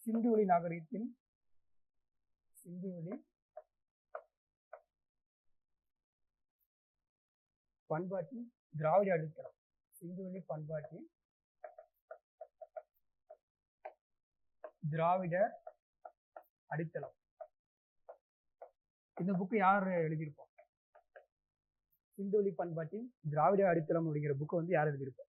சிந்துவெளி நாகரிகத்தின் சிந்துவெளி பண்பாட்டின் திராவிட அடித்தளம். சிந்துவெளி பண்பாட்டின் திராவிட அடித்தளம். இந்த புக்கு யார் எழுதியிருப்போம்? சிந்துவெளி பண்பாட்டின் திராவிட அடித்தளம் அப்படிங்கிற புக்கு வந்து யார் எழுதியிருப்போம்?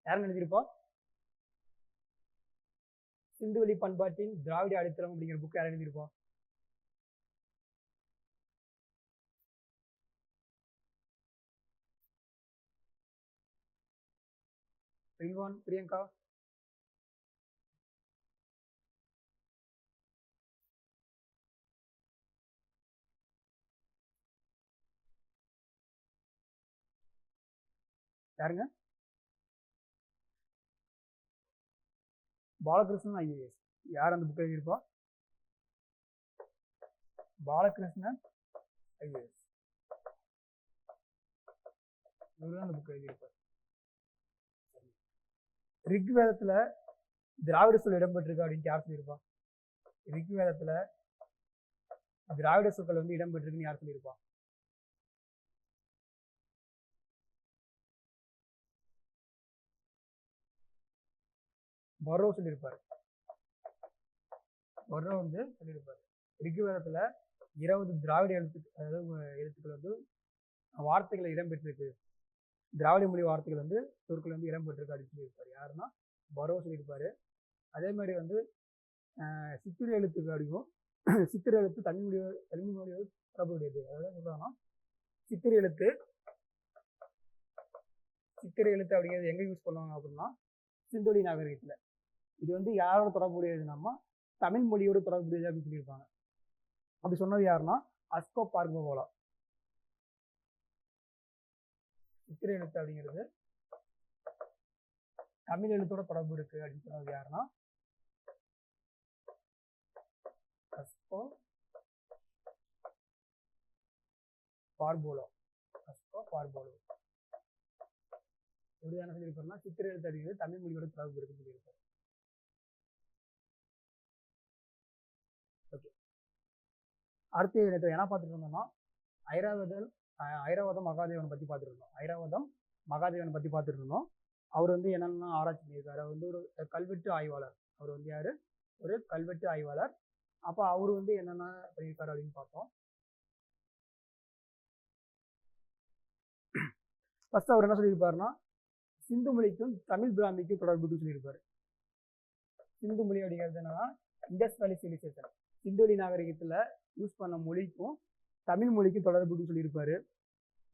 யாரும் எழுதியிருப்போம்? சிந்துவெளி பண்பாட்டின் திராவிட அடித்தளம் அப்படிங்கிற புக்கு யார் எழுதியிருப்போம்? ரில்வான், பிரியங்கா, யாருங்க? பாலகிருஷ்ணன் ஐஏஎஸ். யார் அந்த புக் எழுதியிருப்பா? பாலகிருஷ்ணன் ஐஏஎஸ். இவருதான் அந்த புக் எழுதியிருப்பார். ரிக்வேதத்துல திராவிட சொல் இடம்பெற்றிருக்கு அப்படின்னு யார் சொல்லியிருப்பா? ரிக்வேதத்துல திராவிட சொற்கள் வந்து இடம்பெற்றிருக்குன்னு யார் சொல்லியிருப்பா? பர்ரோ சொல்லியிருப்பாரு. பர்ரோ வந்து சொல்லியிருப்பாரு ரிக்வேதத்துல 20 திராவிட எழுத்துக்கள் வந்து வார்த்தைகள் இடம்பெற்றிருக்கு, திராவிட மொழி வார்த்தைகள் வந்து சொற்கள் வந்து இடம்பெற்றிருக்கு அப்படின்னு சொல்லியிருப்பாரு. யாருன்னா பர்ரோ சொல்லியிருப்பாரு. அதே மாதிரி வந்து சித்திரை எழுத்துக்கு அப்படியும் சித்திரை எழுத்து தமிழ் மொழியோடு தொடர்புடையது. அதாவது சொல்றாங்கன்னா சித்திரை எழுத்து அப்படிங்கிறது எங்க யூஸ் பண்ணுவாங்க அப்படின்னா சிந்துவெளி நாகரிகத்துல. இது வந்து யாரோட தொடர்புடையதுன்னா தமிழ் மொழியோடு தொடர்புடையது அப்படின்னு சொல்லியிருப்பாங்க. அப்படி சொன்னது யாருன்னா அஸ்கோ பார்பவோலா. சித்திரை எழுத்து அப்படிங்கிறது தமிழ் எழுத்தோட தொடர்பு இருக்கு அப்படின்னு சொன்னது யாருன்னா அஸ்கோ பார்போலோ. இவர் என்ன சொல்லியிருப்பாருன்னா சித்திரை எழுத்து அப்படிங்கிறது தமிழ் மொழியோட தொடர்பு இருக்குன்னு சொல்லியிருப்பாரு. ஓகே, அடுத்து என்ன பார்த்துட்டு இருந்தோம்னா ஐராவதம் மகாதேவன் பத்தி பார்த்துட்டு இருந்தோம். அவர் வந்து என்னென்ன ஆராய்ச்சி பண்ணியிருக்காரு? அவர் வந்து ஒரு கல்வெட்டு ஆய்வாளர். அவர் வந்து யாரு? ஒரு கல்வெட்டு ஆய்வாளர். அப்ப அவர் வந்து என்னென்ன பண்ணியிருக்காரு அப்படின்னு பார்த்தோம். ஃபர்ஸ்ட் அவர் என்ன சொல்லியிருப்பாருன்னா சிந்து மொழிக்கும் தமிழ் பிராமிக்கும் தொடர்பு சொல்லியிருப்பாரு. சிந்து மொழி அப்படிங்கிறது என்னன்னா இண்டஸ் வேலி சிவிலைசேஷன், சிந்துவெளி நாகரிகத்துல யூஸ் பண்ண மொழிக்கும் தமிழ் மொழிக்கும் தொடர்புன்னு சொல்லியிருப்பாரு.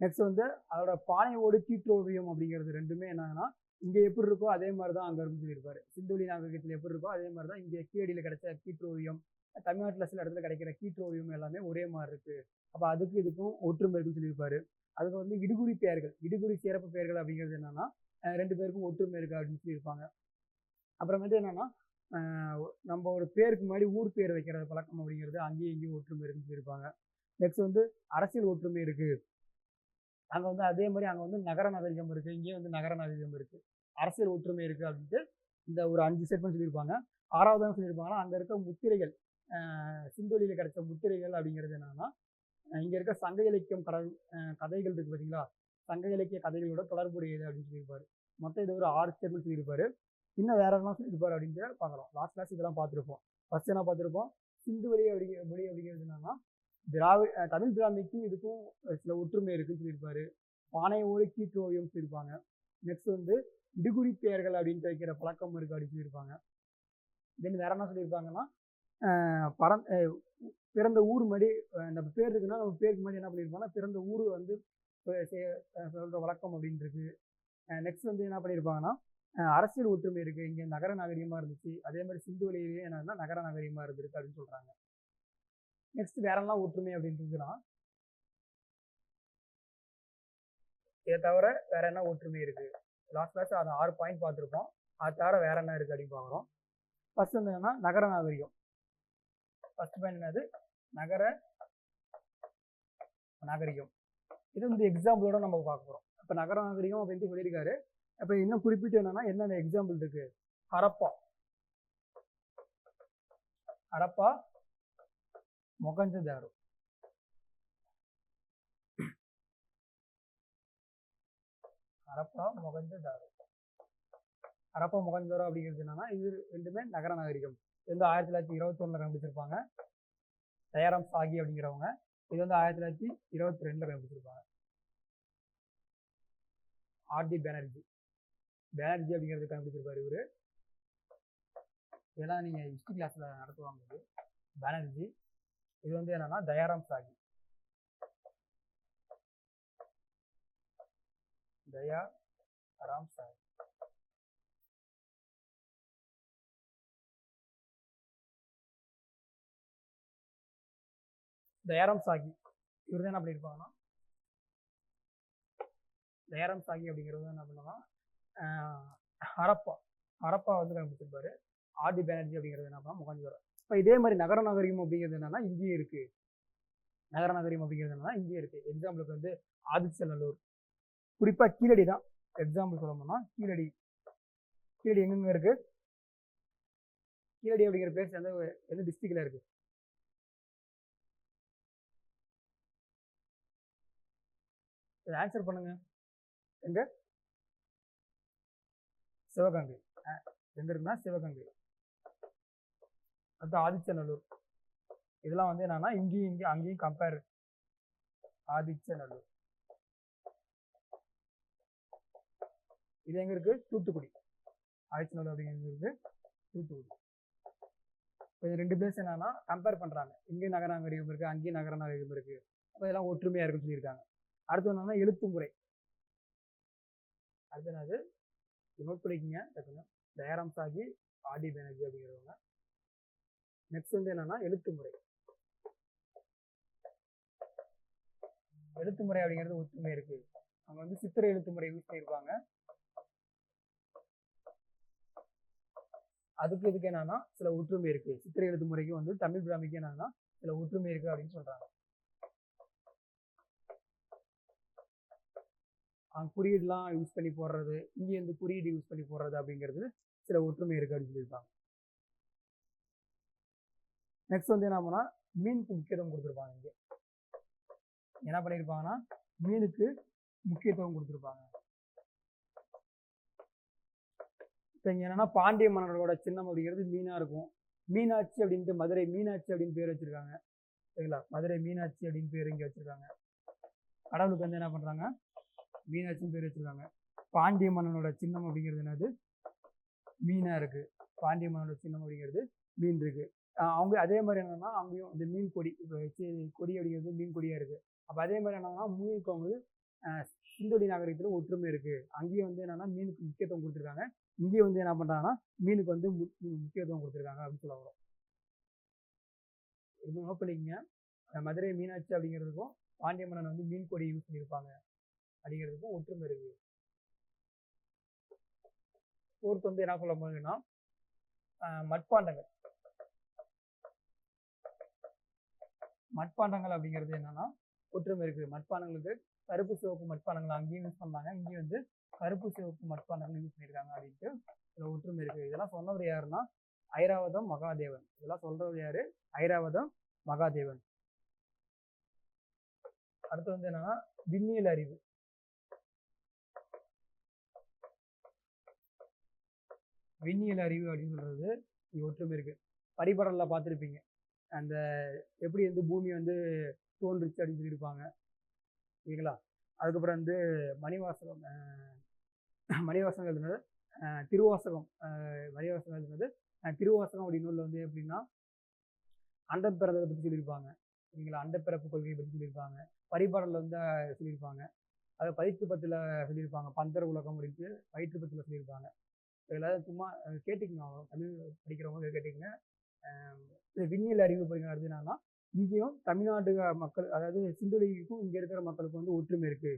நெக்ஸ்ட் வந்து அதோட பானையோடு கீற்றோவியம் அப்படிங்கிறது ரெண்டுமே என்னன்னா இங்க எப்படி இருக்கோ அதே மாதிரிதான் அங்க இருக்குன்னு சொல்லியிருப்பாரு. சிந்துவெளி நாகரிகத்துல எப்படி இருக்கோ அதே மாதிரிதான் இங்க கீழடியில கிடைச்ச கீற்றோவியம், தமிழ்நாட்டுல சில இடத்துல கிடைக்கிற கீற்றோவியம் எல்லாமே ஒரே மாதிரி இருக்கு. அப்ப அதுக்கு இதுக்கும் ஒற்றுமை இருக்குன்னு சொல்லியிருப்பாரு. அதுக்கு வந்து இடுகுறி பெயர்கள், இடுகுறி சிறப்பு பெயர்கள் அப்படிங்கிறது என்னன்னா ரெண்டு பேருக்கும் ஒற்றுமை இருக்கு அப்படின்னு சொல்லியிருப்பாங்க. அப்புறமேட்டு என்னன்னா நம்ம ஒரு பேருக்கு முன்னாடி ஊர் பேர் வைக்கிற பழக்கம் அப்படிங்கிறது அங்கேயும் இங்கேயும் ஒற்றுமை இருக்குன்னு சொல்லியிருப்பாங்க. நெக்ஸ்ட் வந்து அரசியல் ஒற்றுமை இருக்கு. அங்க வந்து அதே மாதிரி அங்க வந்து நகர நாகரிகம் இருக்கு, இங்கேயும் வந்து நகர நாகரிகம் இருக்கு, அரசியல் ஒற்றுமை இருக்கு அப்படின்ட்டு இந்த ஒரு 5 ஸ்டேட்மெண்ட் சொல்லியிருப்பாங்க. ஆறாவதாக சொல்லியிருப்பாங்கன்னா அங்க இருக்க முத்திரைகள், சிந்துவெளியில கிடைச்ச முத்திரைகள் அப்படிங்கிறது என்னன்னா இங்க இருக்க சங்க இலக்கியம் கதைகள் இருக்கு பார்த்தீங்களா, சங்க இலக்கிய கதைகளோட தொடர்புடையது அப்படின்னு சொல்லியிருப்பாரு. மொத்தம் இது ஒரு 6 ஸ்டேட்மெண்ட் சொல்லியிருப்பாரு. இன்னும் வேற என்ன சொல்லியிருப்பாரு அப்படின்ட்டு பார்க்கலாம். லாஸ்ட் கிளாஸ் இதெல்லாம் பார்த்துருப்போம். ஃபர்ஸ்ட் என்ன பார்த்துருப்போம்? சிந்துவெளி மொழி அப்படிங்கிறது என்னன்னா தமிழ் பிராமிக்கும் இதுக்கும் சில ஒற்றுமை இருக்குன்னு சொல்லியிருப்பாரு. பானையோடு கீற்றோவியம் சொல்லியிருப்பாங்க. நெக்ஸ்ட் வந்து இடுகுறி பெயர்கள் அப்படின்ட்டு வைக்கிற பழக்கம் இருக்கு அப்படின்னு சொல்லியிருப்பாங்க. தென் வேற என்ன சொல்லியிருப்பாங்கன்னா பிறந்த ஊர் மாதிரி நம்ம பேர் இருக்குன்னா நம்ம பேருக்கு முன்னாடி என்ன பண்ணியிருப்பாங்கன்னா பிறந்த ஊர் வந்து சொல்ற வழக்கம் அப்படின்னு இருக்கு. நெக்ஸ்ட் வந்து என்ன பண்ணியிருப்பாங்கன்னா அரசியல் ஒற்றுமை இருக்கு, இங்க நகர நாகரிகமா இருந்துச்சு, அதே மாதிரி சிந்துவெளியிலேயே என்னன்னா நகர நாகரிகமா இருந்திருக்கு அப்படின்னு சொல்றாங்க. நெக்ஸ்ட் வேற எல்லாம் ஒற்றுமை அப்படின்றதுன்னா இதை தவிர வேற என்ன ஒற்றுமை இருக்கு? லாஸ்ட் கிளாஸ் அந்த 6 பாயிண்ட் பார்த்துருப்போம். அது தவிர வேற என்ன இருக்கு அப்படின்னு பார்க்குறோம். ஃபர்ஸ்ட் வந்து என்னன்னா நகர நாகரிகம். ஃபர்ஸ்ட் பாயிண்ட் என்னது? நகர நாகரிகம். இது வந்து எக்ஸாம்பிளோட நம்ம பார்க்க போறோம். இப்போ நகர நாகரிகம் அப்படின்ட்டு சொல்லியிருக்காரு. அப்போ இன்னும் குறிப்பிட்டு என்னன்னா என்னென்ன எக்ஸாம்பிள் இருக்கு? ஹரப்பா, ஹரப்பா, மொகஞ்சதாரோ. ஹரப்பா, மொகஞ்சதாரோ. ஹரப்பா, மொகஞ்சதாரோ அப்படிங்கிறது என்னன்னா இது ரெண்டுமே நகர நாகரிகம். இது வந்து 1921 கண்டுபிடிச்சிருப்பாங்க தயாராம் சாகி அப்படிங்கிறவங்க. இது வந்து 1922 கண்டுபிடிச்சிருப்பாங்க ஆர்டி பேனர்ஜி. பேனர்ஜி அப்படிங்கிறது கண்டுபிடிச்சிருப்பாரு இவரு. இதெல்லாம் நீங்க ஹிஸ்டரி கிளாஸ்ல நடத்துவாங்க. இது பேனர்ஜி. இது வந்து என்னன்னா தயாராம் சாகி. தயாராம் சாகி. தயாராம் சாகி இவர் தான் என்ன பண்ணியிருப்பாங்கன்னா தயாராம் சாகி அப்படிங்கிறது என்ன பண்ணோம்னா ஹரப்பா, ஹரப்பா வந்து கண்டுபிடிச்சிருப்பாரு. ஆர்டி பேனர்ஜி அப்படிங்கிறது என்ன பண்ணா மொகஞ்சதாரோ. இப்போ இதே மாதிரி நகர நாகரிகம் அப்படிங்கிறது என்னன்னா இங்கேயே இருக்கு. நகர நாகரிகம் அப்படிங்கிறது என்னன்னா இங்கேயே இருக்கு. எக்ஸாம்பிளுக்கு வந்து ஆதிச்சநல்லூர், குறிப்பா கீழடி தான் எக்ஸாம்பிள் சொல்லணும்னா கீழடி. கீழடி எங்கெங்க இருக்கு? கீழடி அப்படிங்கிற பிளேஸ் எந்த டிஸ்ட்ரிக்ட்ல இருக்கு? ஆன்சர் பண்ணுங்க. எங்க? சிவகங்கை. எங்க இருக்குன்னா சிவகங்கை. அடுத்து ஆதிச்சநல்லூர். இதெல்லாம் வந்து என்னன்னா இங்கேயும் அங்கேயும் கம்பேர். ஆதிச்சநல்லூர் இது எங்க இருக்கு? தூத்துக்குடி. ஆதிச்சநல்லூர் அப்படிங்கிறது இருக்கு தூத்துக்குடி. இப்போ ரெண்டு பிளேஸ் என்னன்னா கம்பேர் பண்றாங்க. இங்கேயும் நகர நாகரிகம் இருக்கு, அங்கேயும் நகர நாகரிகம் இருக்கு. அப்போ இதெல்லாம் ஒற்றுமையா இருக்குன்னு சொல்லியிருக்காங்க. அடுத்து என்னன்னா எழுத்துமுறை. அடுத்து என்னது? நோட் பண்ணிக்கங்க டக்குன்னு. தயாராம் சாகி, ஆர்டி பேனர்ஜி அப்படிங்கிறவங்க. நெக்ஸ்ட் வந்து என்னன்னா எழுத்துமுறை. எழுத்துமுறை அப்படிங்கிறது ஒற்றுமை இருக்கு. அவங்க வந்து சித்திரை எழுத்துமுறை யூஸ் பண்ணியிருப்பாங்க. அதுக்கு இதுக்கு என்னன்னா சில ஒற்றுமை இருக்கு. சித்திரை எழுத்துமுறைக்கு வந்து தமிழ் பிராமிக்கு என்னன்னா சில ஒற்றுமை இருக்கு அப்படின்னு சொல்றாங்க. குறியீடுலாம் யூஸ் பண்ணி போடுறது, இங்கே வந்து குறியீடு யூஸ் பண்ணி போடுறது அப்படிங்கிறது சில ஒற்றுமை இருக்கு அப்படின்னு சொல்லியிருப்பாங்க. நெக்ஸ்ட் வந்து என்ன பண்ணா மீனுக்கு முக்கியத்துவம் கொடுத்துருப்பாங்க. இங்கே என்ன பண்ணியிருப்பாங்கன்னா மீனுக்கு முக்கியத்துவம் கொடுத்துருப்பாங்க. இப்போ இங்கே என்னன்னா பாண்டிய மன்னர்களோட சின்னம் அப்படிங்கிறது மீனா இருக்கும். மீனாட்சி அப்படின்ட்டு மதுரை மீனாட்சி அப்படின்னு பேர் வச்சிருக்காங்க. சரிங்களா? மதுரை மீனாட்சி அப்படின்னு பேர் இங்கே வச்சிருக்காங்க. கடவுளுக்கு வந்து என்ன பண்றாங்க? மீனாட்சின்னு பேர் வச்சிருக்காங்க. பாண்டிய மன்னனோட சின்னம் அப்படிங்கிறது என்னது? மீனா இருக்கு. பாண்டிய மன்னனோட சின்னம் அப்படிங்கிறது மீன் இருக்கு. அவங்க அதே மாதிரி என்னன்னா அங்கேயும் இந்த மீன் கொடி, இப்போ கொடி அப்படிங்கிறது மீன் கொடியா இருக்கு. அப்போ அதே மாதிரி என்னன்னா மீனுக்கு அவங்க சிந்தொலி நாகரிகத்துல ஒற்றுமை இருக்கு. அங்கேயும் வந்து என்னன்னா மீனுக்கு முக்கியத்துவம் கொடுத்துருக்காங்க. இங்கேயும் வந்து என்ன பண்றாங்கன்னா மீனுக்கு வந்து முக்கியத்துவம் கொடுத்துருக்காங்க அப்படின்னு சொல்ல வரும். இது நோட் பண்ணிக்கங்க. மதுரை மீனாட்சி அப்படிங்கிறதுக்கும் பாண்டிய மன்னன் வந்து மீன் கொடி யூஸ் பண்ணியிருப்பாங்க அப்படிங்கிறதுக்கும் ஒற்றுமை இருக்கு. ஃபோர்த் வந்து என்ன சொல்ல போகுதுன்னா மட்பாண்டங்கள். மட்பாண்டங்கள் அப்படிங்கிறது என்னன்னா ஒற்றுமை இருக்கு. மட்பாண்டங்களுக்கு கருப்பு சிவப்பு மட்பாண்டங்கள் அங்கேயும் யூஸ் பண்ணாங்க, இங்கேயும் வந்து கருப்பு சிவப்பு மட்பாண்டங்கள் யூஸ் பண்ணியிருக்காங்க அப்படின்ட்டு சில ஒற்றுமை இருக்கு. இதெல்லாம் சொன்னவர் யாருன்னா ஐராவதம் மகாதேவன். இதெல்லாம் சொல்றவர் யாரு? ஐராவதம் மகாதேவன். அடுத்து வந்து என்னன்னா விண்ணியல் அறிவு. விண்ணியல் அறிவு அப்படின்னு சொல்றது ஒற்றுமை இருக்கு. பரிபடல்ல பார்த்துருப்பீங்க. அந்த எப்படி வந்து பூமி வந்து தோன்றுச்சு அப்படின்னு சொல்லியிருப்பாங்க. சரிங்களா? அதுக்கப்புறம் வந்து மணிவாசகம் மணிவாசகம் எழுதுனது திருவாசகம். மணிவாசகம் எழுதுனது திருவாசகம் அப்படின்னு நூலில் வந்து எப்படின்னா அண்டம் பிறந்ததை பற்றி சொல்லியிருப்பாங்க. சரிங்களா? அண்டப்பிறப்பு கொள்கையை பற்றி சொல்லியிருப்பாங்க. பரிபாடலில் வந்து சொல்லியிருப்பாங்க. அது பதிற்று பத்தில் சொல்லியிருப்பாங்க. பந்தர் உலகம் அப்படின்ட்டு வயிற்று பத்தில் சொல்லியிருப்பாங்க. எல்லாரும் சும்மா கேட்டுக்கங்க, தமிழ் படிக்கிறவங்க கேட்டுக்கங்க. விண்ணியல் அறிவு அப்படிங்கிறது என்னன்னா இங்கேயும் தமிழ்நாட்டு மக்கள், அதாவது சிந்துவெளிக்கும் இங்கே இருக்கிற மக்களுக்கு வந்து ஒற்றுமை இருக்கு.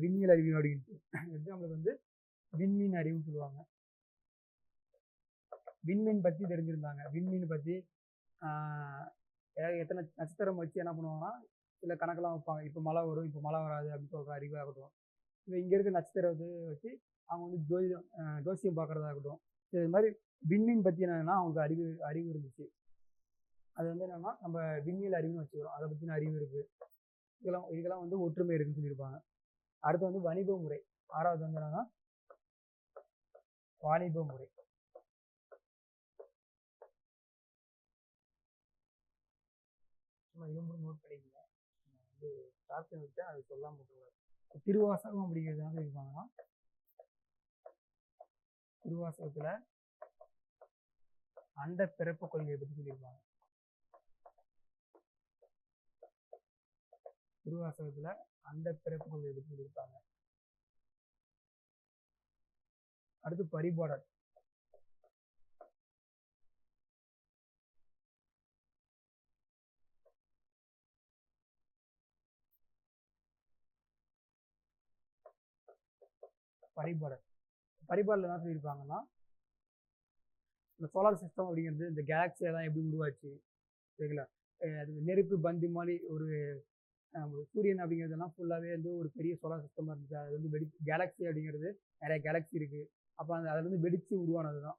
விண்ணியல் அறிவு அப்படின்ட்டு எக்ஸாம்பிளுக்கு வந்து விண்மீன் அறிவுன்னு சொல்லுவாங்க. விண்மீன் பற்றி தெரிஞ்சிருந்தாங்க. விண்மீன் பற்றி எத்தனை நட்சத்திரம் வச்சு என்ன பண்ணுவாங்கன்னா சில கணக்கெல்லாம் வைப்பாங்க. இப்போ மழை வரும், இப்போ மழை வராது அப்படின்னு சொல்கிற அறிவாகட்டும், இப்போ இங்கே இருக்க நட்சத்திரத்தை வச்சு அவங்க வந்து ஜோசியம் பார்க்குறதாகட்டும், இது மாதிரி விண்மீன் பற்றி என்னன்னா அவங்களுக்கு அறிவு இருந்துச்சு. அது வந்து என்னன்னா நம்ம விண்ணியல் அறிவுன்னு வச்சுக்கிறோம். அதை பற்றின அறிவு இருக்குது. இதெல்லாம் வந்து ஒற்றுமை இருக்குன்னு சொல்லியிருப்பாங்க. அடுத்து வந்து வணிக முறை. 6வது வந்து என்னன்னா வாணிப முறை. சும்மா இரும்பு நோட் பண்ணிக்கங்க. வந்து ஸ்டார்ட் வச்சா அது சொல்லாம போட்டுக்கூடாது. திருவாசகம் அப்படிங்கிறது என்ன சொல்லியிருப்பாங்கன்னா, திருவாசகத்துல அண்ட பிறப்பு கொள்கையை பற்றி சொல்லியிருப்பாங்க. திருவாசகத்துல அண்ட பிறப்பு கொள்கையை பற்றி சொல்லியிருப்பாங்க. அடுத்து பரிபாடல். பரிபாடல் என்ன சொல்லியிருப்பாங்கன்னா, இந்த சோலார் சிஸ்டம் அப்படிங்கிறது இந்த கேலக்சியெல்லாம் எப்படி உருவாச்சு சரிங்களா, அது நெருப்பு பந்து மாதிரி ஒரு சூரியன் அப்படிங்கிறதுலாம் ஃபுல்லாகவே வந்து ஒரு பெரிய சோலார் சிஸ்டமாக இருந்துச்சு. அது வந்து கேலக்சி அப்படிங்கிறது நிறைய கேலக்சி இருக்குது. அப்போ அதில் வந்து வெடித்து உருவானது தான்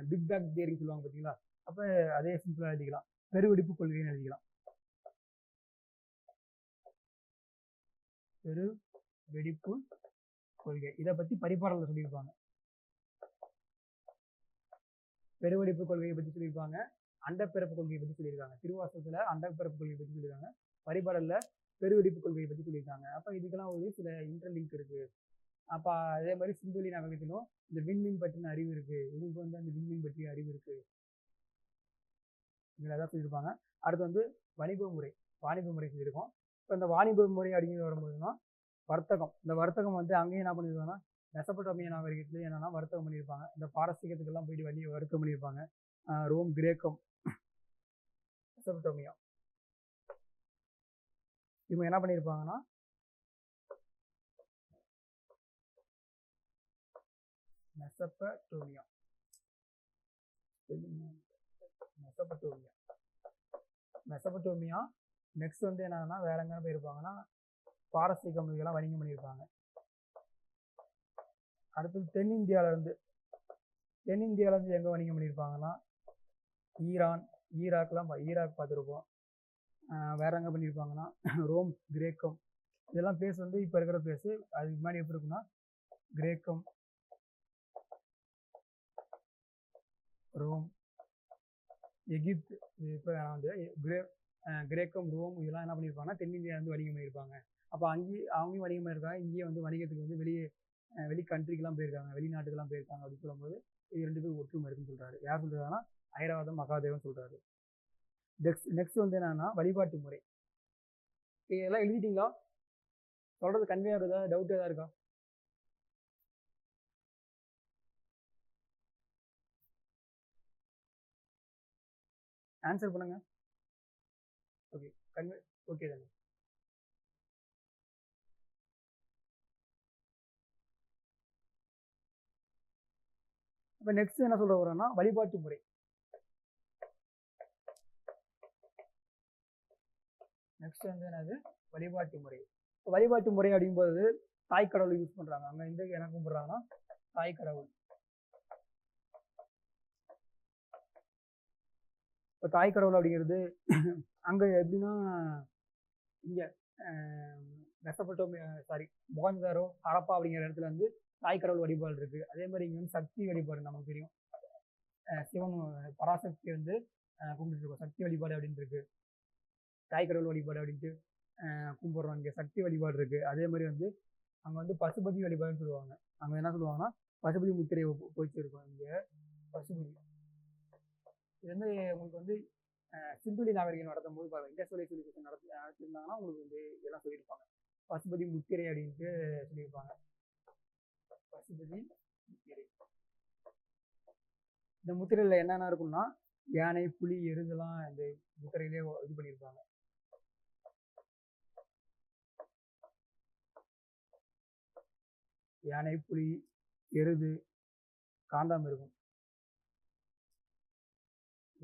பிக் பேங் தியரின்னு சொல்லுவாங்க பார்த்தீங்களா. அப்போ அதே சிம்பிளாக எழுதிக்கலாம், பெருவெடிப்பு கொள்கைன்னு எழுதிக்கலாம். பெரு வெடிப்பு கொள்கை இதை பற்றி பரிபாடலில் சொல்லியிருப்பாங்க. பெருவெடிப்பு கொள்கையை பற்றி சொல்லியிருப்பாங்க, அண்டப்பிறப்பு கொள்கையை பற்றி சொல்லியிருக்காங்க. திருவாசகத்தில் அண்டப்பிறப்பு கொள்கையை பற்றி சொல்லியிருக்காங்க, பரிபாடலில் பெருவெடிப்பு கொள்கையை பற்றி சொல்லியிருக்காங்க. அப்போ இதுக்கெல்லாம் ஒரு சில இன்டர்லிங்க் இருக்குது. அப்போ அதே மாதிரி சிந்துவெளி நாகரிகத்திலும் இந்த விண்மீன் பற்றின அறிவு இருக்குது. இவங்க வந்து அந்த விண்மீன் பற்றிய அறிவு இருக்குது, இதில் தான் சொல்லியிருப்பாங்க. அடுத்து வந்து வாணிப முறை சொல்லியிருக்கோம். இப்போ இந்த வாணிப முறை அப்படிங்கிறது வரும்போதுன்னா வர்த்தகம். இந்த வர்த்தகம் வந்து அங்கேயும் என்ன பண்ணியிருக்காங்கன்னா மெசபடோமிய நாகரிகத்துலேயும் என்னன்னா வர்த்தகம் பண்ணியிருப்பாங்க. இந்த பாரசீகத்துக்கெல்லாம் போயிட்டு வர்த்தகம் பண்ணியிருப்பாங்க. ரோம், கிரேக்கம், மெசபடோமியா இவங்க என்ன பண்ணியிருப்பாங்கன்னா மெசபடோமியா நெக்ஸ்ட் வந்து என்னன்னா வேற எங்கே போயிருப்பாங்கன்னா பாரசீகம் இதெல்லாம் வணிகம் பண்ணியிருப்பாங்க. அடுத்தது தென்னிந்தியாவிலேருந்து எங்கே வணிகம் பண்ணியிருப்பாங்கன்னா ஈரான், ஈராக் பார்த்துருப்போம். வேற எங்கே பண்ணியிருப்பாங்கன்னா ரோம், கிரேக்கம் இதெல்லாம் பிளேஸ் வந்து இப்போ இருக்கிற பிளேஸு. அதுக்கு முன்னாடி எப்படி இருக்குன்னா கிரேக்கம், ரோம், எகிப்து, இப்போ வந்து கிரேக்கம், ரோம் இதெல்லாம் என்ன பண்ணியிருப்பாங்கன்னா தென்னிந்தியா வந்து வணிகம் பண்ணியிருப்பாங்க. அப்போ அவங்கேயும் வணிகம் பண்ணியிருக்காங்க. இங்கேயே வந்து வணிகத்துக்கு வந்து வெளி கண்ட்ரிக்கெலாம் போயிருக்காங்க, வெளிநாட்டுக்கெல்லாம் போயிருக்காங்க அப்படின்னு சொல்லும்போது இது 2 பேரும் ஒற்றுமை இருக்குன்னு சொல்கிறாரு. யார் சொல்கிறாங்கன்னா ஐராவதம் மகாதேவன் சொல்கிறாரு. நெக்ஸ்ட் வந்து என்னன்னா வழிபாட்டு முறை. இதெல்லாம் எழுதிட்டீங்களா? சொல்கிறது கன்வே ஆகுதா? டவுட் ஏதாவது இருக்கா? ஆன்சர் பண்ணுங்க. ஓகே, கன்வே ஓகே தானே. இப்போ நெக்ஸ்ட் என்ன சொல்ற வரோம்னா வழிபாட்டு முறை. நெக்ஸ்ட் வந்து என்னது வழிபாட்டு முறை. வழிபாட்டு முறை அப்படிங்கும்போது தாய் கடவுள் யூஸ் பண்றாங்க. அங்க இந்த என்ன கும்பிடுறாங்கன்னா தாய் கடவுள். இப்போ தாய் கடவுள் அப்படிங்கிறது அங்க எப்படின்னா இங்க மொஹஞ்சதாரோ, ஹரப்பா அப்படிங்கிற இடத்துல வந்து தாய் கடவுள் வழிபாடு இருக்கு. அதே மாதிரி இங்க வந்து சக்தி வழிபாடு நமக்கு தெரியும். சிவன் பராசக்தி வந்து கும்பிட்டு இருக்கோம். சக்தி வழிபாடு அப்படின்னு இருக்கு, தாய் கடவுள் வழிபாடு அப்படின்ட்டு கும்பிடுறோம். இங்கே சக்தி வழிபாடு இருக்கு. அதே மாதிரி வந்து அங்கே வந்து பசுபதி வழிபாடுன்னு சொல்லுவாங்க. அங்கே என்ன சொல்லுவாங்கன்னா பசுபதி முத்திரை போயிட்டு இங்கே பசுபதி. இது வந்து உங்களுக்கு வந்து சிந்துவெளி நாகரிகம் நடத்தும் போது பாருங்க, இண்டஸ்ட்ரியல் சிவிலைசேஷன் நடத்திருந்தாங்கன்னா உங்களுக்கு வந்து இதெல்லாம் சொல்லியிருப்பாங்க. பசுபதி முத்திரை அப்படின்ட்டு சொல்லியிருப்பாங்க. பசுபதி முத்திரை. இந்த முத்திரையில் என்னென்ன இருக்கும்னா யானை, புலி, எருதெல்லாம் இந்த முத்திரையிலே இது பண்ணியிருப்பாங்க. யானை, புலி, எருது, காண்டாமிருகம்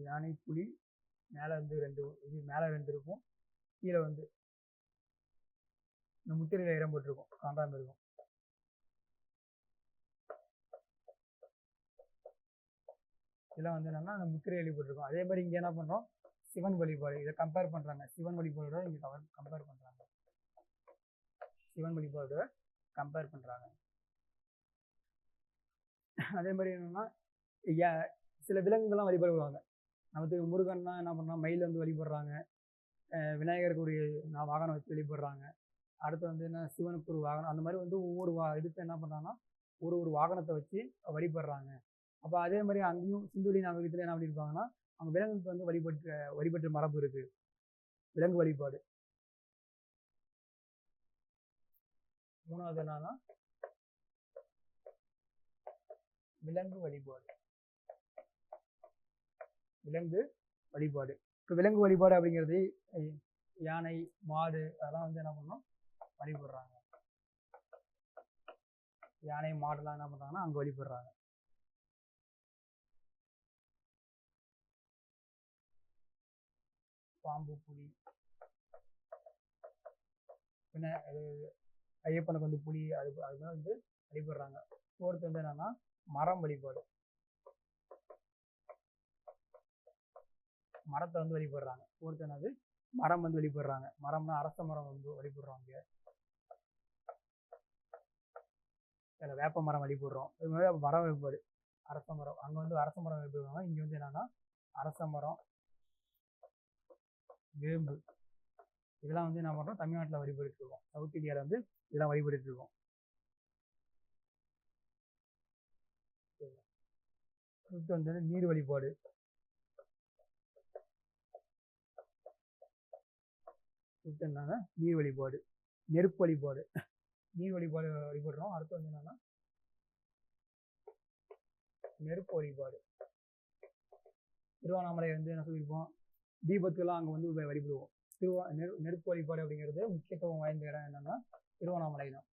யானை புலி மேலே வந்து ரெண்டு இது மேலே ரெண்டு இருக்கும், கீழே வந்து இந்த முத்திரையில் இடம் போட்டிருக்கும், காண்டாமல் இருக்கும். இதெல்லாம் வந்து என்னன்னா அந்த முத்திரை வழிபட்டுருக்கும். அதே மாதிரி இங்கே என்ன பண்ணுறோம், சிவன் வழிபாடு இதை கம்பேர் பண்ணுறாங்க. சிவன் வழிபாடோட இங்கே கம்பேர் பண்ணுறாங்க. சிவன் வழிபாடோட கம்பேர் பண்ணுறாங்க. அதே மாதிரி என்னன்னா சில விலங்குகள்லாம் வழிபடுவாங்க. நமக்கு முருகன்னா என்ன பண்ணால் மயில் வந்து வழிபடுறாங்க, விநாயகருக்கு ஒரு வாகனம் வச்சு வழிபடுறாங்க. அடுத்து வந்து என்ன சிவனுக்கு ஒரு வாகனம், அந்த மாதிரி வந்து ஒவ்வொரு இதுக்கு என்ன பண்ணுறாங்கன்னா ஒரு வாகனத்தை வச்சு வழிபடுறாங்க. அப்போ அதே மாதிரி அங்கேயும் சிந்துவெளி நாகரிகத்தில் என்ன பண்ணியிருப்பாங்கன்னா அவங்க விலங்குக்கு வந்து வழிபட்டு மரபு இருக்கு, விலங்கு வழிபாடு. மூணாவது என்னன்னா விலங்கு வழிபாடு. விலங்கு வழிபாடு இப்போ விலங்கு வழிபாடு அப்படிங்கிறது யானை, மாடு அதெல்லாம் வந்து என்ன பண்ணோம் வழிபடுறாங்க. யானை, மாடுலாம் என்ன பண்ணுறாங்கன்னா அங்கே வழிபடுறாங்க. பாம்பு, புலி, பின்ன ஐயப்பனுக்கு வந்து புலி அதுதான் வந்து வழிபடுறாங்க. ஃபோர்த்து வந்து என்னன்னா மரம் வழிபாடு. மரத்தை வந்து வழிபடுறாங்க. ஃபோர்த்து என்னது மரம் வந்து வழிபடுறாங்க. மரம்னா அரச மரம் வந்து வழிபடுறாங்க. இதில் வேப்ப மரம் வழிபடுறோம். இது மாதிரி மரம் வழிபாடு. அரச மரம் அங்கே வந்து அரச மரம் வழிபடுவாங்க. இங்கே வந்து என்னன்னா அரச மரம், வேம்பு இதெல்லாம் வந்து என்ன பண்ணுறோம் தமிழ்நாட்டில் வழிபட்டு இருக்கோம். சவுத் இந்தியாவில் வந்து இதெல்லாம் வழிபட்டு இருக்கோம். அடுத்து வந்து நீர் வழிபாடு. என்னன்னா நீர் வழிபாடு, நெருப்பு வழிபாடு. நீர் வழிபாடு வழிபடுறோம். அடுத்து வந்து என்னன்னா நெருப்பு வழிபாடு. திருவண்ணாமலை வந்து என்ன சொல்லியிருப்போம், தீபத்துக்கெல்லாம் அங்கே வந்து வழிபடுவோம். நெருப்பு வழிபாடு அப்படிங்கிறது முக்கியத்துவம் வாய்ந்த இடம் என்னன்னா திருவண்ணாமலை தான்.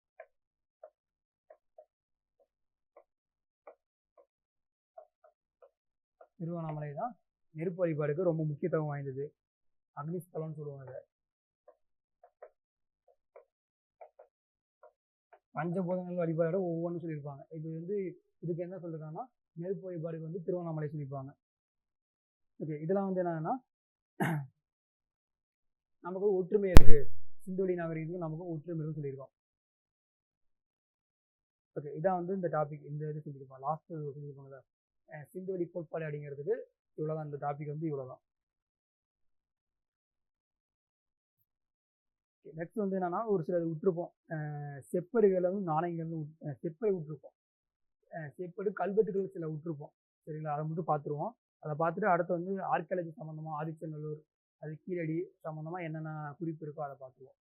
திருவண்ணாமலை தான் நெருப்பு வழிபாடுக்கு ரொம்ப முக்கியத்துவம் வாய்ந்தது. அக்னிஸ்தலம்னு சொல்லுவாங்க. பஞ்சபூதங்கள் வழிபாடு ஒவ்வொன்றும் சொல்லியிருப்பாங்க. இது வந்து இதுக்கு என்ன சொல்லிருக்காங்கன்னா நெருப்பு வழிபாடுக்கு வந்து திருவண்ணாமலை சொல்லியிருப்பாங்க. ஓகே, இதெல்லாம் வந்து என்னன்னா நமக்கு ஒற்றுமை இருக்கு, சிந்துவெளி நாகரிகத்துக்கு நமக்கு ஒற்றுமை இருக்குன்னு சொல்லியிருக்கோம். ஓகே, இதான் வந்து இந்த டாபிக். இந்த இது சொல்லியிருப்போம், லாஸ்ட் சொல்லியிருப்பாங்க சிந்துவெளி கோட்பாடு அப்படிங்கிறதுக்கு இவ்வளோதான். இந்த டாபிக் வந்து இவ்வளோதான். நெக்ஸ்ட் வந்து என்னன்னா ஒரு சிலது விட்டுருப்போம். செப்பேடுகள் வந்து நாணயங்கள் செப்பேடு விட்டுருப்போம். செப்பேடு கல்வெட்டுகள் சில விட்டுருப்போம். சரிங்களா, அதை மட்டும் பார்த்துருவோம். அதை பார்த்துட்டு அடுத்து வந்து ஆர்கியாலஜி சம்மந்தமாக ஆதிச்சநல்லூர், அது கீழடி சம்மந்தமாக என்னென்ன குறிப்பு இருக்கோ அதை பார்த்துருவோம்.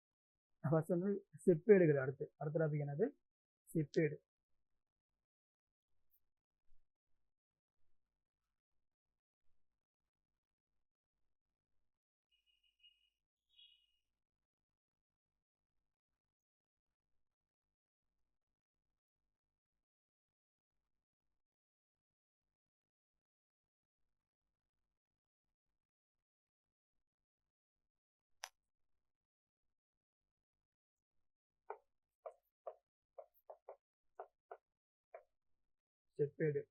ஃபர்ஸ்ட் வந்து செப்பேடுகள். அடுத்த டாபிக் என்னது செப்பேடு. செப்பேடு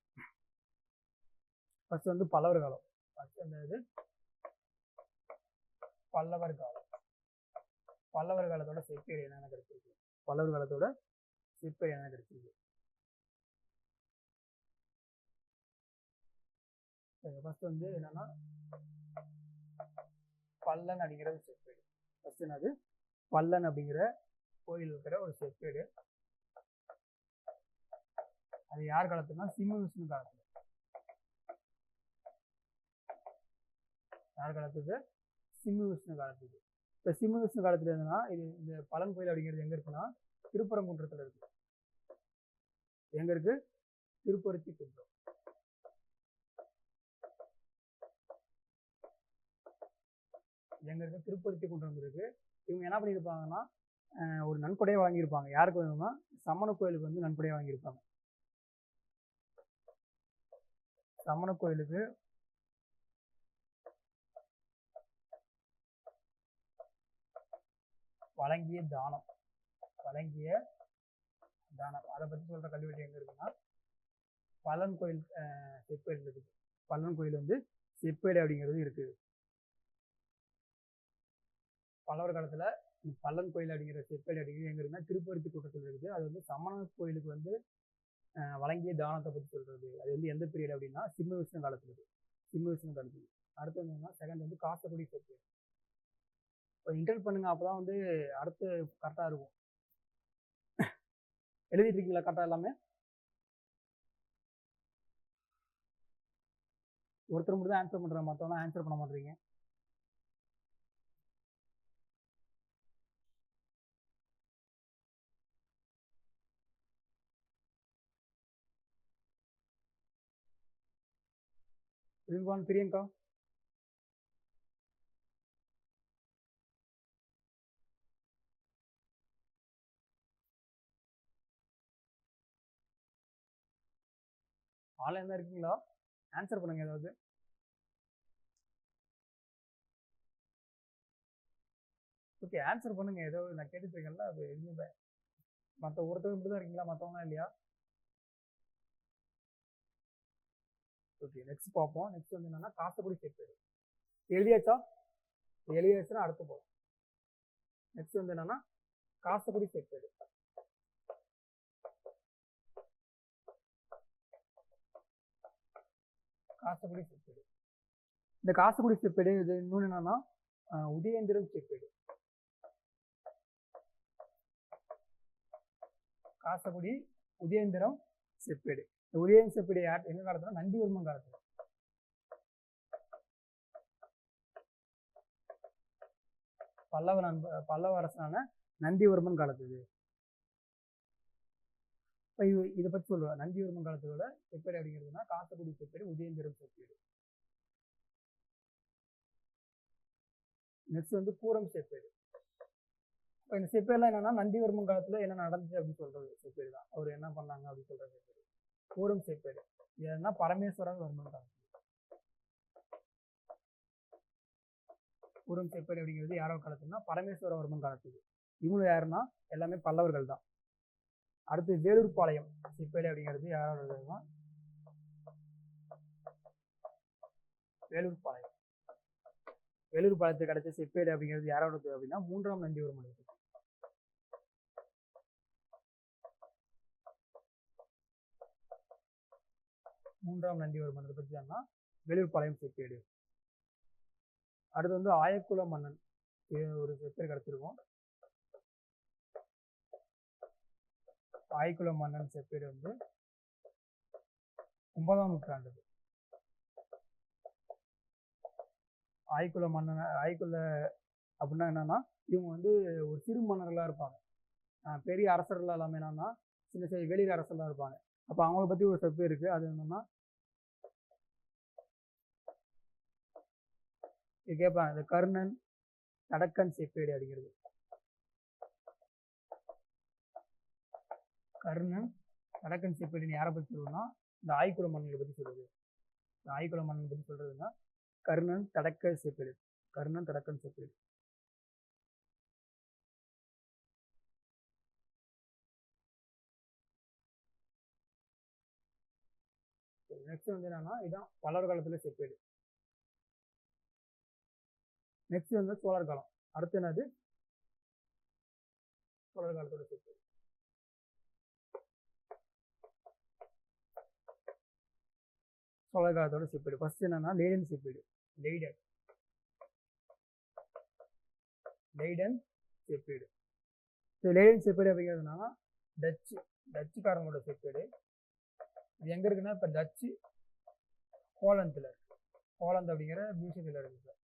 ஃபர்ஸ்ட் வந்து பல்லவர் காலம். ஃபர்ஸ்ட் என்னது பல்லவர் காலம். பல்லவர் காலத்தோட செப்பேடு என்னென்ன கிடைச்சிருக்கு, பல்லவர் காலத்தோட செப்பேடு என்னென்ன கிடைச்சிருக்கு. ஃபர்ஸ்ட் வந்து என்னன்னா பல்லன் அப்படிங்கிற ஒரு செப்பேடு. ஃபர்ஸ்ட் என்னது பல்லன் அப்படிங்கிற கோயில் இருக்கிற ஒரு செப்பேடு. அது யார் காலத்துனா சிம்ம விஷ்ணு காலத்துல. யார் காலத்துக்கு, சிம்ம விஷ்ணு காலத்துக்கு. இப்போ சிம்ம விஷ்ணு காலத்துல என்னன்னா இது இந்த பழன் கோயில் அப்படிங்கிறது எங்க இருக்குன்னா திருப்பரங்குன்றத்துல இருக்கு. எங்க இருக்கு, திருப்பருத்தி குன்றம். எங்க இருக்கு, திருப்பருத்தி குன்றம் இருக்கு. இவங்க என்ன பண்ணியிருப்பாங்கன்னா ஒரு நன்கொடையை வாங்கியிருப்பாங்க. யாருக்கு வேணும்னா சமண கோயிலுக்கு வந்து நன்கொடையை வாங்கியிருப்பாங்க. சமண கோயிலுக்கு வழங்கிய தானம், வழங்கிய தானம் அதை பற்றி சொல்கிற கல்வெட்டு எங்கே இருக்குன்னா பல்லன் கோயில் செப்பேடு இருக்குது. பல்லன் கோயில் வந்து செப்பேடு அப்படிங்கிறது இருக்குது. பல்லவர் காலத்தில் பல்லன் கோயில் அப்படிங்கிற செப்பேடு அப்படிங்கிறது எங்கே இருக்குன்னா திருப்பருத்தி கூட்டத்தில் இருக்குது. அது வந்து சமண கோயிலுக்கு வந்து வழங்கிய தானத்தை பற்றி சொல்கிறது. அது வந்து எந்த பீரியட் அப்படின்னா சிம்ம விஷ்ணு காலத்தில் இருக்குது. சிம்ம விஷ்ணு காலத்தில். அடுத்து என்னன்னா செகண்ட் வந்து காசக்குடி செப்பேடு. இப்போ இன்டர் பண்ணுங்க, அப்போ தான் வந்து அடுத்து கரெக்டாக இருக்கும். எழுதிட்டு இருக்கீங்களா கரெக்டாக எல்லாமே? ஒருத்தர் மட்டும் தான் ஆன்சர் பண்ணுறாங்க, மற்றவங்க ஆன்சர் பண்ண மாட்டேறீங்க. ரிவான் பிரியங்கா ஆன்லைன் தான் இருக்கீங்களா? ஆன்சர் பண்ணுங்க ஏதாவது. ஓகே ஆன்சர் பண்ணுங்க. ஏதோ நான் கேட்டுட்டு இருக்கேன்ல, அது எதுவுமே மற்ற ஒருத்தவங்க இப்படி தான் இருக்கீங்களா, மற்றவங்க இல்லையா? ஓகே நெக்ஸ்ட் பார்ப்போம். நெக்ஸ்ட் வந்து என்னன்னா காசக்குடி செப்பேடு. எழுதியாச்சா? எழுதியாச்சுன்னா அடுத்து போகும். நெக்ஸ்ட் வந்து என்னன்னா காசக்குடி செப்பேடு. காசக்குடி செப்பேடு. இந்த காசக்குடி செப்பேடு இது இன்னொன்று என்னன்னா உதயேந்திரம் செப்பேடு. காசக்குடி உதயேந்திரம் செப்பேடு. இந்த உதயேந்திரம் செப்பேடு யார் எங்க காலத்துல? நந்திவர்மன் காலத்துல. பல்லவ அரசனான நந்திவர்மன் காலத்துது. இதை பற்றி சொல்லுவேன். நந்திவர்மன் காலத்தோட செப்பேடு அப்படிங்கிறதுனா காசக்குடி செப்பேடு, உதயேந்திரம் செப்பேடு. நெக்ஸ்ட் வந்து கூரம் செப்பேடு. இந்த செப்பேடுலாம் என்னன்னா நந்திவர்மன் காலத்துல என்ன நடந்துச்சு அப்படின்னு சொல்றது செப்பேடு தான். அவர் என்ன பண்ணாங்க அப்படின்னு சொல்ற செப்பேடு கூரம் செப்பேடு. ஏன்னா பரமேஸ்வரவர்மன் காலத்துல. கூரம் செப்பேடு அப்படிங்கிறது யாரோ காலத்துலன்னா பரமேஸ்வரவர்மன் காலத்துக்கு. இவங்க யாருன்னா எல்லாமே பல்லவர்கள் தான். அடுத்து வேலூர் பாளையம் செப்பேடு அப்படிங்கிறது யாரோடதுன்னா வேலூர் பாளையம். வேலூர் பாளையத்துக்கு கிடைச்ச செப்பேடு அப்படிங்கிறது யாரோடது அப்படின்னா 3ஆம் நந்திவர்மன். மூன்றாம் நந்திவர்மன் பற்றி தான் வேலூர் பாளையம் செப்பேடு. அடுத்து வந்து ஆயக்குல மன்னன் ஒரு செப்பேடு கிடைச்சிருக்கும். ஆயக்குல மன்னன் செப்பேடு வந்து 9ஆம் நூற்றாண்டு. ஆயக்குல மன்னன் ஆயக்குல அப்படின்னா என்னன்னா இவங்க வந்து ஒரு சிறு மன்னர்களா இருப்பாங்க. பெரிய அரசர்கள் எல்லாமே என்னன்னா சின்ன சின்ன வெளியில அரசர்களா இருப்பாங்க. அப்ப அவங்கள பத்தி ஒரு செப்பேடு இருக்கு. அது என்னன்னா கேட்பாங்க இந்த கர்ணன் தடக்கன் செப்பேடு அப்படிங்கிறது. கர்ணன் தடக்கன் செப்பேடுன்னு யாரை பத்தி சொல்லுவோம்னா இந்த ஆய்குல மன்னனை பத்தி சொல்லுது. இந்த ஆய்குல மன்னனை பத்தி சொல்றதுன்னா கர்ணன் தடக்க செப்பேடு. கர்ணன் தடக்கன் செப்பேடு. நெக்ஸ்ட் வந்து என்னன்னா இதான் பல்லவர் காலத்துல செப்பேடு. நெக்ஸ்ட் வந்து சோழர் காலம். அடுத்து என்னது? சோழர் காலத்தோட செப்பேடு. சோழர் காலத்தோட செப்பேடு ஃபர்ஸ்ட் என்னன்னா லெய்டன் செப்பேடு. லெய்டன் செப்பேடு. லெய்டன் செப்பேடு அப்படிங்கிறதுனா டச்சுக்காரங்களோட செப்பேடு. இது எங்க இருக்குன்னா இப்ப டச்சு போலந்துல இருக்கு. போலந்து அப்படிங்கிற மியூசியத்துல இருக்கு சார்.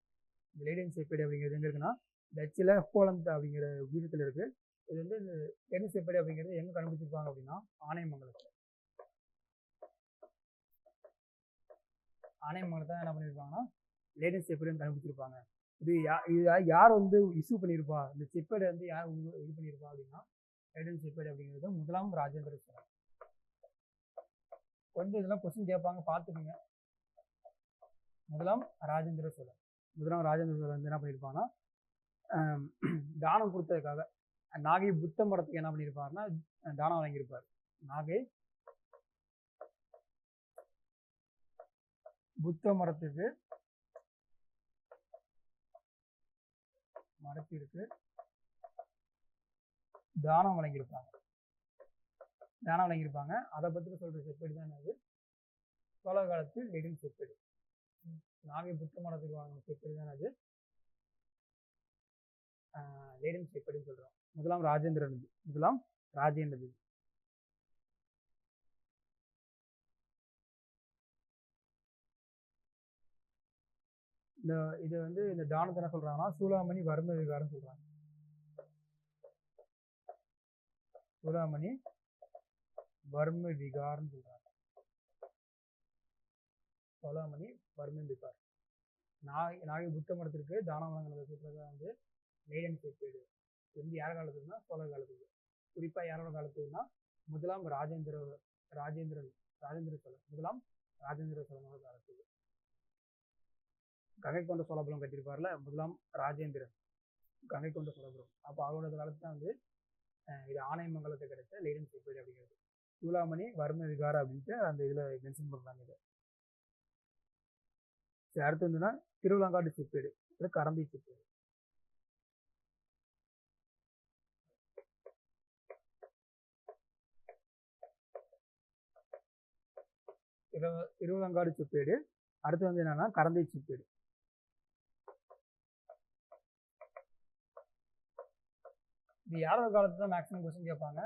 லெய்டன் செப்பேடு அப்படிங்கிறது எங்க இருக்குன்னா டச்சுல போலந்து அப்படிங்கிற மியூசியத்துல இருக்கு. இது வந்து என்ன செப்பேடு அப்படிங்கிறது எங்க கண்டுபிடிச்சிருப்பாங்க அப்படின்னா ஆனைமங்கலத்துல. ஆனைமங்கலத்தை என்ன பண்ணிருப்பாங்கன்னா லெய்டன் செப்பேடுன்னு கண்டுபிடிச்சிருப்பாங்க. இது யார் வந்து இஷ்யூ பண்ணியிருப்பா? இந்த செப்பேடு வந்து யார் இது பண்ணியிருப்பா அப்படின்னா லெய்டன் செப்பேடு அப்படிங்கிறது 1ஆம் ராஜேந்திர சோழன். கொஞ்சம் இதெல்லாம் கொஸ்டின் கேட்பாங்க, பார்த்துக்குங்க. 1ஆம் ராஜேந்திர சோழன். 1ஆம் ராஜேந்திர சோழன் வந்து என்ன பண்ணியிருப்பாங்கன்னா ஆஹ் தானம் கொடுத்ததுக்காக நாகை புத்த மடத்துக்கு என்ன பண்ணியிருப்பாருன்னா தானம் வழங்கியிருப்பார். நாகை புத்த மடத்திற்கு தானம் வழங்கியிருப்பாங்க. அதை பத்தி சொல்ற செப்பேடு தான் அது சோழ காலத்து லெடின் செப்பேடு. நாகை புத்த மடத்துக்கு வாங்கின செப்பேடு தான் அது லெடின் செப்பேடுன்னு சொல்றோம். முதலாம் ராஜேந்திரன் இது வந்து இந்த தானத்தை என்ன சொல்றாங்கன்னா சூளாமணி வர்ம விகாரம் சொல்றாங்க. சூளாமணி வர்ம விகாரம் சொல்றாங்க. சோழாமணி வர்ம விகார் நாகை புத்த மடத்திற்கு தானம் வழங்கினதை சொல்றதா வந்து லெடின் செப்பேடு. இது வந்து யார் காலத்துக்குன்னா சோழ காலத்துக்கு. குறிப்பா யாரோட காலத்துக்குன்னா முதலாம் ராஜேந்திர சோழன் முதலாம் ராஜேந்திர சோழனோட காலத்துக்கு. கங்கை கொண்ட சோழபுரம் கட்டியிருப்பார்ல முதலாம் ராஜேந்திரன், கங்கை கொண்ட சோழபுரம். அப்போ அவரோட காலத்துல வந்து இது ஆனைமங்கலத்தை கிடைச்ச லெடின் செப்பேடு அப்படிங்கிறது. சூளாமணி வர்ம விகாரம் அப்படின்ட்டு அந்த இதுல மென்ஷன் பண்றாங்க. இதை அடுத்து வந்துன்னா திருவிழாங்காடு செப்பேடு, கரந்தை செப்பேடு. திருவிழாங்காடு செப்பேடு. அடுத்து வந்து என்னன்னா கரந்தை செப்பேடு. இது யாரோட காலத்துல தான் மேக்ஸிமம் கொஸ்டின் கேட்பாங்க.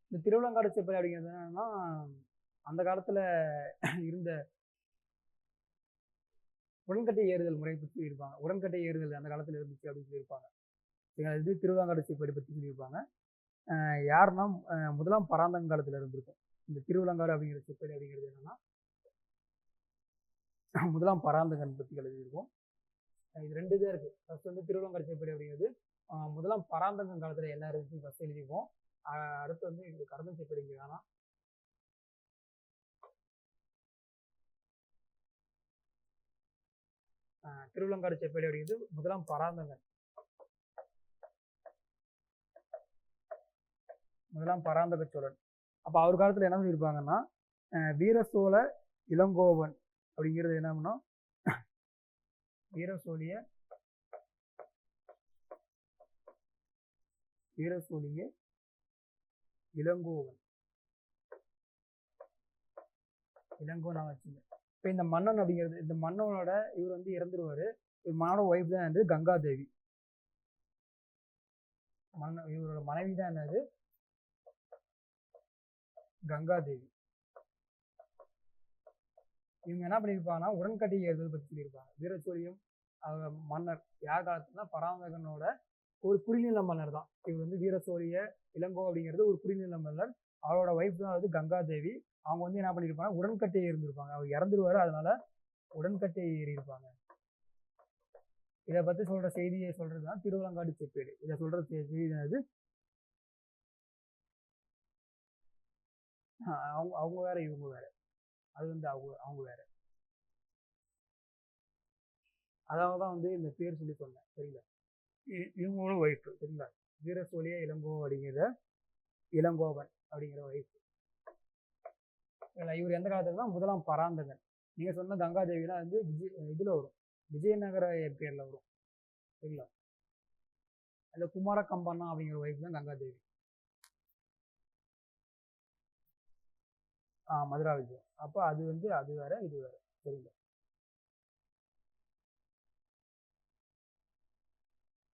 இந்த திருவிழாங்காடு செப்பேடு அப்படிங்கிறது என்னன்னா அந்த காலத்துல இருந்த உடன்கட்டை ஏறுதல் முறை பற்றி சொல்லியிருப்பாங்க. உடன்கட்டை ஏறுதல் அந்த காலத்துல இருந்துச்சு அப்படின்னு சொல்லியிருப்பாங்க. இது திருவிழாங்காடு செப்பேடு பற்றி சொல்லியிருப்பாங்க. யாருன்னா முதலாம் பராந்தக காலத்துல இருந்திருக்கும். இந்த திருவிழாங்காடு அப்படிங்கிற செப்பேடு அப்படிங்கிறது என்னன்னா முதலாம் பராந்தகன் பற்றி எழுதியிருக்கும். இது ரெண்டு தான் இருக்கு. ஃபர்ஸ்ட் வந்து திருவிழாங்காடு செப்பேடு அப்படிங்கிறது முதலாம் பராந்தகன் காலத்துல என்ன இருந்துச்சு ஃபர்ஸ்ட் எழுதியிருக்கோம். அடுத்து வந்து இது கரந்தை செப்பேடு. ஆனால் திருவிழாங்காடு செப்பேடு அப்படிங்கிறது முதலாம் பராந்தகன் சோழன். அப்ப அவர் காலத்துல என்ன சொல்லியிருப்பாங்கன்னா வீர சோழ இளங்கோவன் அப்படிங்கிறது என்னன்னா வீர சோழிய இளங்கோவன் வச்சுங்க. இப்ப இந்த மன்னன் அப்படிங்கிறது இந்த மன்னனோட இவர் வந்து இறந்துருவாரு. மன்னோட ஒய்ஃப் தான் வந்து கங்காதேவி. இவரோட மனைவி தான் என்னது கங்காதேவி. இவங்க என்ன பண்ணியிருப்பாங்கன்னா உடன்கட்டை ஏறுதல் பற்றி சொல்லியிருப்பாங்க. வீரசோழியும் மன்னர் யார் காலத்துலன்னா பராந்தகனோட ஒரு குடிநில மன்னர் தான். இவர் வந்து வீரசோழிய இளங்கோ அப்படிங்கிறது ஒரு குடிநில மன்னர். அவரோட ஒய்ஃப் தான் வந்து கங்காதேவி. அவங்க வந்து என்ன பண்ணியிருப்பாங்க உடன்கட்டை ஏறிருப்பாங்க. அவர் இறந்துருவாரு, அதனால உடன்கட்டை ஏறி இருப்பாங்க. இதை பத்தி சொல்ற செய்தியை சொல்றதுதான் திருவிழாங்காடு செப்பேடு. இதை சொல்ற செய்தி என்னது அவங்க வேற இவங்க வேற. அது வந்து அவங்க வேற. அதனாலதான் வந்து இந்த பேர் சொல்லி சொன்னேன். சரிங்களா? இவங்களோட ஒய்ஃப். சரிங்களா? வீரசோழிய இளங்கோ அப்படிங்கிற இளங்கோவன் அப்படிங்கிற ஒய்ஃப். இவர் எந்த காலத்துலன்னா முதலாம் பராந்தகன். நீங்க சொன்ன கங்காதேவிலாம் வந்து இதுல வரும், விஜயநகர பேர்ல வரும். சரிங்களா? அந்த குமார கம்பண்ணா அப்படிங்கிற ஒய்ஃப் தான் கங்காதேவி. மதுரா விஜயம். அப்ப அது வந்து அது வேற இது வேற. சரிங்களா?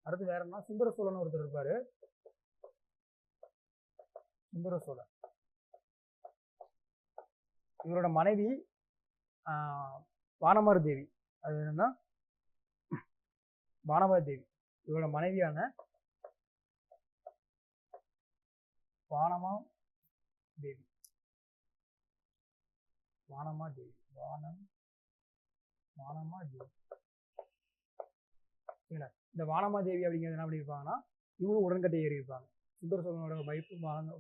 அடுத்து வேற என்ன, சுந்தர சோழன் ஒருத்தர் இருப்பாரு. சுந்தர சோழன் இவரோட மனைவி வானமார் தேவி. அது என்னன்னா வானமார் தேவி. இவரோட மனைவியான வானமா தேவி. இந்த வானமாதேவி அப்படிங்கிறது என்ன பண்ணியிருப்பாங்கன்னா இவங்களும் உடன்கட்டை ஏறி இருப்பாங்க. சுந்தர சோழனோட வைப்பு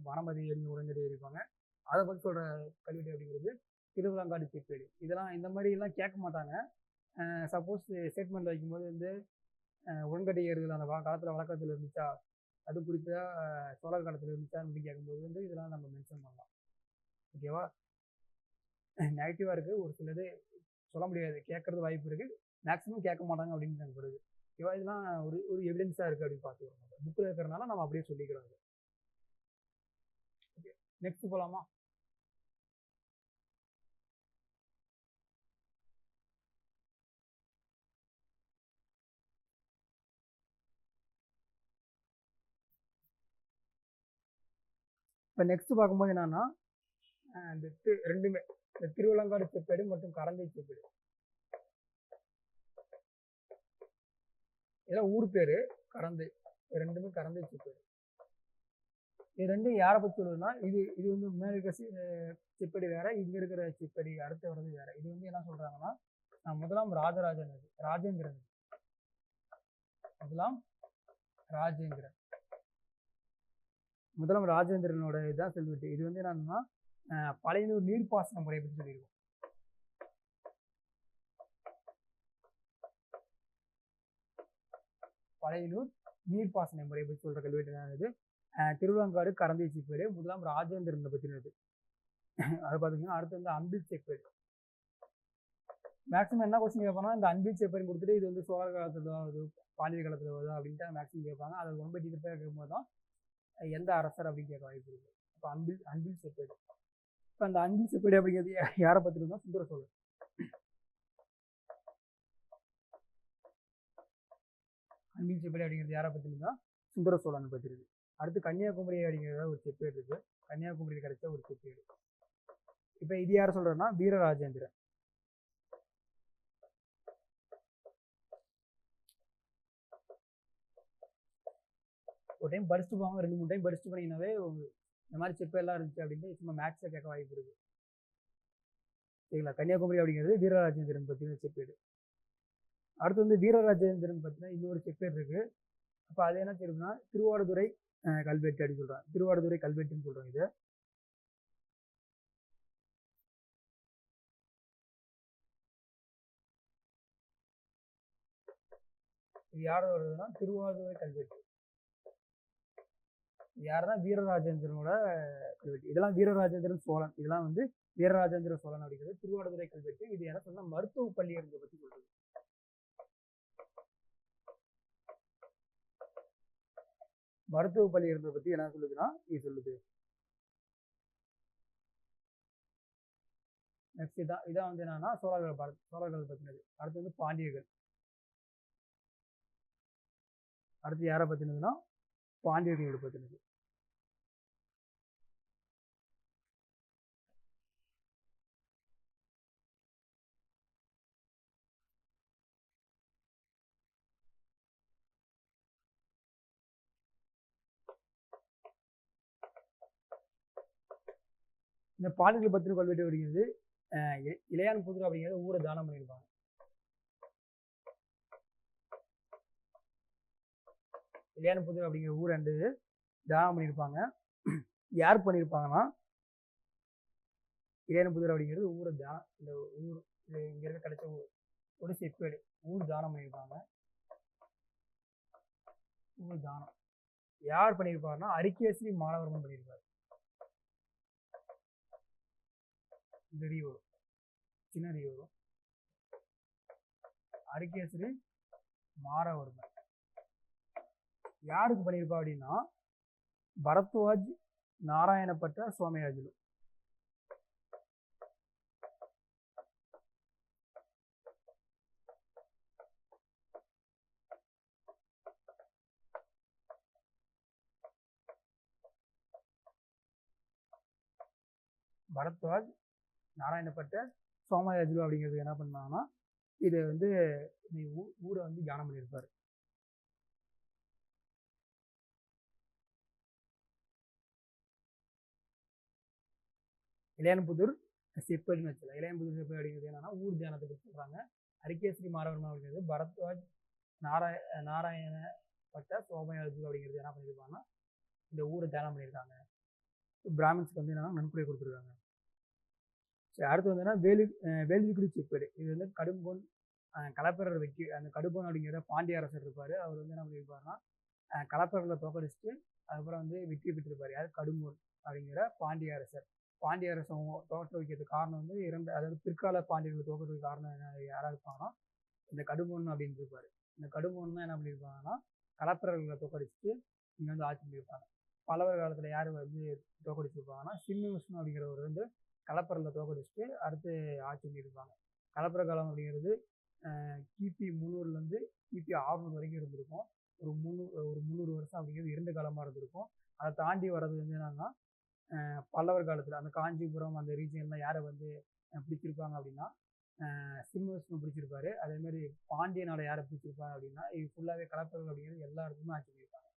வானமாதேவி அப்படிங்கிற உடன்கட்டை ஏறி இருப்பாங்க. அதை பற்றி சொல்ற கல்வெட்டு அப்படிங்கிறது திருவிழாங்காடு செப்பேடு. இதெல்லாம் இந்த மாதிரி எல்லாம் கேட்க மாட்டாங்க. சப்போஸ் ஸ்டேட்மெண்ட் வைக்கும்போது வந்து உடன்கட்டை ஏறுதல் அந்த காலத்தில் வழக்கத்தில் இருந்துச்சா, அது குறித்த சோழர் காலத்தில் இருந்துச்சா அப்படின்னு கேட்கும்போது வந்து இதெல்லாம் நம்ம மென்ஷன் பண்ணலாம். ஓகேவா? நெகட்டிவாக இருக்குது, ஒரு சிலது சொல்ல முடியாது, கேட்கறது வாய்ப்பு இருக்குது, மேக்ஸிமம் கேட்க மாட்டாங்க அப்படின்னு எனக்கு வருது. ஓகேவா? இதெல்லாம் ஒரு ஒரு எவிடன்ஸாக இருக்குது அப்படின்னு பார்த்துக்கிறோம். புக்கில் இருக்கிறனால நம்ம அப்படியே சொல்லிக்கிறோம். ஓகே, நெக்ஸ்ட் போகலாமா? இப்போ நெக்ஸ்ட் பார்க்கும்போது என்னன்னா, இந்த ரெண்டுமே இந்த திருவிலங்காடு செப்பேடு மற்றும் கரந்தை செப்பேடு, இதெல்லாம் ஊர் பேரு. கரந்தை, ரெண்டுமே கரந்தை செப்பேடு. இது ரெண்டும் யாரை பற்றி சொல்லுதுன்னா, இது இது வந்து முன்னாடி இருக்க செப்பேடு வேற, இங்க இருக்கிற செப்பேடு அடுத்து வர்றது வேற. இது வந்து என்ன சொல்றாங்கன்னா, முதலாம் ராஜேந்திரன், முதலாம் ராஜேந்திரனோட இதுதான் செல்வெட்டு. இது வந்து என்னன்னா, பழையனூர் நீர்ப்பாசன முறை பற்றி சொல்லியிருக்கோம். பழையனூர் நீர்ப்பாசன முறை பற்றி சொல்ற கல்வெட்டு தான் இது. திருவிலங்காடு கரந்தை செப்பேடு முதலாம் ராஜேந்திரனை பற்றினது. அது பார்த்தீங்கன்னா அடுத்து வந்து அன்பில் செப்பேடு. மேக்ஸிமம் என்ன கொஸ்டின் கேட்பாங்கன்னா, இந்த அன்பில் செப்பேடு கொடுத்துட்டு இது வந்து சோழர் காலத்துல தான் வருது, பாண்டியர் காலத்துல வருது அப்படின்ட்டு மேக்ஸிமம் கேட்பாங்க. அதை ரொம்ப டீட்டெயிலாக கேட்கும்போது தான் எந்த அரசர் அப்படின்னு கேட்க வாய்ப்பு இருக்கு. இப்போ அன்பில் செப்பேடு. இப்போ அந்த அன்பில் செப்பேடு அப்படிங்கிறது யாரை பற்றி இருந்தால் சுந்தர சோழர். அன்பில் செப்பேடு அப்படிங்கிறது யாரை பற்றி இருந்தால் சுந்தர சோழன் பற்றி இருக்கு. அடுத்து கன்னியாகுமரி அப்படிங்கிறத ஒரு செப்பேடு இருக்கு. கன்னியாகுமரியில் கிடைச்ச ஒரு செப்பேடு. இப்போ இது யாரை சொல்றேன்னா வீரராஜேந்திரன். ஒரு டைம் படிச்சுட்டு போவாங்க, 2-3 டைம் படிச்சுட்டு போனீங்கன்னாவே இந்த மாதிரி செப்பேடெல்லாம் இருந்துச்சு அப்படின்ட்டு சும்மா மேக்ஸில் கேட்க வாய்ப்பு இருக்கு. சரிங்களா? கன்னியாகுமரி அப்படிங்கிறது வீரராஜேந்திரன் பற்றின செப்பேடு. அடுத்து வந்து வீரராஜேந்திரன் பற்றின இன்னொரு செப்பேடு இருக்கு. அப்போ அது என்ன தெரியும்னா திருவாடுதுறை கல்வெட்டு அப்படின்னு சொல்றாங்க. திருவாடுதுறை கல்வெட்டுன்னு சொல்றாங்க. இது யாரோட வருதுன்னா திருவாடுதுறை கல்வெட்டு. யாருன்னா வீரராஜேந்திரனோட கல்வெட்டு. இதெல்லாம் வீரராஜேந்திரன் சோழன், இதெல்லாம் வந்து வீரராஜேந்திர சோழன் அப்படிங்கிறது திருவாடுதுறை கல்வெட்டு. இது என்ன சொன்னா மருத்துவ பள்ளி இருந்த பத்தி சொல்றது. மருத்துவ பள்ளி இருந்ததை பத்தி என்ன சொல்லுதுன்னா இது சொல்லுது. நெக்ஸ்ட் இதான் வந்து என்னன்னா சோழர்கள் பத்தினது. அடுத்து வந்து பாண்டியர்கள். அடுத்து யாரை பத்தினதுன்னா பாண்டியர்களோட பத்தினது. இந்த பாண்டியர்கள் பத்தின கல்வெட்டு அப்படிங்கிறது இளையான் புதூர் அப்படிங்கிறது ஊரை தானம் பண்ணியிருப்பாங்க. இளையான் புதூர் அப்படிங்கிற ஊர் ரெண்டு தானம் பண்ணியிருப்பாங்க. யார் பண்ணியிருப்பாங்கன்னா இளையான் புதூர் அப்படிங்கிறது ஊரை இந்த ஊர் இங்க இருக்க கிடைச்ச ஒரு செப்பேடு ஊர் தானம் பண்ணியிருப்பாங்க. ஊர் தானம் யார் பண்ணியிருப்பாருன்னா அரிகேசரி மாலவர்மன் பண்ணியிருப்பாரு. இந்த ரீ வரும், சின்ன ரீ வரும். அரிகேசரி மாரவர்மன் யாருக்கு பண்ணியிருப்பா அப்படின்னா பரத்வாஜ் நாராயணப்பட்ட சோமயாஜுலு. பரத்வாஜ் நாராயணப்பட்ட சோமயாஜுலு அப்படிங்கிறது என்ன பண்ணாங்கன்னா இது வந்து ஊரை வந்து தியானம் பண்ணியிருப்பாரு. இளையான்புதூர் செப்பேடுன்னு வச்சுக்கலாம். இளையான்புதூர் செப்பேடு அப்படிங்கிறது என்னன்னா ஊர் தியானத்தை பற்றி சொல்றாங்க. அரிகேசரி மாரவர்மன் அப்படிங்கிறது பரத்வாஜ் நாராயணப்பட்ட சோமயாஜுலு அப்படிங்கிறது என்ன பண்ணியிருப்பாங்கன்னா இந்த ஊரை தியானம் பண்ணியிருக்காங்க. பிராமின்ஸ்க்கு வந்து என்னன்னா நன்கொடை கொடுத்துருக்காங்க. சரி, அடுத்து வந்து வேலுக்குடி செப்பேடு. இது வந்து களப்பிரர் வெற்றி அந்த கடும்பன் அப்படிங்கிற பாண்டிய அரசர் இருப்பார். அவர் வந்து என்ன பண்ணியிருப்பாருன்னா களப்பிரர்களை தோக்கடிச்சுட்டு அதுக்கப்புறம் வந்து வெற்றி பெற்றிருப்பார். யார்? கடும்பன் அப்படிங்கிற பாண்டிய அரசர். பாண்டிய அரசன் தோற்ற வைக்கிறதுக்கு காரணம் வந்து அதாவது பிற்கால பாண்டியர்களை தோற்கிறதுக்கு காரணம் யாராக இருப்பாங்கன்னா இந்த கடும்பன் அப்படின்னு இருப்பார். இந்த கடும்பன் தான் என்ன பண்ணியிருப்பாங்கன்னா களப்பிரர்களை தோக்கடிச்சுட்டு இங்கே வந்து ஆட்சி பண்ணியிருப்பாங்க. பல்லவர் காலத்தில் யார் வந்து தோக்கடிச்சிருப்பாங்கன்னா சிம்ம விஷ்ணு அப்படிங்கிறவர் வந்து களப்பிரர்களை தோக்கடிச்சுட்டு அடுத்து ஆட்சி பண்ணியிருப்பாங்க. களப்பிர காலம் அப்படிங்கிறது கிபி 300லேருந்து கிபி 600 வரைக்கும் இருந்திருக்கும். ஒரு 300 வருஷம் அப்படிங்கிறது இருண்ட காலமாக இருந்திருக்கும். அதை தாண்டி வர்றது வந்து என்னன்னா பல்லவர் காலத்தில் அந்த காஞ்சிபுரம் அந்த ரீஜியன்லாம் யாரை வந்து பிடிச்சிருப்பாங்க அப்படின்னா சிம்ம விஷ்ணு பிடிச்சிருப்பாரு. அதே மாதிரி பாண்டிய நாடை யாரை பிடிச்சிருப்பாங்க அப்படின்னா இது ஃபுல்லாகவே கலப்பர்கள் அப்படிங்கிறது எல்லா இடத்துக்குமே ஆட்சி பண்ணியிருப்பாங்க.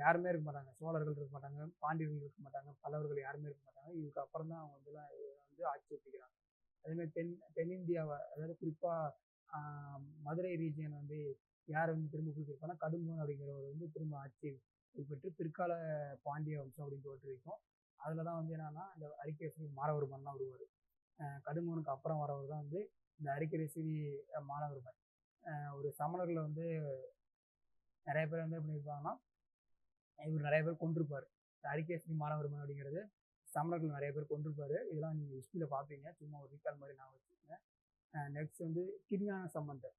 யாருமே இருக்க மாட்டாங்க. சோழர்கள் இருக்க மாட்டாங்க, பாண்டியர்கள் இருக்க மாட்டாங்க, பல்லவர்கள் யாருமே இருக்க மாட்டாங்க. இதுக்கு அப்புறம் தான் அவங்க வந்து ஆட்சி வச்சுக்கிறாங்க. அதேமாதிரி தென்னிந்தியாவை அதாவது குறிப்பாக மதுரை ரீஜியன் வந்து யார் வந்து திரும்ப பிடிச்சிருப்பாங்கன்னா கடும்பன் அப்படிங்கிறவர் வந்து திரும்ப ஆட்சி கைப்பற்றி பிற்கால பாண்டிய வம்சம் அப்படின்னு தோற்றுவிக்கும். அதில் தான் வந்து என்னன்னா இந்த அரிகேசரி மாறவர்மன்லாம் வருவார். கடும்பனுக்கு அப்புறம் வரவர் தான் வந்து இந்த அரிகேசரி மாறவர்மன். ஒரு சமணர்களை வந்து நிறைய பேர் வந்து எப்படி இருப்பாங்கன்னா இவர் நிறைய பேர் கொண்டிருப்பார். அரிகேசரி மாறவர்மன் அப்படிங்கிறது சமணர்கள் நிறைய பேர் கொண்டிருப்பாரு. இதெல்லாம் நீங்கள் ஹிஸ்ட்ரியில் பார்ப்பீங்க. சும்மா ஒரு ரீகால் மாதிரி நான் வச்சுக்கோங்க. நெக்ஸ்ட் வந்து திருஞான சம்பந்தர்.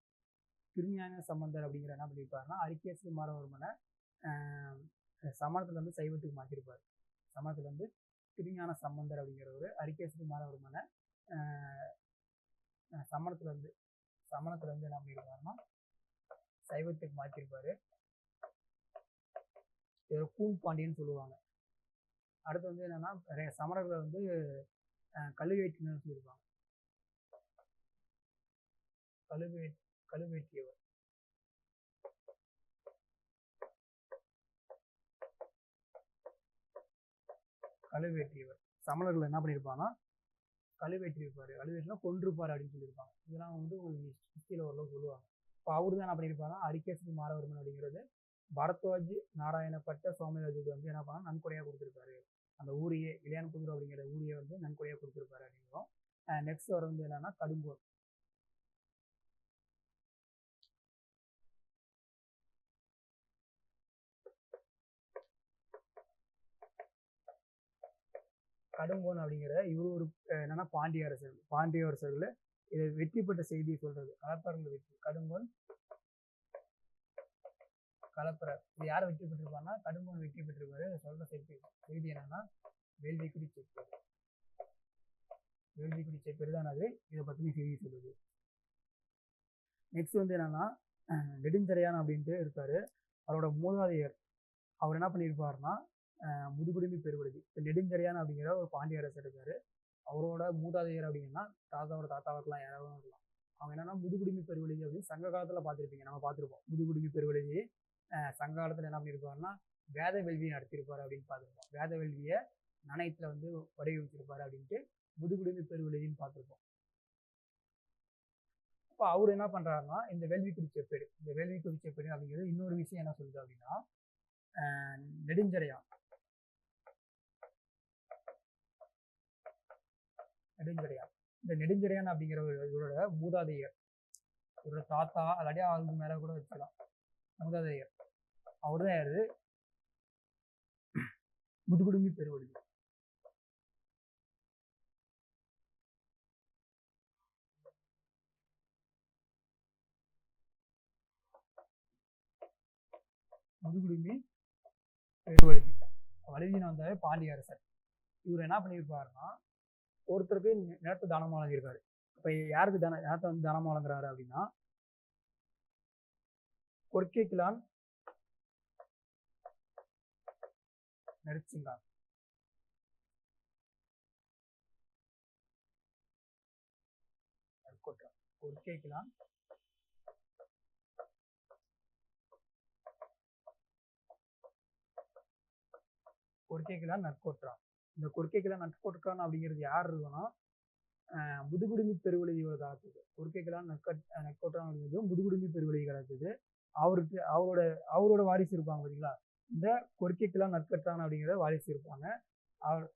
திருஞான சம்பந்தர் அப்படிங்கிற என்ன பண்ணியிருப்பாருன்னா அரிகேசரி மாறவர்மனை சமணத்துல வந்து சைவத்துக்கு மாற்றிருப்பார். சமணத்துல வந்து திருஞான சம்பந்தர் அப்படிங்கிறவர் அரிகேசரி மாறவர்மனை சமணத்துல வந்து என்ன பண்ணியிருப்பாருன்னா சைவத்துக்கு மாற்றிருப்பாரு. இவர் கூன் பாண்டியன்னு சொல்லுவாங்க. அடுத்து வந்து என்னன்னா சமணர்களை வந்து கழுவேற்றினு சொல்லியிருப்பாங்க. கழுவேற்றியவர் சமணர்கள் என்ன பண்ணியிருப்பாங்கன்னா கழுவேற்றிருப்பாரு. கழுவேற்றினா கொன்றிருப்பாரு அப்படின்னு சொல்லியிருப்பாங்க. இதெல்லாம் வந்து உங்களுக்கு ஹிஸ்ட்ரியில் ஓரளவு சொல்லுவாங்க. இப்போ அவரு தான் என்ன பண்ணியிருப்பாங்கன்னா அரிகேசரி மாறவர்மன் அப்படிங்கிறது பரத்வாஜ் நாராயணப்பட்ட சோமயாஜுக்கு வந்து என்ன பண்ணா நன்கொடையாக கொடுத்துருப்பாரு. அந்த ஊரையே இளையான்புதூர் அப்படிங்கிற ஊரையே வந்து நன்கொடையாக கொடுத்துருப்பாரு அப்படிங்கிறோம். நெக்ஸ்ட் வர வந்து என்னன்னா கடும்பன். கடும்பன் அப்படிங்கிற இவரு ஒரு என்னன்னா பாண்டிய அரசர்கள் இதை வெற்றி பெற்ற செய்தியை சொல்றது. கலப்பரங்கள் வெற்றி. கடும்பன் கலப்பரர் இது யாரை வெற்றி பெற்றிருப்பாருன்னா கடும்பன் வெற்றி பெற்றிருப்பாரு. சொல்ற செய்தி என்னன்னா வேள்விக்குடி செப்பேடு. வேள்விக்குடி செப்பேடு தான் அது. இதை பத்தின செய்தி சொல்லுது. நெக்ஸ்ட் வந்து என்னன்னா நெடுஞ்செழியன் அப்படின்ட்டு இருக்காரு. அவரோட மூதாதையர் அவர் என்ன பண்ணியிருப்பாருன்னா முதுகுடுமி பெருவழுதி. இப்போ நெடுஞ்செழியன் அப்படிங்கிற ஒரு பாண்டிய அரசர் இருக்காரு. அவரோட மூதாதையர் அப்படிங்கன்னா தாத்தாவோட தாத்தாவுக்குலாம் யாராவது இருக்கலாம். அவங்க என்னன்னா முதுகுடுமி பெருவழுதி அப்படின்னு சங்க காலத்தில் பார்த்துருப்பீங்க. நம்ம பார்த்துருப்போம் முதுகுடுமி பெருவழுதி. சங்க காலத்தில் என்ன பண்ணியிருப்பாருன்னா வேத வேள்வியை நடத்தியிருப்பாரு அப்படின்னு பார்த்துருப்போம். வேத வேள்வியை நாணயத்தில் வந்து வடிவமைச்சிருப்பாரு அப்படின்ட்டு முதுகுடுமி பெருவழுதின்னு பார்த்துருப்போம். இப்போ அவர் என்ன பண்றாருன்னா இந்த வேள்விக்குடி செப்பேடு அப்படிங்கிறது இன்னொரு விஷயம் என்ன சொல்லுது அப்படின்னா நெடுஞ்செழியன் இந்த நெடுஞ்செழியன் அப்படிங்கிற இவரோட மூதாதையர், இவரோட தாத்தா அல்லாட்டியா அதுக்கு மேல கூட வச்சுக்கலாம். மூதாதையர் அவர் தான் யாரு? முதுகுடுமி பெருவழுதி. முதுகுடுமி பெருவழுதி வழுதின்னு வந்தாவே பாண்டிய அரசர். இவர் என்ன பண்ணியிருப்பாருன்னா ஒருத்தருக்கு நிலத்தை தானமாக வழங்கியிருக்காரு. இப்போ யாருக்கு நிலத்தை வந்து தானமாக வழங்குறாரு அப்படின்னா கொர்க்கேகிலான் நரசிங்கான். கொர்க்கேகிலான் நற்கோட்ரான். இந்த கொர்க்கேகிலான் நற்கோட்ரான் அப்படிங்கிறது யார் இருக்குன்னா முதுகுடுமி பெருவழுதியோட காலத்துக்கு. கொர்க்கேகிலான் நற்கோட்ரான் அப்படிங்கிறது முதுகுடுமி பெருவழுதி காலத்துக்கு. அவரோட வாரிசு இருப்பாங்க பார்த்தீங்களா, இந்த கொர்க்கேகிலான் நற்கோட்ரான் அப்படிங்கிற வாரிசு இருப்பாங்க. அவர்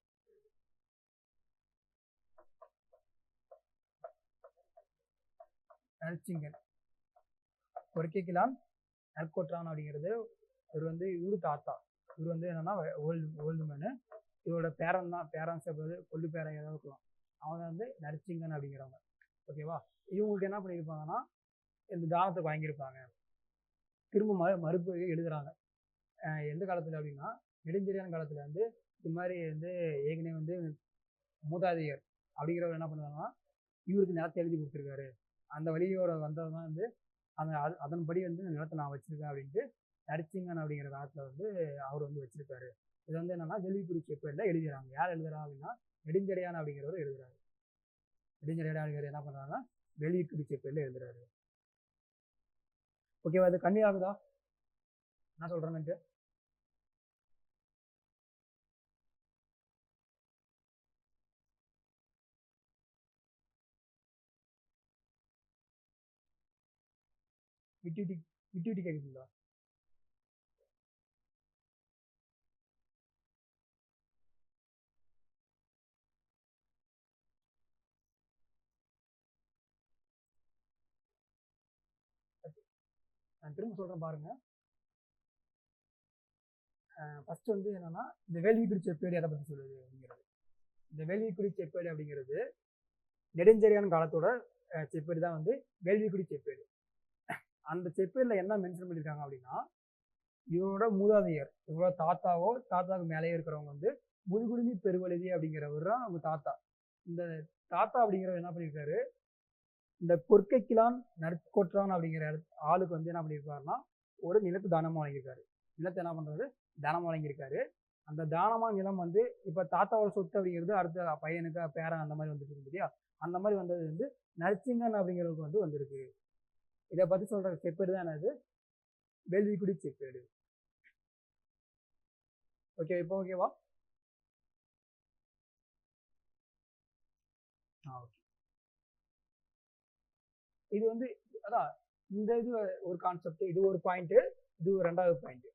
நரசிங்கன். கொற்கைக்கிலான் நற்கோற்றான் அப்படிங்கிறது இவர் வந்து இவரு தாத்தா. இவர் வந்து என்னன்னா ஓல்டு மேனு. இவரோட பேரன் தான், பேரன்ஸ் கொல்லு பேரன் ஏதாவது இருக்கலாம். அவங்க வந்து நரசிங்கன் அப்படிங்கிறவங்க. ஓகேவா? இவங்களுக்கு என்ன பண்ணியிருப்பாங்கன்னா இந்த தானத்தை வாங்கியிருப்பாங்க. திரும்ப மறுப்பு எழுதுறாங்க. எந்த காலத்துல அப்படின்னா நெடுஞ்செழியன் காலத்துல வந்து இது மாதிரி வந்து ஏற்கனவே வந்து மூதாதையர் அப்படிங்கிறவர் என்ன பண்ணுவாங்கன்னா இவருக்கு நிலத்தை எழுதி கொடுத்துருக்காரு. அந்த வழியோட வந்தவங்க வந்து அந்த அதன்படி வந்து நிலத்தை நான் வச்சிருக்கேன் அப்படின்ட்டு நரசிங்கன் அப்படிங்கிற காலத்துல வந்து அவர் வந்து வச்சிருக்காரு. இது வந்து என்னன்னா வேள்விக்குடி செப்பேடுல எழுதுறாங்க. யார் எழுதுறா அப்படின்னா நெடுஞ்செழியன் அப்படிங்கிறவர் எழுதுறாரு. நெடுஞ்செழியன் அப்படிங்கிற என்ன பண்றாங்கன்னா வேள்விக்குடி செப்பேடுல எழுதுறாரு. ஓகேவா? அது கண்ணி ஆகுதா என்ன சொல்றேன்னுட்டு? விட்டு விட்டு விட்டு விட்டு கேட்குதுங்களா? நான் திரும்ப சொல்றேன் பாருங்க. ஃபர்ஸ்ட் வந்து என்னன்னா இந்த வேள்விக்குடி செப்பேடு எதை பத்தி சொல்லுது அப்படிங்கிறது. இந்த வேள்விக்குடி செப்பேடு அப்படிங்கிறது நெடுஞ்செழியன் காலத்தோட செப்பேடு தான் வந்து வேள்விக்குடி செப்பேடு. அந்த செப்பேடுல என்ன மென்ஷன் பண்ணியிருக்காங்க அப்படின்னா இவரோட மூதாதையர், இவரோட தாத்தாவோ தாத்தாவுக்கு மேலேயே இருக்கிறவங்க வந்து முதுகுடுமி பெருவழுதி அப்படிங்கிறவர் தான் அவங்க தாத்தா. இந்த தாத்தா அப்படிங்கிறவர் என்ன பண்ணியிருக்காரு, இந்த கொற்கைக்கிலான் நற்கோற்றான் அப்படிங்கிற ஆளுக்கு வந்து என்ன பண்ணியிருக்காருன்னா ஒரு நிலத்து தானமா வழங்கியிருக்காரு. நிலத்தை என்ன பண்றது தானமா வழங்கியிருக்காரு. அந்த தானமா நிலம் வந்து இப்ப தாத்தாவோட சொத்து அப்படிங்கிறது அடுத்த பையனுக்கு பேரன் அந்த மாதிரி வந்துட்டு இருக்கு இல்லையா? அந்த மாதிரி வந்தது வந்து நரசிங்கன் அப்படிங்கிறவருக்கு வந்து வந்திருக்கு. இதை பத்தி சொல்ற செப்பேடு தான் என்னது வேள்விக்குடி செப்பேடு. ஓகே, இப்போ ஓகேவா? ஓகே. இது வந்து அதான் இந்த இது ஒரு கான்செப்ட், இது ஒரு பாயிண்ட், இது ஒரு ரெண்டாவது பாயிண்ட்.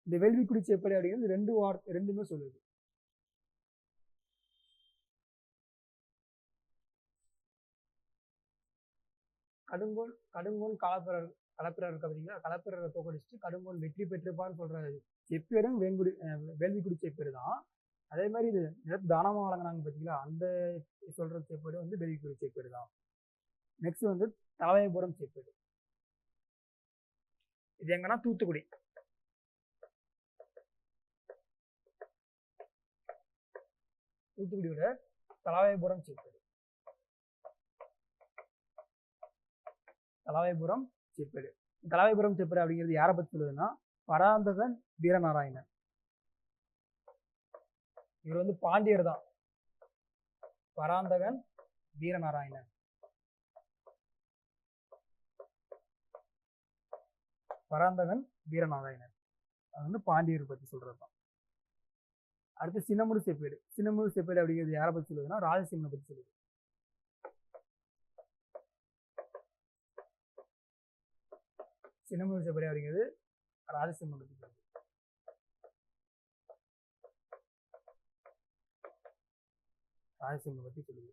இந்த வேள்விக்குடி செப்பேடு அப்படிங்கிறது ரெண்டு வார்த்தை ரெண்டுமே சொல்லுது. கடுங்கோன் கலப்பிரர் இருக்க பார்த்தீங்களா? கலப்பிரரை தோக்கடிச்சுட்டு கடுங்கோன் வெற்றி பெற்றிருப்பான்னு சொல்ற செப்பேடும் வேள்விக்குடி செப்பேடு தான். அதே மாதிரி இது நிலத்து தானமா வழங்கினாங்க பார்த்தீங்களா? அந்த சொல்ற செப்பேடு வந்து வேள்விக்குடி செப்பேடு தான். நெக்ஸ்ட் வந்து தலைமைபுரம் செப்பேடு. இது எங்கன்னா தூத்துக்குடி. தூத்துக்குடியோட தலைமைபுரம் செப்பேடு. தலைமைபுரம் செப்பேடு. தலைமைபுரம் செப்பேடு அப்படிங்கிறது யாரை பத்தி சொல்லுதுன்னா பராந்தகன் வீரநாராயணன். இவர் வந்து பாண்டியர் தான். பராந்தகன் வீரநாராயணன். பராந்தகன் வீரநாராயணன் அது வந்து பாண்டியர் பத்தி சொல்றதுதான். அடுத்து சின்னமுடு செப்பேடு. சின்னமுடு செப்பேடு அப்படிங்கிறது யாரை பத்தி சொல்லுதுன்னா ராஜசிம்மனை பத்தி சொல்லுது. சின்னமுடு செப்பேடு அப்படிங்கிறது ராஜசிம்மனை பத்தி சொல்லுது. ராஜசிம்மனை பத்தி சொல்லுது.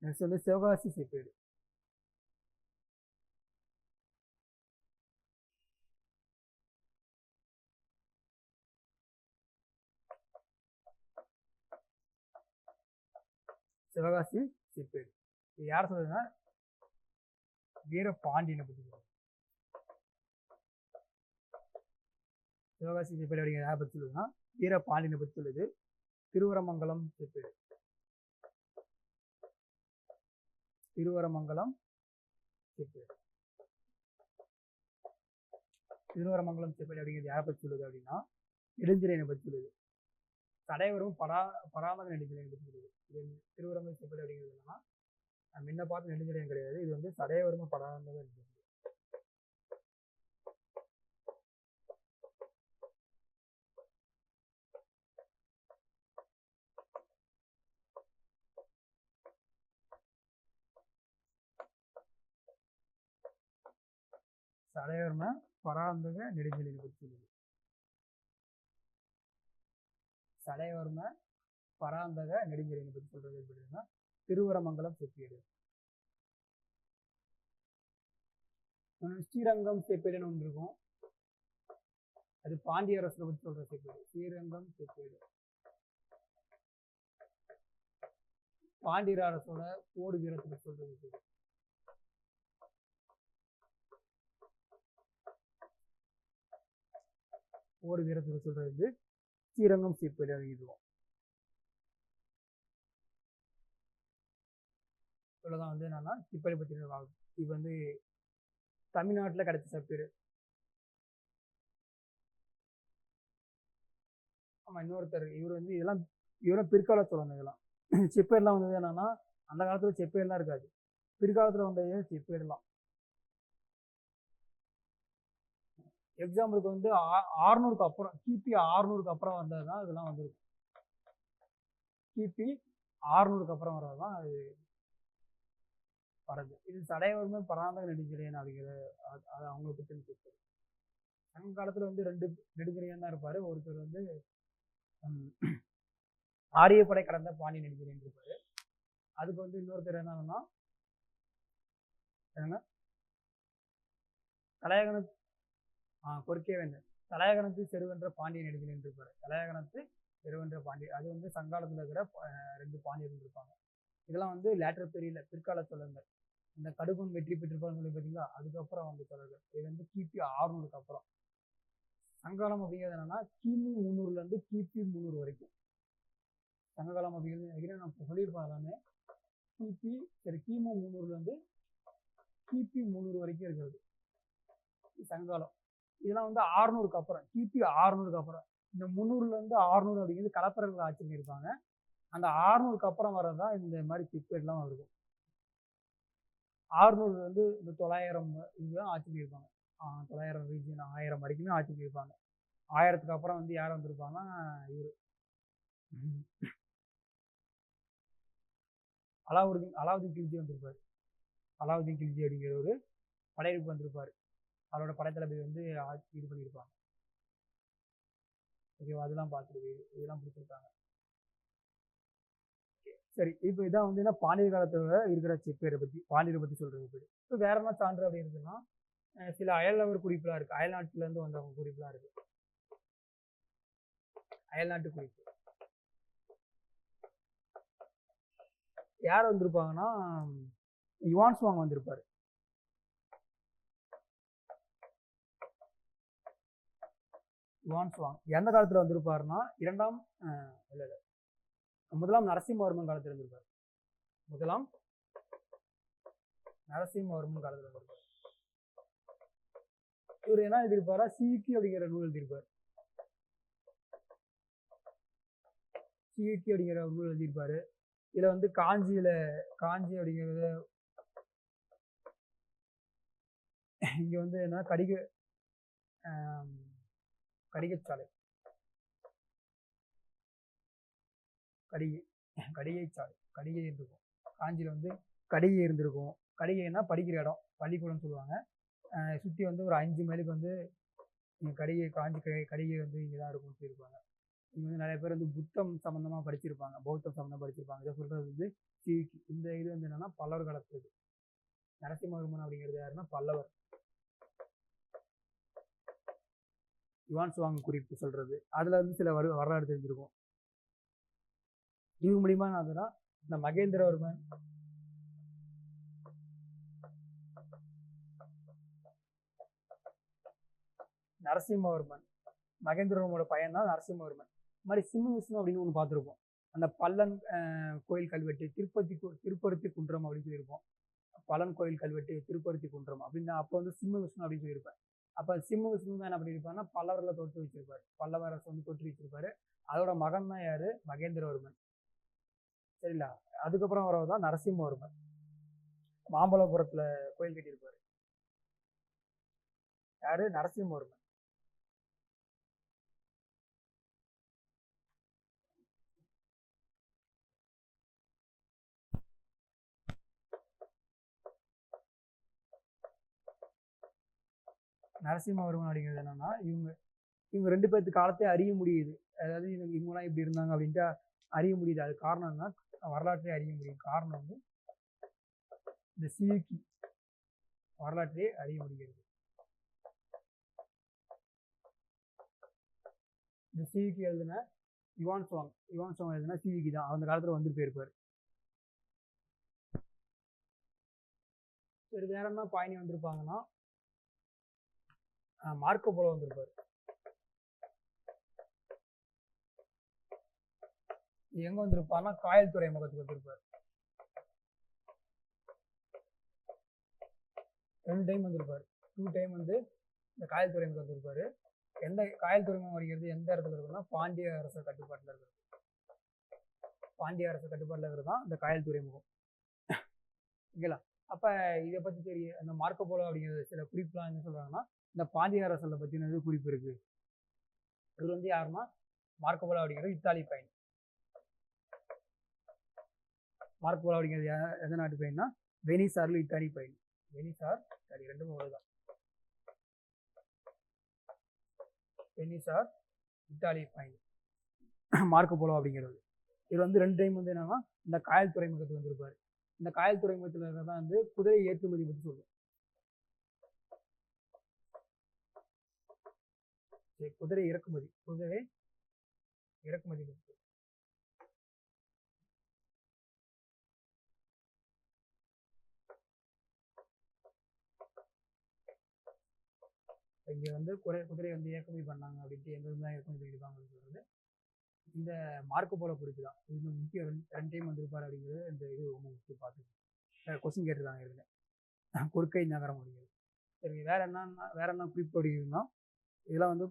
நெக்ஸ்ட் வந்து சிவகாசி செப்பேடு. சிவகாசி செப்பேடு இது யார் சொல்றதுன்னா வீரபாண்டியனை பத்தி சொல்லுது. சிவகாசி செப்பேடு அப்படிங்கிற யாரை பத்தி சொல்லுதுன்னா வீரபாண்டியனை பத்தி சொல்லுது. திருவரமங்கலம் செப்பேடு. திருவரமங்கலம் செப்பேடு. திருவரமங்கலம் செப்பேடு அப்படிங்கிறது யாரை பத்தி சொல்லுது அப்படின்னா நெடுஞ்செழியனை பத்தி சொல்லுது. சடையவரும் பராமர நெடுஞ்செழியனை பத்தி சொல்லுது. திருவரமங்கலம் செப்பேடு அப்படிங்கிறது என்னன்னா முன்ன பார்த்து நெடுஞ்செழியன் கிடையாது, இது வந்து சடையவரும் பராமர நெடுஞ்செழியன். சடையவர்ம பராந்தக நெடுஞ்செழியனை பத்தி சொல்லுது. சடையவர்ம பராந்தக நெடுஞ்செழியனை பத்தி சொல்றது எப்படின்னா திருவரமங்கலம் செப்பேடு. ஸ்ரீரங்கம் செப்பேடுன்னு ஒன்று இருக்கும். அது பாண்டிய அரசரை பற்றி சொல்ற செப்பேடு. ஸ்ரீரங்கம் செப்பேடு பாண்டிய அரசோட போர் வீரத்தை பற்றி சொல்றது. போர் வீரத்தை சொல்றது ஸ்ரீரங்கம் செப்பேடு எழுதிடுவோம். இவ்வளவுதான் வந்து என்னன்னா சிப்பலை பற்றின வாக்கு. இது வந்து தமிழ்நாட்டில் கிடைச்ச செப்பேடு. ஆமா, இன்னொருத்தர் இவர் வந்து இவரும் பிற்கால சோழன். இதெல்லாம் செப்பேடுலாம் வந்தது என்னன்னா அந்த காலத்துல செப்பேடுலாம் இருக்காது. பிற்காலத்துல வந்தது செப்பேடுலாம். எக்ஸாம்பிளுக்கு வந்து 600க்கு அப்புறம், கிபி 600க்கு அப்புறம் வந்ததுதான் இதெல்லாம் வந்துருக்கும். கிபி 600க்கு அப்புறம் வர்றதுதான் அது வரது. இது சடையவர்மன் பராந்தக நெடுஞ்செழியன் அப்படிங்கிற அது அவங்களை பற்றி பேசுறது. சங்க காலத்துல வந்து 2 நெடுஞ்செழியன் தான் இருப்பாரு. ஒருத்தர் வந்து ஆரியப்படை கடந்த பாண்டிய நெடுஞ்செழியன் இருப்பாரு. அதுக்கு வந்து இன்னொருத்தர் என்னன்னா தலையகன கொற்கே வேந்தன். தலையகனத்து செருவென்ற பாண்டிய நெடுஞ்செழியன் இருப்பாரு. தலையகனத்து செருவென்ற பாண்டிய, அது வந்து சங்காலத்துல இருக்கிற 2 பாண்டியர்கள் இருப்பாங்க. இதெல்லாம் வந்து லேட்டர் பீரியட்ல பிற்கால சோழர்கள். இந்த கடுகுன் வெற்றி பெற்றிருப்பாங்க சொல்லி பார்த்தீங்களா, அதுக்கப்புறம் வந்து சோழர்கள். இது வந்து கிபி 600க்கு அப்புறம். சங்ககாலம் அப்படிங்கிறது என்னன்னா கிமு 300ல இருந்து கிபி 300 வரைக்கும். சங்ககாலம் அப்படிங்கிறது நான் சொல்லியிருப்பேன் எல்லாமே. கிமு 300ல இருந்து கிபி 300 வரைக்கும் இருக்கிறது சங்ககாலம். இதெல்லாம் வந்து 600க்கு அப்புறம், கிபி 600க்கு அப்புறம். இந்த 300ல இருந்து 600 அப்படிங்கிறது கலப்பரர்கள் ஆட்சி பண்ணியிருப்பாங்க. அந்த 600க்கு அப்புறம் வர்றதுதான் இந்த மாதிரி சிப்பேட்லாம் இருக்கும். 600 வந்து இந்த 900 இதுதான் ஆட்சி பண்ணியிருப்பாங்க. 900 ரீஜன் 1000 வரைக்குமே ஆட்சி பண்ணியிருப்பாங்க. 1000க்கு அப்புறம் வந்து யார் வந்திருப்பாங்கன்னா இவரு அலாவுதீன் கில்ஜி வந்திருப்பாரு. அலாவுதீன் கில்ஜி அப்படிங்கிற ஒரு படையெடுப்பு வந்திருப்பாரு. அவரோட படைத்தளபதி வந்து இது பண்ணியிருப்பாங்க. ஓகேவா, அதெல்லாம் பார்த்துருக்கு, இதெல்லாம் பிடிச்சிருக்காங்க. சரி, இப்போ இதான் வந்து என்ன பாண்டிய காலத்துல இருக்கிற செப்பேரை பத்தி, பாண்டியரை பத்தி சொல்றது பேரு. இப்போ வேற என்ன சான்று அப்படி இருக்குன்னா சில அயல்நவர் குறிப்புலாம் இருக்கு. அயல்நாட்டுல இருந்து வந்தவங்க குறிப்புலாம் இருக்கு. அயல்நாட்டு குறிப்பு யார் வந்திருப்பாங்கன்னா யுவான்சுவாங் வந்திருப்பாரு. யுவான்சுவாங் எந்த காலத்துல வந்திருப்பாருன்னா முதலாம் நரசிம்மவர்மன் காலத்துல இருந்திருப்பாரு. முதலாம் நரசிம்மவர்மன் காலத்துல இருந்திருப்பாரு. இவர் என்ன எழுதியிருப்பாரா, சீக்கி அப்படிங்கிற நூல் எழுதியிருப்பாரு. சீக்கி அப்படிங்கிற நூல் எழுதியிருப்பாரு. இதுல வந்து காஞ்சி அப்படிங்கிறது இங்க வந்து என்ன கடிகைச்சாலை, கடிகை இருந்திருக்கும். காஞ்சியில வந்து கடிகை இருந்திருக்கும். கடிகைன்னா படிக்கிற இடம், பள்ளிக்கூடம் சொல்லுவாங்க. சுற்றி வந்து ஒரு 5 மைலுக்கு வந்து கடிகை வந்து இங்கதான் இருக்கும்னு சொல்லியிருப்பாங்க. இங்க வந்து நிறைய பேர் வந்து புத்தம் சம்பந்தமா படிச்சிருப்பாங்க, பௌத்தம் சம்பந்தமா படிச்சிருப்பாங்க. இதை சொல்றது வந்து இந்த இது வந்து என்னன்னா பல்லவர் காலத்துக்கு. நரசிம்மவர்மன் அப்படிங்கிறது யாருன்னா பல்லவர். யுவான்சுவாங் குறிப்பு சொல்றது, அதுல வந்து சில வரலாறு தெரிஞ்சிருக்கும். இது மூலியமா அதுதான் இந்த மகேந்திரவர்மன், நரசிம்மவர்மன், மகேந்திரவர்மனோட பையன் தான் நரசிம்மவர்மன். இந்த மாதிரி சிம்ம விஷ்ணு அப்படின்னு ஒன்று பார்த்துருப்போம். அந்த பல்லன் கோயில் கல்வெட்டு திருப்பருத்தி குன்றம் அப்படின்னு சொல்லியிருப்போம். பலன் கோயில் கல்வெட்டு திருப்பருத்தி குன்றம் அப்படின்னா அப்போ வந்து சிம்ம விஷ்ணு அப்படின்னு சொல்லியிருப்பாரு. அப்போ சிம்ம விஷ்ணு தான் என்ன பண்ணியிருப்பாருன்னா பல்லவர்ல தோற்று வச்சிருப்பாரு. பல்லவ அரசு வந்து தோற்று வச்சிருப்பாரு. அதோட மகன் தான் யாரு, மகேந்திரவர்மன். சரிங்களா. அதுக்கப்புறம் வரதான் நரசிம்மவர்மன். மாம்பழபுரத்துல கோயில் கட்டியிருப்பாரு. யாரு, நரசிம்மவர்மன். நரசிம்மவர்மன் அப்படிங்கிறது என்னன்னா இவங்க 2 பேர்த்து காலத்தை அறிய முடியுது. அதாவது இவங்கலாம் இப்படி இருந்தாங்க அப்படின்ட்டு அறிய முடியுது. அது காரணம் என்ன, வரலாற்றை அறிய முடியும். காரணம் வந்து இந்த சீக்கி வரலாற்றை அறிய முடிகிறது. இந்த சிவிக்கு எழுதுன யுவான் சாங் எழுதுனா சிவிக்கு தான். அந்த காலத்துல வந்துட்டு போயிருப்பாரு. சரி, வேற என்ன பாயினி வந்திருப்பாங்கன்னா மார்க்கோ போலோ வந்திருப்பாரு. எங்க வந்திருப்பாருன்னா காயல் துறைமுகத்துக்கு வந்திருப்பாரு. 2 டைம் வந்திருப்பாரு. 2 டைம் வந்து இந்த காயல் துறைமுகம் வந்திருப்பாரு. எந்த காயல் துறைமுகம் வருகிறது எந்த இடத்துல இருக்குன்னா பாண்டிய அரசர் கட்டுப்பாட்டில் இருக்கிறது. பாண்டிய அரசு கட்டுப்பாட்டில் இருக்கிறது தான் இந்த காயல் துறைமுகம். ஓகேங்களா? அப்ப இதை பத்தி தெரியும் அந்த மார்க்கோ போலோ அப்படிங்கிறது சில குறிப்புலாம் என்ன சொல்றாங்கன்னா இந்த பாண்டிய அரசரை பத்தினது குறிப்பு இருக்கு. இது வந்து யாருன்னா மார்க்கோ போலோ அப்படிங்கிறது இத்தாலி பயணி. மார்க்கோ போலோ அப்படிங்கிறது எந்த நாட்டு பயணினா வெனிஸ் ஆர்ல இத்தாலி பயணி. வெனிஸ் ஆர் இத்தாலி ரெண்டுமே ஒண்ணுதான். வெனிஸ் ஆர் இத்தாலி பயணி மார்க்கோ போலோ அப்படிங்கிறது. இது வந்து 2 டைம் வந்து என்னன்னா இந்த காயல் துறைமுகத்துக்கு வந்திருப்பாரு. இந்த காயல் துறைமுகத்துல தான் வந்து குதிரை ஏற்றுமதி பற்றி சொல்லுவோம். குதிரை இறக்குமதி பற்றி. இங்க வந்து குதிரை வந்து இறக்குமதி பண்ணாங்க அப்படின்ட்டு எங்க இருந்தா இறக்குமதி பண்ணிருப்பாங்கன்னு சொல்றது இந்த மார்க்கோ போலோ குறிப்பு தான். இது முக்கியம். 2 டைம் வந்திருப்பாரு அப்படிங்கிறது இந்த இது ரொம்ப முக்கியம். பார்த்து கொஸ்டின் கேட்டிருக்காங்க இதுல. கொற்கை நகரம் அப்படிங்கிறது. சரி, வேற என்ன குறிப்பு அப்படின்னா இதெல்லாம் வந்து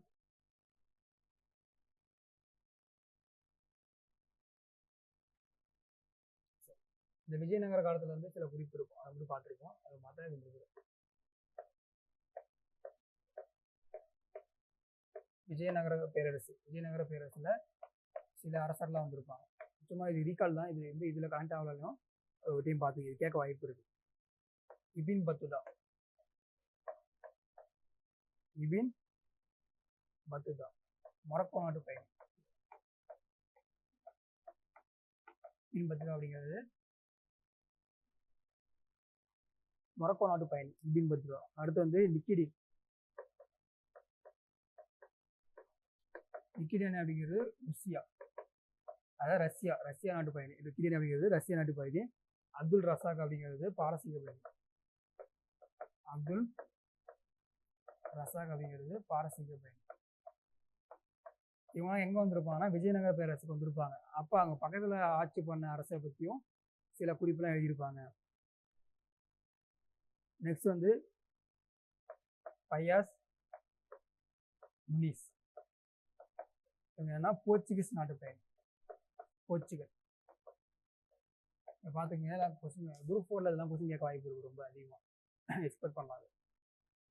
இந்த விஜயநகர காலத்துல வந்து சில குறிப்பு இருக்கும். அதை வந்து பார்த்துருக்கோம். அது மாத்திரம் இருந்திருக்கு. விஜயநகர பேரரசுல சில அரசர்லாம் வந்திருப்பாங்க. சும்மா இது ரீகால் தான். இது வந்து இதுல கனெக்ட் ஆகலையும் ஒரு டைம் பார்த்து இது கேட்க வாய்ப்பு இருக்கு. இபின் பத்துதா மொரக்கோ நாட்டு பயணி. இபின் பத்துதா அப்படிங்கிறது மொரக்கோ நாட்டு பயணி இபின் பத்துதா. அடுத்து வந்து நிக்கிடியன் அப்படிங்கிறது ருசியா, அதாவது ரஷ்யா நாட்டு பயணி. நிக்கிடியன் அப்படிங்கிறது ரஷ்யா நாட்டு பயணி. அப்துல் ரசாக் அப்படிங்கிறது பாரசீக பயணி. அப்துல் ரசாக் அப்படிங்கிறது பாரசீக பயணி. இவங்க எங்க வந்திருப்பாங்கன்னா விஜயநகர பேரரசுக்கு வந்திருப்பாங்க. அப்ப அங்க பக்கத்துல ஆட்சி பண்ண அரசை பத்தியும் சில குறிப்பெல்லாம் எழுதியிருப்பாங்க. நெக்ஸ்ட் வந்து பயாஸ் முனிஸ். இவங்க போர்ச்சுகீஸ் நாட்டு பயணி. போர்ச்சுகல் பாத்துக்கங்க. கொஸ்டின் குரூப் 4ல இதெல்லாம் கொஸ்டின் கேட்க வாய்ப்பு இருக்கு. ரொம்ப அதிகமா எக்ஸ்பெக்ட் பண்ணாது.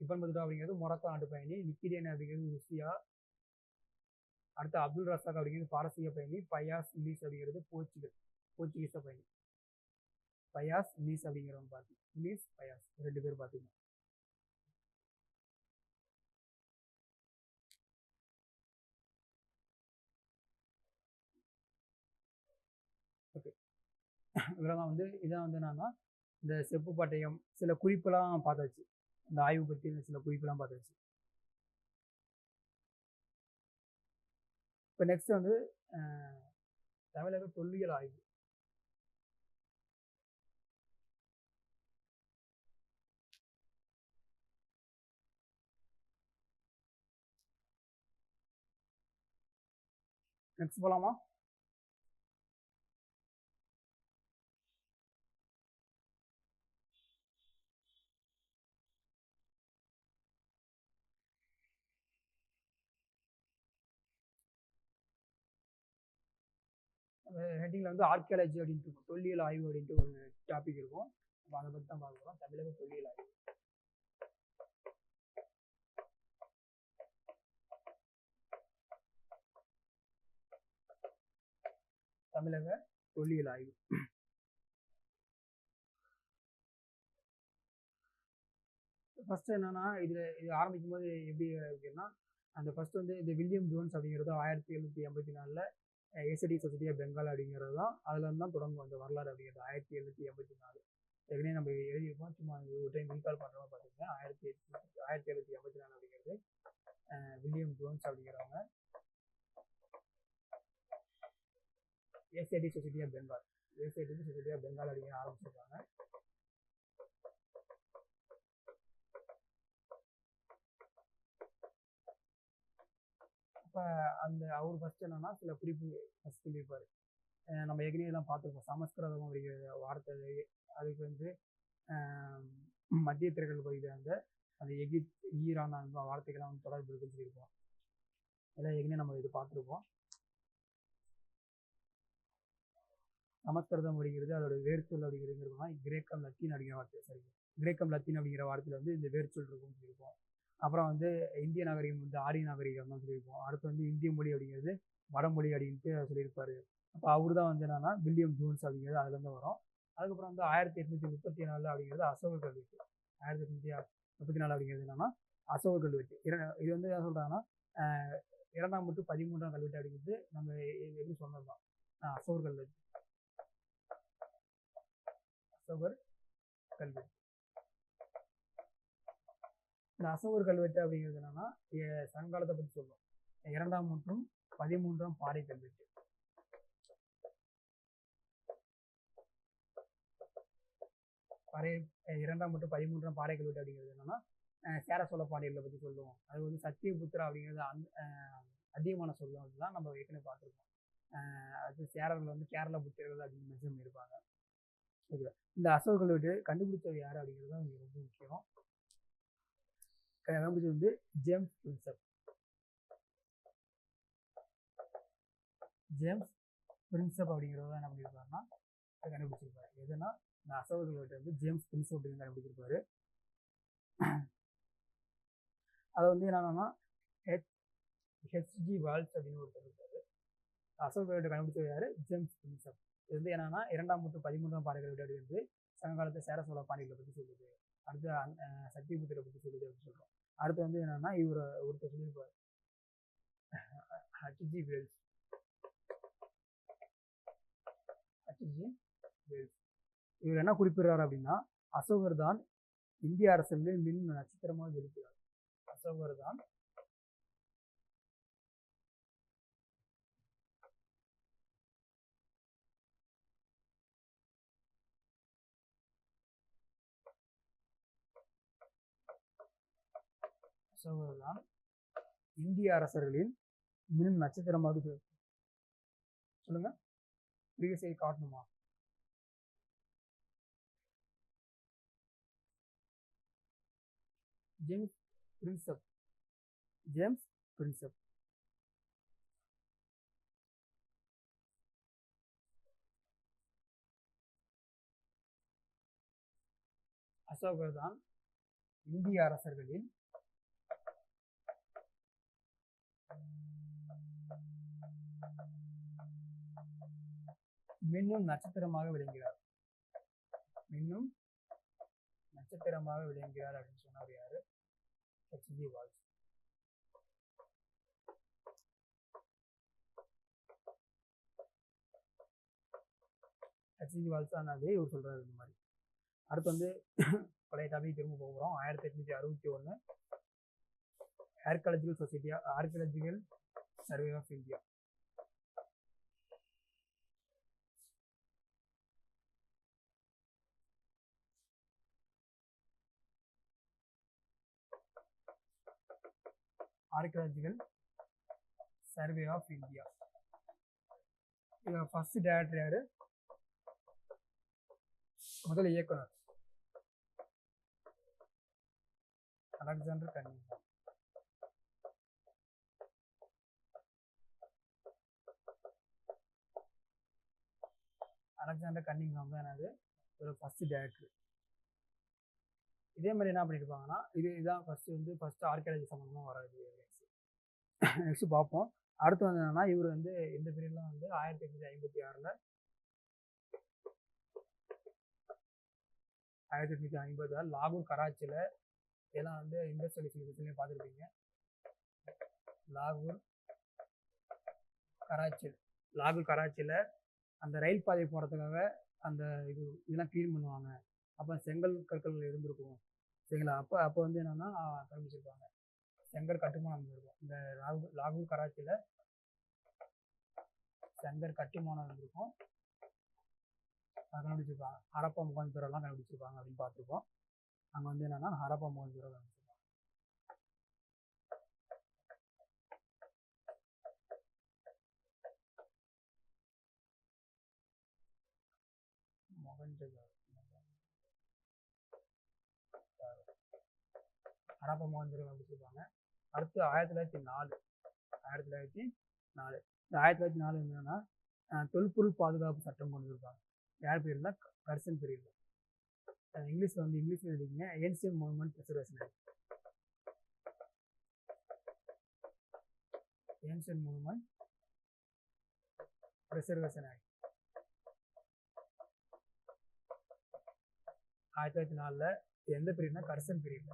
இபின் பத்துதா அப்படிங்கிறது மொரக்கோ நாட்டு பயணி. நிக்கிடியன் அப்படிங்கிறது ருசியா. அடுத்து அப்துல் ரசாக் அப்படிங்கிறது பாரசீக பயணி. பயாஸ் முனிஸ் அப்படிங்கிறது போர்ச்சுகீஸ பயணி. பயாஸ் முனிஸ் அப்படிங்கிறவங்க பார்த்து முனிஸ் பயாஸ் 2 பேர் பார்த்துக்கணும். ஓகே, இதெல்லாம் வந்து இதான் வந்து என்னன்னா இந்த செப்பு பட்டயம் சில குறிப்பெல்லாம் பார்த்தாச்சு. இந்த ஆய்வு பற்றி சில குறிப்பெல்லாம் பார்த்தாச்சு. இப்போ நெக்ஸ்ட் வந்து தமிழக தொல்லியல் ஆய்வு. நெக்ஸ்ட் போலாமா? ஹெட்டிங்ல வந்து ஆர்கியாலஜி அப்படின்ட்டு இருக்கும். தொல்லியல் ஆய்வு அப்படின்ட்டு ஒரு டாபிக் இருக்கும். நம்ம அதை பற்றி தான் பார்க்க போறோம். தமிழக தொல்லியல் ஆய்வு. தமிழக தொல்லியல் ஆய்வு. ஃபர்ஸ்ட் என்னன்னா இது ஆரம்பிக்கும் போது எப்படி இருக்குன்னா அந்த ஃபர்ஸ்ட் வந்து இந்த வில்லியம் ஜோன்ஸ் அப்படிங்கிறது 1784 ஏசிடி சொசைட்டி ஆஃப் பெங்கால் அப்படிங்கிறது தான் அதுல இருந்து தான் தொடங்கும் அந்த வரலாறு அப்படிங்கிறது. 1784 ஏற்கனவே நம்ம எழுதியிருப்போம், சும்மா ஒரு டைம் ரீகால் பண்ணுறோம். பார்த்தீங்கன்னா 1784 அப்படிங்கிறது வில்லியம் ஜோன்ஸ் அப்படிங்கிறவங்க ஏசியாட்டிக் சொசைட்டி ஆஃப் பெங்கால் அப்படிங்கிற ஆரம்பிச்சிருக்காங்க. அப்போ அவர் ஃபர்ஸ்ட் என்னன்னா சில குறிப்பு ஃபர்ஸ்ட் சொல்லியிருப்பாரு. நம்ம ஏற்கனவே எல்லாம் பார்த்துருப்போம், சமஸ்கிருதம் அப்படிங்கிற வார்த்தை. அதுக்கு மத்திய திரைக்கடல் பகுதியில் அந்த எகிப்த், ஈரான் அந்த வார்த்தைகள்லாம் தொடர்பு இருக்குன்னு சொல்லியிருப்போம். எல்லாம் ஏற்கனவே நம்ம இது பார்த்துருப்போம். சமஸ்கிருதம் அப்படிங்கிறது அதோட வேர்ச்சொல் அப்படிங்கிறதுனா கிரேக்கம் லத்தீன் அப்படிங்கிற வார்த்தை. கிரேக்கம் லத்தீன் அப்படிங்கிற வார்த்தையில் இந்த வேர்ச்சொல் இருக்கும்னு சொல்லியிருப்போம். அப்புறம் இந்திய நாகரிகம் ஆரிய நாகரிகம் தான் சொல்லியிருப்போம். அடுத்து இந்திய மொழி அப்படிங்கிறது வடமொழி அப்படின்ட்டு சொல்லியிருப்பாரு. அப்போ அவர் தான் என்னன்னா வில்லியம் ஜோன்ஸ் அப்படிங்கிறது அதுலேருந்து வரும். அதுக்கப்புறம் 1834 அப்படிங்கிறது அசோகர் கல்வெட்டு. 1834 அப்படிங்கிறது என்னன்னா அசோகர் கல்வெட்டு. இது என்ன சொல்றாங்கன்னா 2ஆம் மற்றும் 13ஆம் கல்வெட்டு அப்படிங்கிறது நம்ம எப்படி சொன்னதுதான் அசோகர் கல்வெட்டு. அசோகர் கல்வெட்டு. இந்த அசோகர் கல்வெட்டு அப்படிங்கிறது என்னன்னா சங்ககாலத்தை பற்றி சொல்லும். 2ஆம் மற்றும் 13ஆம் பாறை கல்வெட்டு. 2ஆம் மற்றும் 13ஆம் பாறை கல்வெட்டு அப்படிங்கிறது என்னன்னா சேர சோழ பாண்டியர்களை பற்றி சொல்லுவோம். அது சத்தியபுத்திரா அப்படிங்கிறது அதிகமான சொல்லும். அதுதான் நம்ம ஏற்கனவே பார்த்துருக்கோம். அது சேரர்கள் கேரள புத்திரர்கள் அப்படின்னு மென்ஷன் பண்ணியிருப்பாங்க. இந்த அசோகர் கல்வெட்டு கண்டுபிடிச்சது யாரு அப்படிங்கிறது தான் ரொம்ப முக்கியம். கண்டுபிடிச்சது ஜேம்ஸ் பிரின்செப். ஜேம்ஸ் பிரின்செப் அப்படிங்கிறத என்ன பண்ணியிருப்பாருன்னா கண்டுபிடிச்சிருப்பாரு. எதுனா இந்த அசோகர் கல்வெட்டு ஜேம்ஸ் பிரின்செப் அப்படின்னு கண்டுபிடிச்சிருப்பாரு. அதை என்னன்னா ஹெச்ஜி வால்ஸ் அப்படின்னு ஒருத்தர் இருக்காரு. அசோகர் கல்வெட்டு கண்டுபிடிச்சது யாரு? James Prinsep. இது என்னன்னா 2ஆம் மற்றும் 13ஆம் பாறை கல்வெட்டு சங்ககாலத்தை சேர சோழ பாண்டியர்களை பற்றி சொல்லுது. அடுத்து சத்தியபுத்திரை பற்றி சொல்லுது அப்படின்னு சொல்றோம். அடுத்து என்னன்னா ஒருத்தர் சொல்லியிருப்பாரு ஹெச்ஜி வேல்ஸ். இவர் என்ன குறிப்பிடுறாரு அப்படின்னா அசோகர் தான் இந்திய அரசியலில் மின் நட்சத்திரமாக இருக்கிறார். அசோகர் தான் இந்திய அரசர்களின் மின் நட்சத்திரமாக சொல்லுங்க. செய்தி காட்டணுமா? James Prinsep. அசோகர் தான் இந்திய அரசர்களின் மின்னும் நட்சத்திரமாக விளங்குகிறார். அப்படின்னு சொன்னார் யாரு? HG Waals. ஹெச்ஜி வால்ஸ் ஆனது இவர் சொல்றாரு இந்த மாதிரி. அடுத்து பழைய டாபிக் திரும்ப போகிறோம். 1861 archaeological survey of India. Archaeological survey of India. First director யாரு? முதல் இயக்குனர் அலெக்சாண்டர் கன்னிங்ஹாம். தான் என்னது ஒரு ஃபர்ஸ்ட் டைரக்டர். இதே மாதிரி என்ன பண்ணியிருப்பாங்கன்னா இதுதான் ஃபர்ஸ்ட் ஆர்கியாலஜி சம்மந்தமாக வராது. நெக்ஸ்ட் பார்ப்போம். அடுத்து என்னன்னா இவர் இந்த பீரியட்லாம் 1856 லாகூர் கராச்சியில் இதெல்லாம் இண்டஸ்ட்ரியல் பார்த்துருப்பீங்க. லாகூர் கராச்சியில் அந்த ரயில் பாதை போகிறதுக்காக இதெல்லாம் க்ளீன் பண்ணுவாங்க. அப்போ செங்கல் கற்கள் இருந்திருக்கும் சரிங்களா. அப்போ அப்போ வந்து என்னன்னா கண்டுபிடிச்சிருப்பாங்க செங்கல் கட்டுமானம் இருக்கும். இந்த லாகூர் கராச்சியில் செங்கல் கட்டுமானம் இருந்திருக்கும். கண்டுபிடிச்சிருப்பாங்க. ஹரப்பா முகாந்திரம்லாம் கண்டுபிடிச்சிருப்பாங்க அப்படின்னு பார்த்துருப்போம். அங்கே வந்து என்னன்னா ஹரப்பா முகாந்திரம் கண்டுபிடிச்சிருப்பாங்க. ஹரப்பா முகாந்திரம் கண்டுபிடிச்சிருப்பாங்க. அடுத்து 1904 இந்த 1904 என்னன்னா தொல்பொருள் பாதுகாப்பு சட்டம் கொண்டு வந்திருப்பாங்க. யார் பேர்ல கர்சன் பீரியட்ல. இங்கிலீஷ்ல எழுதிங்க ancient monument preservation act. Ancient monument preservation act 1904 எந்த பீரியட்னா கர்சன் பீரியட்ல.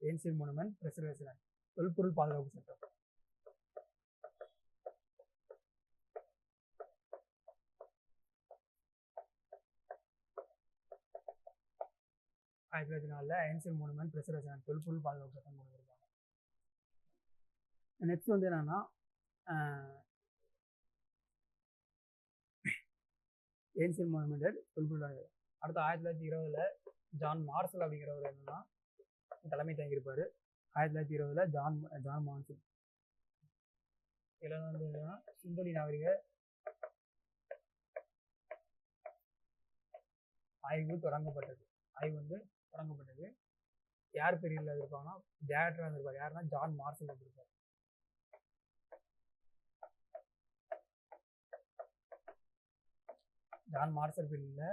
ஏன்சியன்ட் மொனுமெண்ட் ப்ரிசர்வேஷன் ஆக்ட் தொல்பொருள் பாதுகாப்பு சட்டம். ஏன்சியன்ட் மொனுமெண்ட் ப்ரிசர்வேஷன் ஆக்ட் தொல்பொருள் பாதுகாப்பு சட்டம் கொண்டு வந்திருக்காங்க. நெக்ஸ்ட் வந்து என்னன்னா ஏன்சியன்ட் மொனுமெண்ட் தொல்பொருள். அடுத்து 1920 ஜான் மார்சல் அப்படிங்கிறவர் என்னன்னா தலைமை தாங்கியிருப்பாரு. 1920 ஜான் மார்சல். இதில் வந்து என்னன்னா சிந்தோலி நாகரிக ஆய்வு தொடங்கப்பட்டது. யார் பீரியட்ல இருப்பாங்கன்னா டேரக்டரா இருந்திருப்பாரு. யாருன்னா ஜான் மார்சல் இருந்திருப்பாரு. ஜான் மார்சல் பீரியட்ல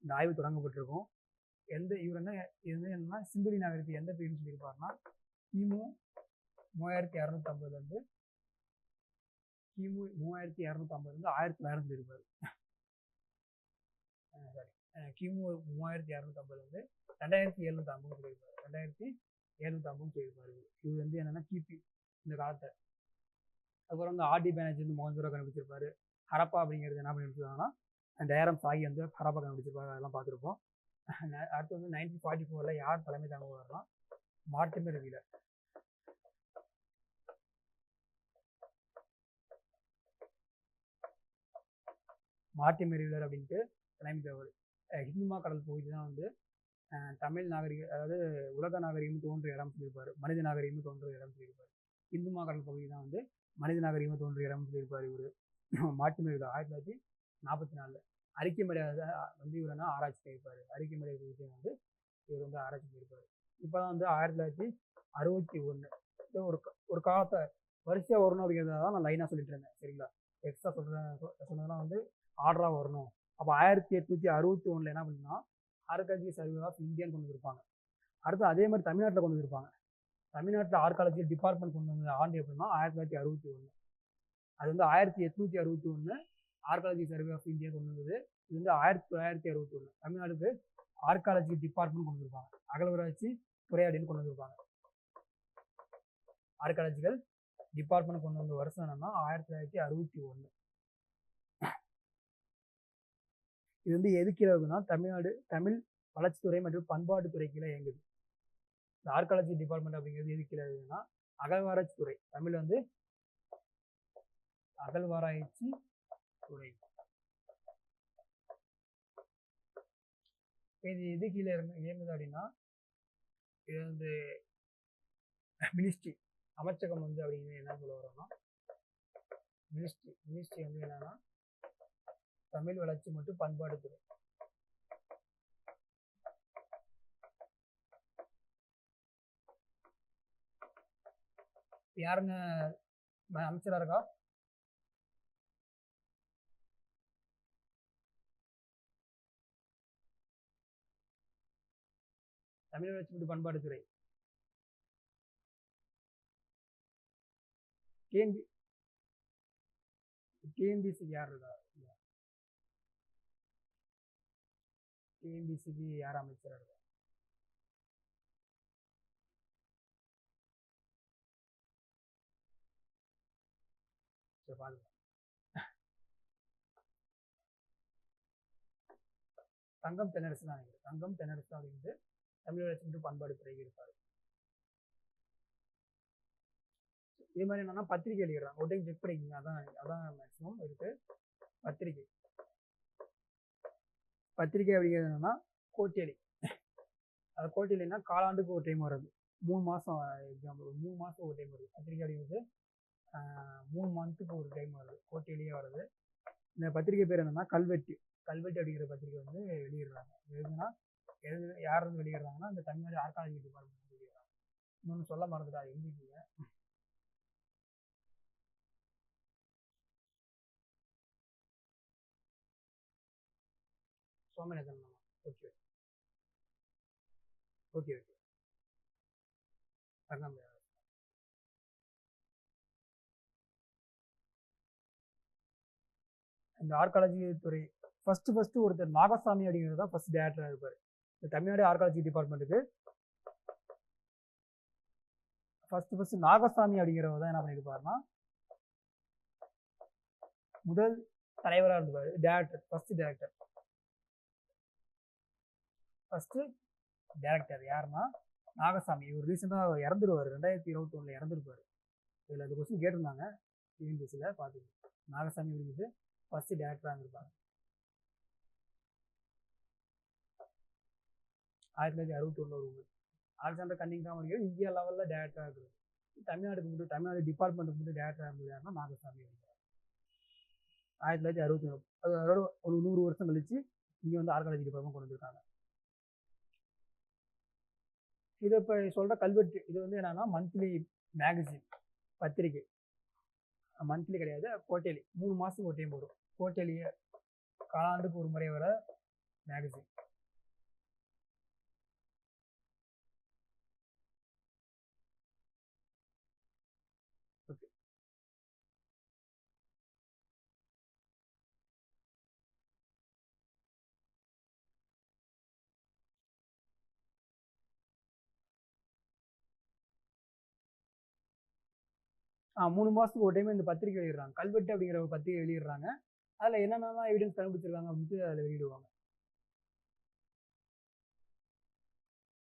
இந்த ஆய்வு தொடங்கப்பட்டிருக்கும். இவர் என்னன்னா சிந்தோலி நாகரிகத்தை எந்த பீரியட் சொல்லியிருப்பாருன்னா கிமு 3250 1900 சொல்லியிருப்பாரு. கிமு 3250 2750 சொல்லியிருப்பாரு. 2750 சொல்லியிருப்பாரு. இவர் வந்து என்னன்னா கிபி இந்த காலத்தை. அதுக்கப்புறம் வந்து ஆர்டி பேனர்ஜி வந்து மொஹஞ்சதாரோ கண்டுபிடிச்சிருப்பாரு. ஹரப்பா அப்படிங்கிறது என்ன பண்ணிருக்காங்கன்னா டயரம் சாகி வந்து ஹரப்பா கண்டுபிடிச்சிருப்பாரு. அதெல்லாம் பார்த்துருப்போம். அடுத்து வந்து 1944 யார் தலைமை தாங்குவார்னா மார்டிமர் வீலர். அப்படின்ட்டு தலைமை தகவல். ஹிந்துமா கடல் பகுதி தான் வந்து தமிழ் நாகரிக அதாவது உலக நாகரிகம் தோன்றிய இடம் சொல்லியிருப்பாரு. மனித நாகரிகம் தோன்றிய இடம் சொல்லியிருப்பாரு. ஹிந்துமா கடல் பகுதி தான் வந்து மனித நாகரிகம் தோன்றிய இடம் சொல்லியிருப்பாரு. இவரு மார்டிமர் வீலர் 1944 அறிக்கைமலை வந்து இவரனா ஆராய்ச்சி பண்ணியிருப்பாரு. அறிக்கைமலை பகுதியை வந்து இவர் வந்து ஆராய்ச்சி பண்ணியிருப்பாரு. இப்போதான் வந்து 1961 ஒரு காலத்தை வரிசையா வரணும் அப்படிங்கிறத தான் நான் லைனா சொல்லிட்டு இருந்தேன். சரிங்களா. எக்ஸ்ட்ரா சொன்னதெல்லாம் வந்து ஆர்டரா வரணும். அப்போ 1861 என்ன பண்ணா ஆர்காலஜிக்கல் சர்வே ஆஃப் இந்தியான்னு கொண்டு வந்திருப்பாங்க. அடுத்து அதே மாதிரி தமிழ்நாட்டில் கொண்டு வந்திருப்பாங்க. தமிழ்நாட்டில் ஆர்காலஜிக்கல் டிபார்ட்மெண்ட் கொண்டு வந்த ஆண்டு எப்படின்னா 1961. அது வந்து 1861 ஆர்காலஜி சர்வே ஆஃப் இந்தியா கொண்டு வந்தது. இது வந்து 1961 தமிழ்நாடுக்கு ஆர்காலஜி டிபார்ட்மெண்ட் கொண்டு வந்திருப்பாங்க. அகழ்வாராய்ச்சி துறை அப்படின்னு கொண்டு வந்திருப்பாங்க. ஆர்காலஜிக்கல் டிபார்ட்மெண்ட் கொண்டு வந்த வருஷம் என்னன்னா 1961. இது வந்து எதுக்கு இருக்குன்னா தமிழ் வளர்ச்சித்துறை மற்றும் பண்பாட்டுத்துறை கீழே இயங்குது. இந்த ஆர்காலஜி டிபார்ட்மெண்ட் அப்படிங்கிறது எதுக்கு கீழே இருக்குன்னா அகழ்வாராய்ச்சி துறை. தமிழ் வந்து அகழ்வாராய்ச்சி துறை. இது எது கீழே இயங்குது அப்படின்னா இது வந்து மினிஸ்ட்ரி அமைச்சகம் வந்து அப்படிங்கிறது என்ன சொல்ல வரோம்னா மினிஸ்ட்ரி வந்து என்னன்னா தமிழ் வளர்ச்சி மற்றும் பண்பாட்டுத்துறை. யாருங்க அமைச்சரா இருக்கா? தமிழ் வளர்ச்சி மற்றும் பண்பாட்டுத்துறை. டிஎன்பிசிக்கு யார் இருக்கா? டிஎன்பிசிக்கு யார் அமைச்சரா இருக்கா? சரி பாருங்க. தங்கம் தென்னரசு தான் நினைக்கிறேன். தங்கம் தென்னரசு அப்படிங்கிறது தமிழ் வளர்ச்சி மற்றும் பண்பாடு துறை இருப்பார். இதே மாதிரி என்னன்னா பத்திரிகை எழுதிடுறாங்க. ஒரு டைம் செக் பண்ணிக்கோங்க. அதான் மேக்ஸிமம் இருக்கு. பத்திரிகை அப்படிங்கிறது என்னன்னா கோட்டேலி. அது கோட்டேலின்னா காலாண்டுக்கு ஒரு டைம் வருது. 3 மாதம் எக்ஸாம்பிள் 3 மாதம் ஒரு டைம் வருது. பத்திரிகை அப்படிங்கிறது 3 மந்த்துக்கு ஒரு டைம் வருது. கோட்டேலியே வருது. இந்த பத்திரிகை பேர் என்னன்னா கல்வெட்டு அப்படிங்கிற பத்திரிகை வந்து வெளியிடுறாங்க. எதுனா யார் வந்து வெளியிடுறாங்கன்னா இந்த தமிழ்நாடு ஆர்காலஜி டிபார்ட்மெண்ட் வெளியிடுறாங்க. இன்னொன்று சொல்ல மறந்துட்டா, எழுதிக்கீங்க. சோமநாதன். Okay okay okay. இந்த ஆர்காலஜி துறை ஃபர்ஸ்ட் ஒருத்தர் நாகசாமி அப்படிங்கிறது தான் ஃபர்ஸ்ட் டேரக்டராக இருப்பார். இந்த தமிழ்நாடு ஆர்காலஜி டிபார்ட்மெண்ட்டுக்கு ஃபர்ஸ்ட் நாகசாமி அப்படிங்கிறவர் தான் என்ன பண்ணியிருப்பாருன்னா முதல் தலைவராக இருந்திருப்பாரு. டேரக்டர் ஃபர்ஸ்ட் டேரக்டர் யாருன்னா நாகசாமி. இவர் ரீசெண்டாக இறந்துருவார். 2021 இறந்துருப்பாரு. இதில் அந்த கொஸ்டின் கேட்டிருந்தாங்க டிஎன்பிஎஸ்சியில் பார்த்துக்கோங்க. நாகசாமி அப்படிங்கிறது ஃபர்ஸ்ட் டேரக்டராக இருந்திருப்பாங்க. 1961 ஒரு அலெக்சாண்டர் கன்னிங்ஹாம் அப்படிங்கிறது இந்தியா லெவலில் டேரக்டராக இருக்குது. தமிழ்நாடு டிபார்ட்மெண்ட்டுக்கு மட்டும் டேரக்டராக இருந்தது யாருன்னா நாகசாமி அப்படிங்கிறார். 1961. அதோட ஒரு 100 வருஷம் கழிச்சு இங்கே வந்து ஆர்காலஜி டிபார்ட்மெண்ட் கொண்டு வந்திருக்காங்க. இதை இப்போ சொல்கிற கல்வெட்டு இது வந்து என்னன்னா மந்த்லி மேகசின் பத்திரிகை. மந்த்லி கிடையாது, கோட்டேலி 3 மாதத்துக்கு ஒரு டைம் வரும். கோட்டேலியை காலாண்டுக்கு ஒரு முறை வர மேகசின். ஓகே. மூணு மாதத்துக்கு ஒரு டைம் இந்த பத்திரிகை வெளியிடுறாங்க. கல்வெட்டு அப்படிங்கிற ஒரு பத்திரிகை வெளியிடுறாங்க. அதில் என்னென்னலாம் எவிடன்ஸ் கண்டுபிடிச்சிருக்காங்க அப்படின்ட்டு அதில் வெளியிடுவாங்க.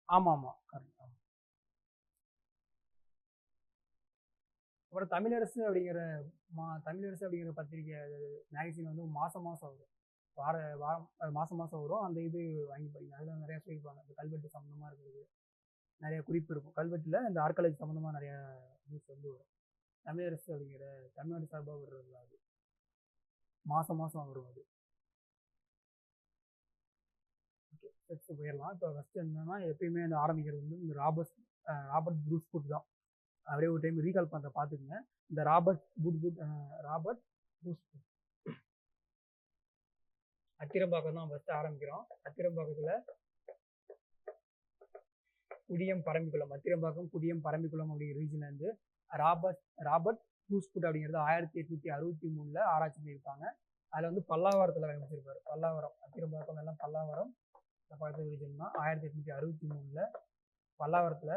ஆமாம் கரெக்ட். அப்புறம் தமிழரசு அப்படிங்கிற பத்திரிகை மேகசின் வந்து மாதம் வரும். மாதம் வரும். அந்த இது வாங்கி படிங்க. அதில் நிறையா சொல்லியிருப்பாங்க. இந்த கல்வெட்டு சம்மந்தமாக இருக்கிறது நிறைய குறிப்பு இருக்கும். கல்வெட்டில் இந்த ஆர்காலஜி சம்மந்தமாக நிறையா நியூஸ் வந்து வரும். தமிழரசு அப்படிங்கிற தமிழ்நாடு சார்பாக வர்றது அது மாதம் வரும் அது. ஓகே, நெக்ஸ்ட் போயிடலாம். இப்போ ஃபஸ்ட்டு என்னன்னா எப்பயுமே அந்த ஆரம்பிக்கிறது வந்து இந்த ராபர்ட் ப்ரூஸ்வுட் தான். அப்படியே ஒரு டைம் ரீகால் பண்ணுற பார்த்துக்குங்க. இந்த ராபர்ட் ப்ரூஸ்வுட் அத்திரம்பாக்கம் தான் ஃபஸ்ட்டு ஆரம்பிக்கிறோம். அத்திரம்பாக்கத்தில் குடியம் பரம்பிக்குளம், அத்திரம்பாக்கம் குடியம் பரம்பிக்குளம் அப்படிங்கிற ரீஜன்ல இருந்து ராபர்ட் ப்ரூஸ்வுட் அப்படிங்கிறது 1863 ஆராய்ச்சி பண்ணியிருப்பாங்க. அதில் வந்து பல்லாவரத்தில் கண்டுபிடிச்சிருப்பாரு. பல்லாவரம், அத்திரம்பாக்கம் எல்லாம் பல்லாவரம் பக்கத்து ரீஜன் தான். 1863 பல்லாவரத்தில்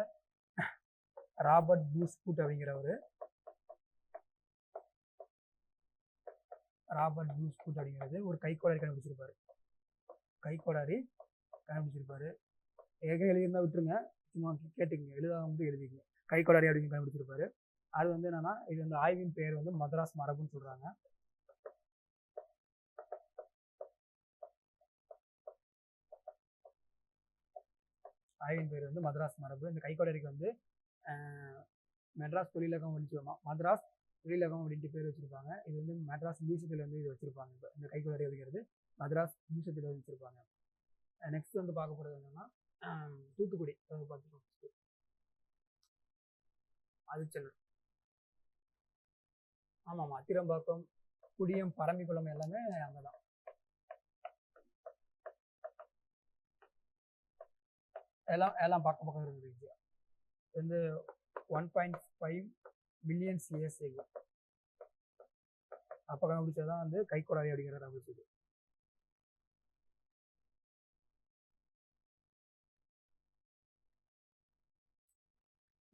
ராபர்ட் ப்ரூஸ்வுட் அப்படிங்கிறவர் ஒரு கைக்கோடாரி கண்டுபிடிச்சிருப்பாரு. எங்கே எழுதியிருந்தா விட்டுருங்க, சும்மா கேட்டுக்கங்க, எழுதாம எழுதிக்கங்க. கைக்கோடாரி அப்படின்னு கண்டுபிடிச்சிருப்பாரு. அது வந்து என்னன்னா இது வந்து ஆய்வின் பெயர் வந்து மதராஸ் மரபுன்னு சொல்றாங்க. ஆய்வின் பேர் வந்து மதராஸ் மரபு. இந்த கைக்கோடாரிக்கு வந்து மெட்ராஸ் தொழிலகம் வச்சுருவாங்க. மதராஸ் தொழிலகம் அப்படின்ட்டு பேர் வச்சிருப்பாங்க. இது வந்து மெட்ராஸ் மியூசியத்தில் வந்து இது வச்சிருப்பாங்க. இப்போ இந்த கைக்கோடாரி அப்படிங்கிறது மதராஸ் மியூசியத்தில் வச்சிருப்பாங்க. நெக்ஸ்ட் வந்து பார்க்க போகிறது என்னன்னா தூத்துக்குடி பார்த்துக்கோங்க. ஆதிச்சநல்லூர். ஆமாம், அத்திரம்பாக்கம் குடியம் பரம்பிக்குளம் எல்லாமே அங்கே தான். எல்லாம் பக்கம் இருக்குது. வந்து 1.5 பில்லியன் இயர்ஸ் அப்போ கண்டுபிடிச்சதான் வந்து கைக்கோடாரி அப்படிங்கிற கண்டுபிடிச்சது.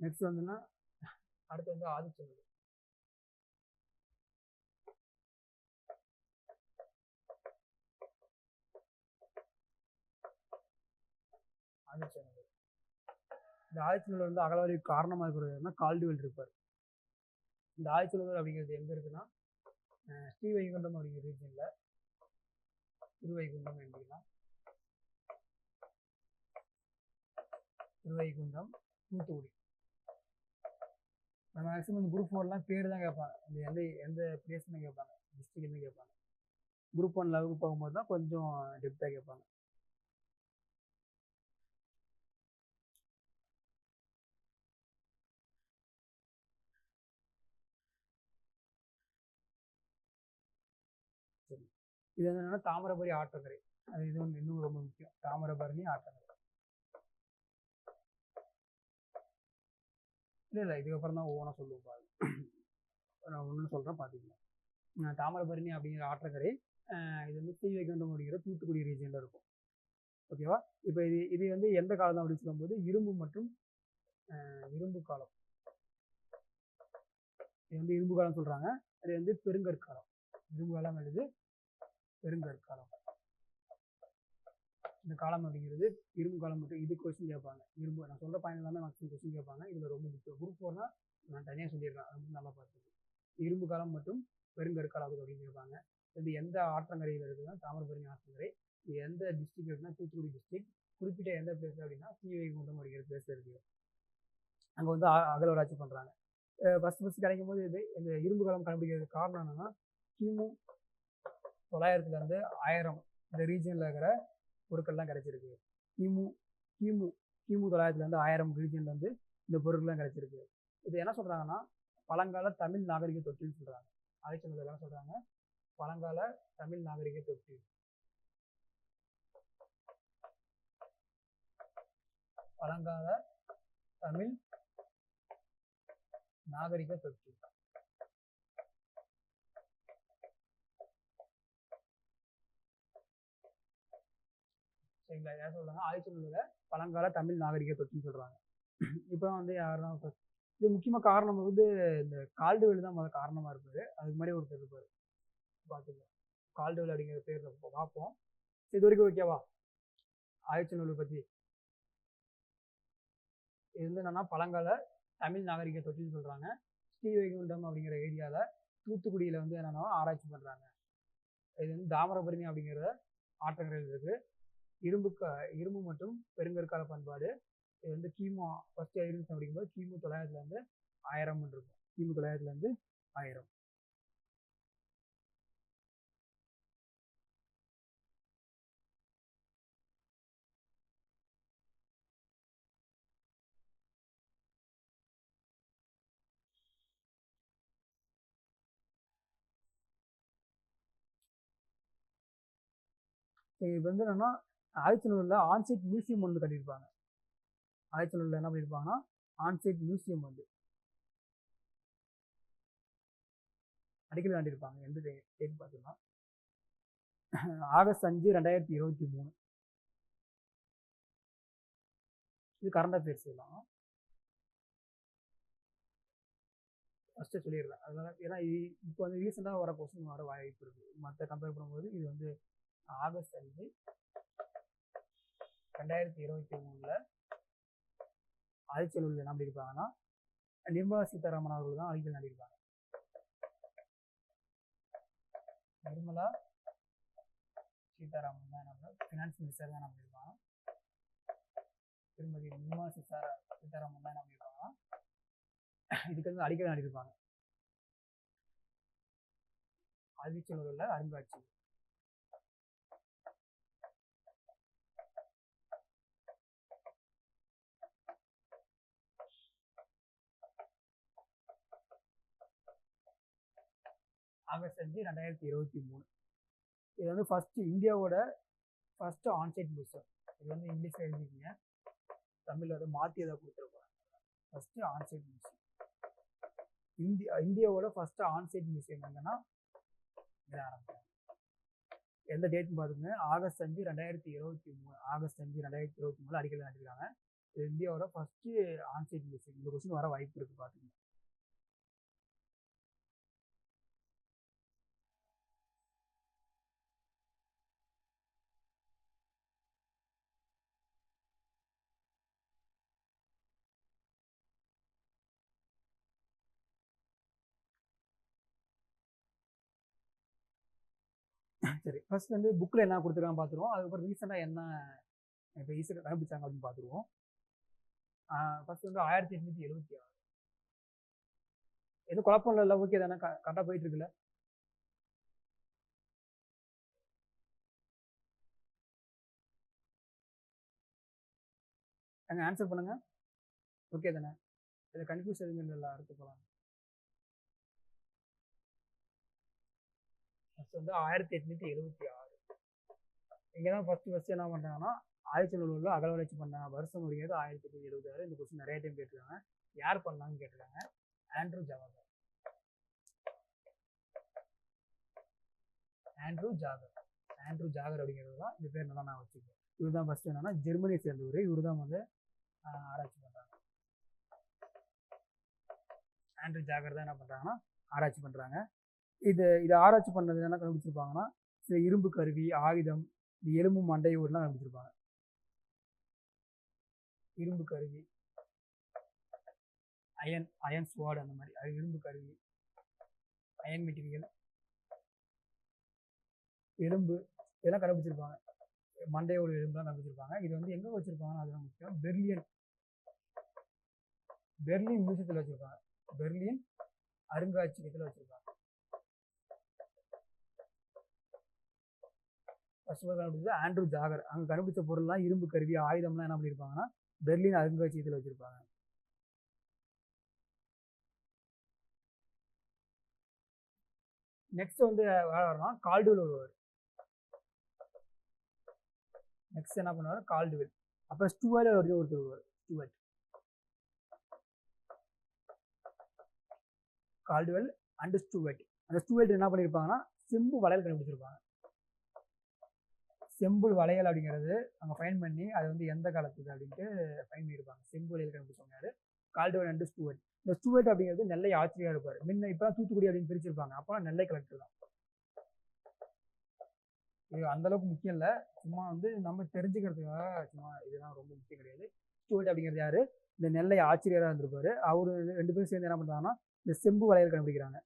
நெக்ஸ்ட் வந்துன்னா அடுத்து வந்து ஆதிச்சநல்லூர். ஆதிச்சநல்லூர். இந்த ஆதிச்சநல்லூர் வந்து அகழ்வாய்வுக்கு காரணமாக இருக்கிறதுனா கால்டுவெல் இருப்பார். இந்த ஆதிச்சநல்லூர் அப்படிங்கிறது எங்கே இருக்குன்னா ஸ்ரீவைகுண்டம் அப்படிங்கிற ரீஜனில், திருவைகுண்டம் அப்படின்னா திருவைகுண்டம், தூத்துக்குடி. நம்ம மேக்ஸிமம் இந்த குரூப் 4லாம் பேர் தான் கேட்பாங்க, இந்த எந்த எந்த பிளேஸ்னு கேட்பாங்க, டிஸ்ட்ரிக்ட்னு கேட்பாங்க. குரூப் 1 லெவலுக்கு போகும்போது தான் கொஞ்சம் டெப்த்தாக கேட்பாங்க. சரி, இது வந்து என்னன்னா தாமிரபரணி ஆற்றங்கரை. அது இது ஒன்று இன்னும் ரொம்ப முக்கியம், தாமிரபரணி ஆற்றங்கரை. இல்லை இதுக்கப்புறம் தான் ஒவ்வொன்றா சொல்லுவோம் பாருங்க. நான் ஒன்று சொல்கிறேன் பார்த்துக்கலாம். தாமிரபரணி அப்படிங்கிற ஆற்றங்கரை இது வந்து ஸ்ரீவைகுண்டம் அப்படிங்கிற தூத்துக்குடி ரீஜனில் இருக்கும். ஓகேவா? இப்போ இது வந்து எந்த காலம் தான் அப்படின்னு சொல்லும்போது இரும்பு மற்றும் இரும்பு காலம். இது வந்து இரும்பு காலம் சொல்கிறாங்க. அது வந்து பெருங்கற்காலம். இரும்பு காலம் எழுது பெருங்கற்காலம். இந்த காலம் அப்படிங்கிறது இரும்பு காலம் மட்டும். இது கொஸ்டின் கேட்பாங்க. இரும்பு நான் சொல்கிற பாயிண்ட் தான் மேக்ஸிமம் கொஸ்டின் கேட்பாங்க. இதில் ரொம்ப முக்கியம். குரூப் 4னா நான் தனியாக சொல்லிடுறேன், அது வந்து நல்லா பார்த்துக்கணும். இரும்பு காலம் மற்றும் பெருங்கற்காலம் அப்படின்னு கேட்பாங்க. இது எந்த ஆற்றங்கரையில் இருக்குதுன்னா தாமிரபரணி ஆற்றங்கரை. இது எந்த டிஸ்ட்ரிக்ட் இருக்குன்னா தூத்துக்குடி டிஸ்ட்ரிக்ட். குறிப்பிட்ட எந்த பிளேஸ் அப்படின்னா ஸ்ரீவைகுண்டம் அப்படிங்கிற பிளேஸ் இருக்குது. அங்கே வந்து அகழ்வாராய்ச்சி பண்ணுறாங்க. ஃபஸ்ட்டு கிடைக்கும் போது இந்த இரும்பு காலம் கண்டுபிடிக்கிறதுக்கு காரணம் என்னன்னா கிமு 900 1000 இந்த ரீஜனில் இருக்கிற பொருட்கள்லாம் கிடைச்சிருக்கு. கிமு 900 1000 ரீஜன்ல வந்து இந்த பொருட்கள்லாம் கிடைச்சிருக்கு. இது என்ன சொல்றாங்கன்னா பழங்கால தமிழ் நாகரிக தொட்டில்னு சொல்றாங்க. ஆதிச்சநல்லூர் என்ன சொல்றாங்க? பழங்கால தமிழ் நாகரிக தொட்டில். பழங்கால தமிழ் நாகரிக தொட்டில். சரிங்களா? யார் சொல்றாங்க? ஆதிச்சநல்லூர்ல பழங்கால தமிழ் நாகரிக தொட்டில்னு சொல்றாங்க. இப்போ வந்து யாருன்னா இது முக்கியமாக காரணம் வந்து இந்த கால்டுவெல் தான் முதல்ல காரணமாக இருப்பாரு. அதுக்கு மாதிரி ஒருத்தர் இருப்பார், பார்த்துக்கலாம். கால்டுவெல் அப்படிங்கிற பேர் பார்ப்போம். இது வரைக்கும் ஓகேவா? ஆதிச்சநல்லூர் பற்றி இது வந்து என்னன்னா பழங்கால தமிழ் நாகரிக தொட்டில்னு சொல்றாங்க. ஸ்ரீவைகுண்டம் அப்படிங்கிற ஏரியாவில் தூத்துக்குடியில் வந்து என்னென்னா ஆராய்ச்சி பண்ணுறாங்க. இது வந்து தாமிரபரணி அப்படிங்கிற ஆற்றங்கரையில் இருக்கு. இரும்பு மற்றும் பெருங்கற்கால பண்பாடு. இது வந்து கிமு ஃபர்ஸ்ட் ஐரின்ஸ் அப்படிங்கும்போது கிமு 900 1000 இருக்கும். கிமு 900 1000. இது வந்து என்னன்னா ஆதிச்சநல்லூர்ல ஆன்சைட் மியூசியம் வந்து கட்டியிருப்பாங்க. ஆதிச்சநல்லூர்ல என்ன பண்ணியிருப்பாங்கன்னா ஆன்சைட் மியூசியம் வந்து அடிக்கடி காட்டியிருப்பாங்க. எந்த டேட் பார்த்தீங்கன்னா ஆகஸ்ட் 5 2023. இது கரண்ட் அஃபேர்ஸ் எல்லாம் ஃபஸ்ட்டு சொல்லிடுறேன். அதனால ஏன்னா இப்போ வந்து ரீசெண்டாக வர கொஸ்டின் வர வாய்ப்பு இருக்குது. மற்ற கம்பேர் பண்ணும்போது இது வந்து ஆகஸ்ட் 5 2023 ஆதிச்சநல்லூர்ல என்ன பண்ணியிருப்பாங்கன்னா நிர்மலா சீதாராமன் அவர்கள் தான் அடிக்கல் நாட்டியிருப்பாங்க. நிர்மலா சீதாராமன் தான் நம்ம ஃபினான்ஸ் மினிஸ்டர் தான் நம்ம இருப்பாங்க. திருமதி நிர்மலா சீதாராமன் தான் நம்ம இருப்பாங்க. இதுக்கு வந்து அடிக்கல் நாட்டியிருப்பாங்க. ஆதிச்சநல்லூர்ல அருங்காட்சியகம். ஆகஸ்ட் 5 2023. இது வந்து ஃபர்ஸ்ட் இந்தியாவோட ஃபர்ஸ்ட் ஆன்சைட் மியூசியம். இது வந்து இங்கிலீஷ்ல எழுதிக்கிங்க, தமிழ்ல வந்து மாற்றி எதாவது கொடுத்துருப்பாங்க. First onsite museum. இந்தியாவோட ஃபர்ஸ்ட் ஆன்சைட் மியூசியம் எங்கன்னா இதை ஆரம்பிச்சாங்க. எந்த டேட்னு பார்த்துங்க, ஆகஸ்ட் 5 2023. ஆகஸ்ட் 5 2023 அடிக்கல் நாட்டிருக்காங்க. இது இந்தியாவோட ஃபர்ஸ்ட் ஆன்சைட் மியூசியம். இந்த கொஸ்டின் வர வாய்ப்பு இருக்கு, பார்த்துங்க. சரி, ஃபர்ஸ்ட் வந்து புக்கில் என்ன கொடுத்துருக்காங்க பார்த்துருவோம். அதுக்கப்புறம் ரீசெண்டாக என்ன இப்போ ஈஸியாக கண்டுபிடிச்சாங்க அப்படின்னு பார்த்துருவோம். ஃபர்ஸ்ட் வந்து 1876. எதுவும் குழப்பம் இல்லை, ஓகே தானே? கரெக்டாக போயிட்டு இருக்குல்ல? அங்கே ஆன்சர் பண்ணுங்க. ஓகே தானே? இதை கன்ஃபியூஸ் எதுவும் இல்லை, அடுத்து போகலாம். ஃபர்ஸ்ட் வந்து 1876. இங்கே தான் ஃபர்ஸ்ட் என்ன பண்ணுறாங்கன்னா, 1870 அகல வளர்ச்சி பண்ணாங்க. வருஷம் முடியாது 1876. இந்த கொஸ்டின் நிறைய டைம் கேட்டிருக்காங்க. யார் பண்ணாங்கன்னு கேட்டிருக்காங்க. ஆண்ட்ரூ ஜாகர். ஆண்ட்ரூ ஜாகர் அப்படிங்கிறது தான் இந்த பேர் நல்லா நான் வச்சுக்கேன். இவர் தான் ஃபர்ஸ்ட் என்னன்னா ஜெர்மனியை சேர்ந்தவர். இவர் தான் வந்து ஆராய்ச்சி பண்ணுறாங்க. ஆண்ட்ரூ ஜாகர் தான் என்ன பண்ணுறாங்கன்னா ஆராய்ச்சி பண்ணுறாங்க. இதை ஆராய்ச்சி பண்ணது என்ன கண்டுபிடிச்சிருப்பாங்கன்னா, சில இரும்பு கருவி, ஆயுதம், இந்த எலும்பு மண்டை ஊர்லாம் கண்டுபிடிச்சிருப்பாங்க. இரும்பு கருவி, அயன் ஸ்வாட், அந்த மாதிரி அது இரும்பு கருவி, அயன் மெட்டீரியல், எலும்பு, இதெல்லாம் கண்டுபிடிச்சிருப்பாங்க. மண்டையோட எலும்புலாம் கண்டுபிடிச்சிருப்பாங்க. இது வந்து எங்கே வச்சிருப்பாங்கன்னா, அதுதான் முக்கியம், பெர்லின் மியூசியத்தில் வச்சிருப்பாங்க. பெர்லின் அருங்காட்சியகத்தில் வச்சிருப்பாங்க. ஃபர்ஸ்ட் கண்டுபிடிச்சது ஆண்ட்ரூ ஜாகர். அங்கே கண்டுபிடிச்ச பொருள்லாம் இரும்பு கருவி, ஆயுதம்லாம் என்ன பண்ணியிருப்பாங்கன்னா பெர்லின் அருங்காட்சியகத்தில் வச்சிருப்பாங்க. நெக்ஸ்ட் வந்து வரலாம் கால்டுவெல் வருவார். நெக்ஸ்ட் என்ன பண்ணுவார்? கால்டுவெல். அப்புறம் ஸ்டூவர்ட் ஒருத்தர் வருவார். Caldwell and Stuart. அந்த ஸ்டூவர்ட் என்ன பண்ணியிருப்பாங்கன்னா செம்பு வளையல் கண்டுபிடிச்சிருப்பாங்க. செம்பு வளையல் அப்படிங்கிறது அங்கே ஃபைன் பண்ணி அது வந்து எந்த காலத்துக்கு அப்படின்ட்டு ஃபைன் பண்ணியிருப்பாங்க. செம்பு வளையல் கண்டுபிடிச்சவங்க கால்டுவெல் அண்ட் ஸ்டூவர்ட். இந்த ஸ்டூவர்ட் அப்படிங்கிறது நெல்லை ஆச்சரியா இருப்பார். முன்ன இப்போ தூத்துக்குடி அப்படின்னு பிரிச்சிருப்பாங்க. அப்போ நெல்லை கலெக்டர் தான். இது அந்த அளவுக்கு முக்கியம் இல்லை, சும்மா வந்து நம்ம தெரிஞ்சுக்கிறதுக்காக சும்மா, இதெல்லாம் ரொம்ப முக்கியம் கிடையாது. ஸ்டூவர்ட் அப்படிங்கிறது யாரு? இந்த நெல்லை ஆச்சரியராக இருந்திருப்பாரு. அவரு 2 பேரும் சேர்ந்து என்ன பண்ணுறாங்கன்னா இந்த செம்பு வளையல் கண்டுபிடிக்கிறாங்க.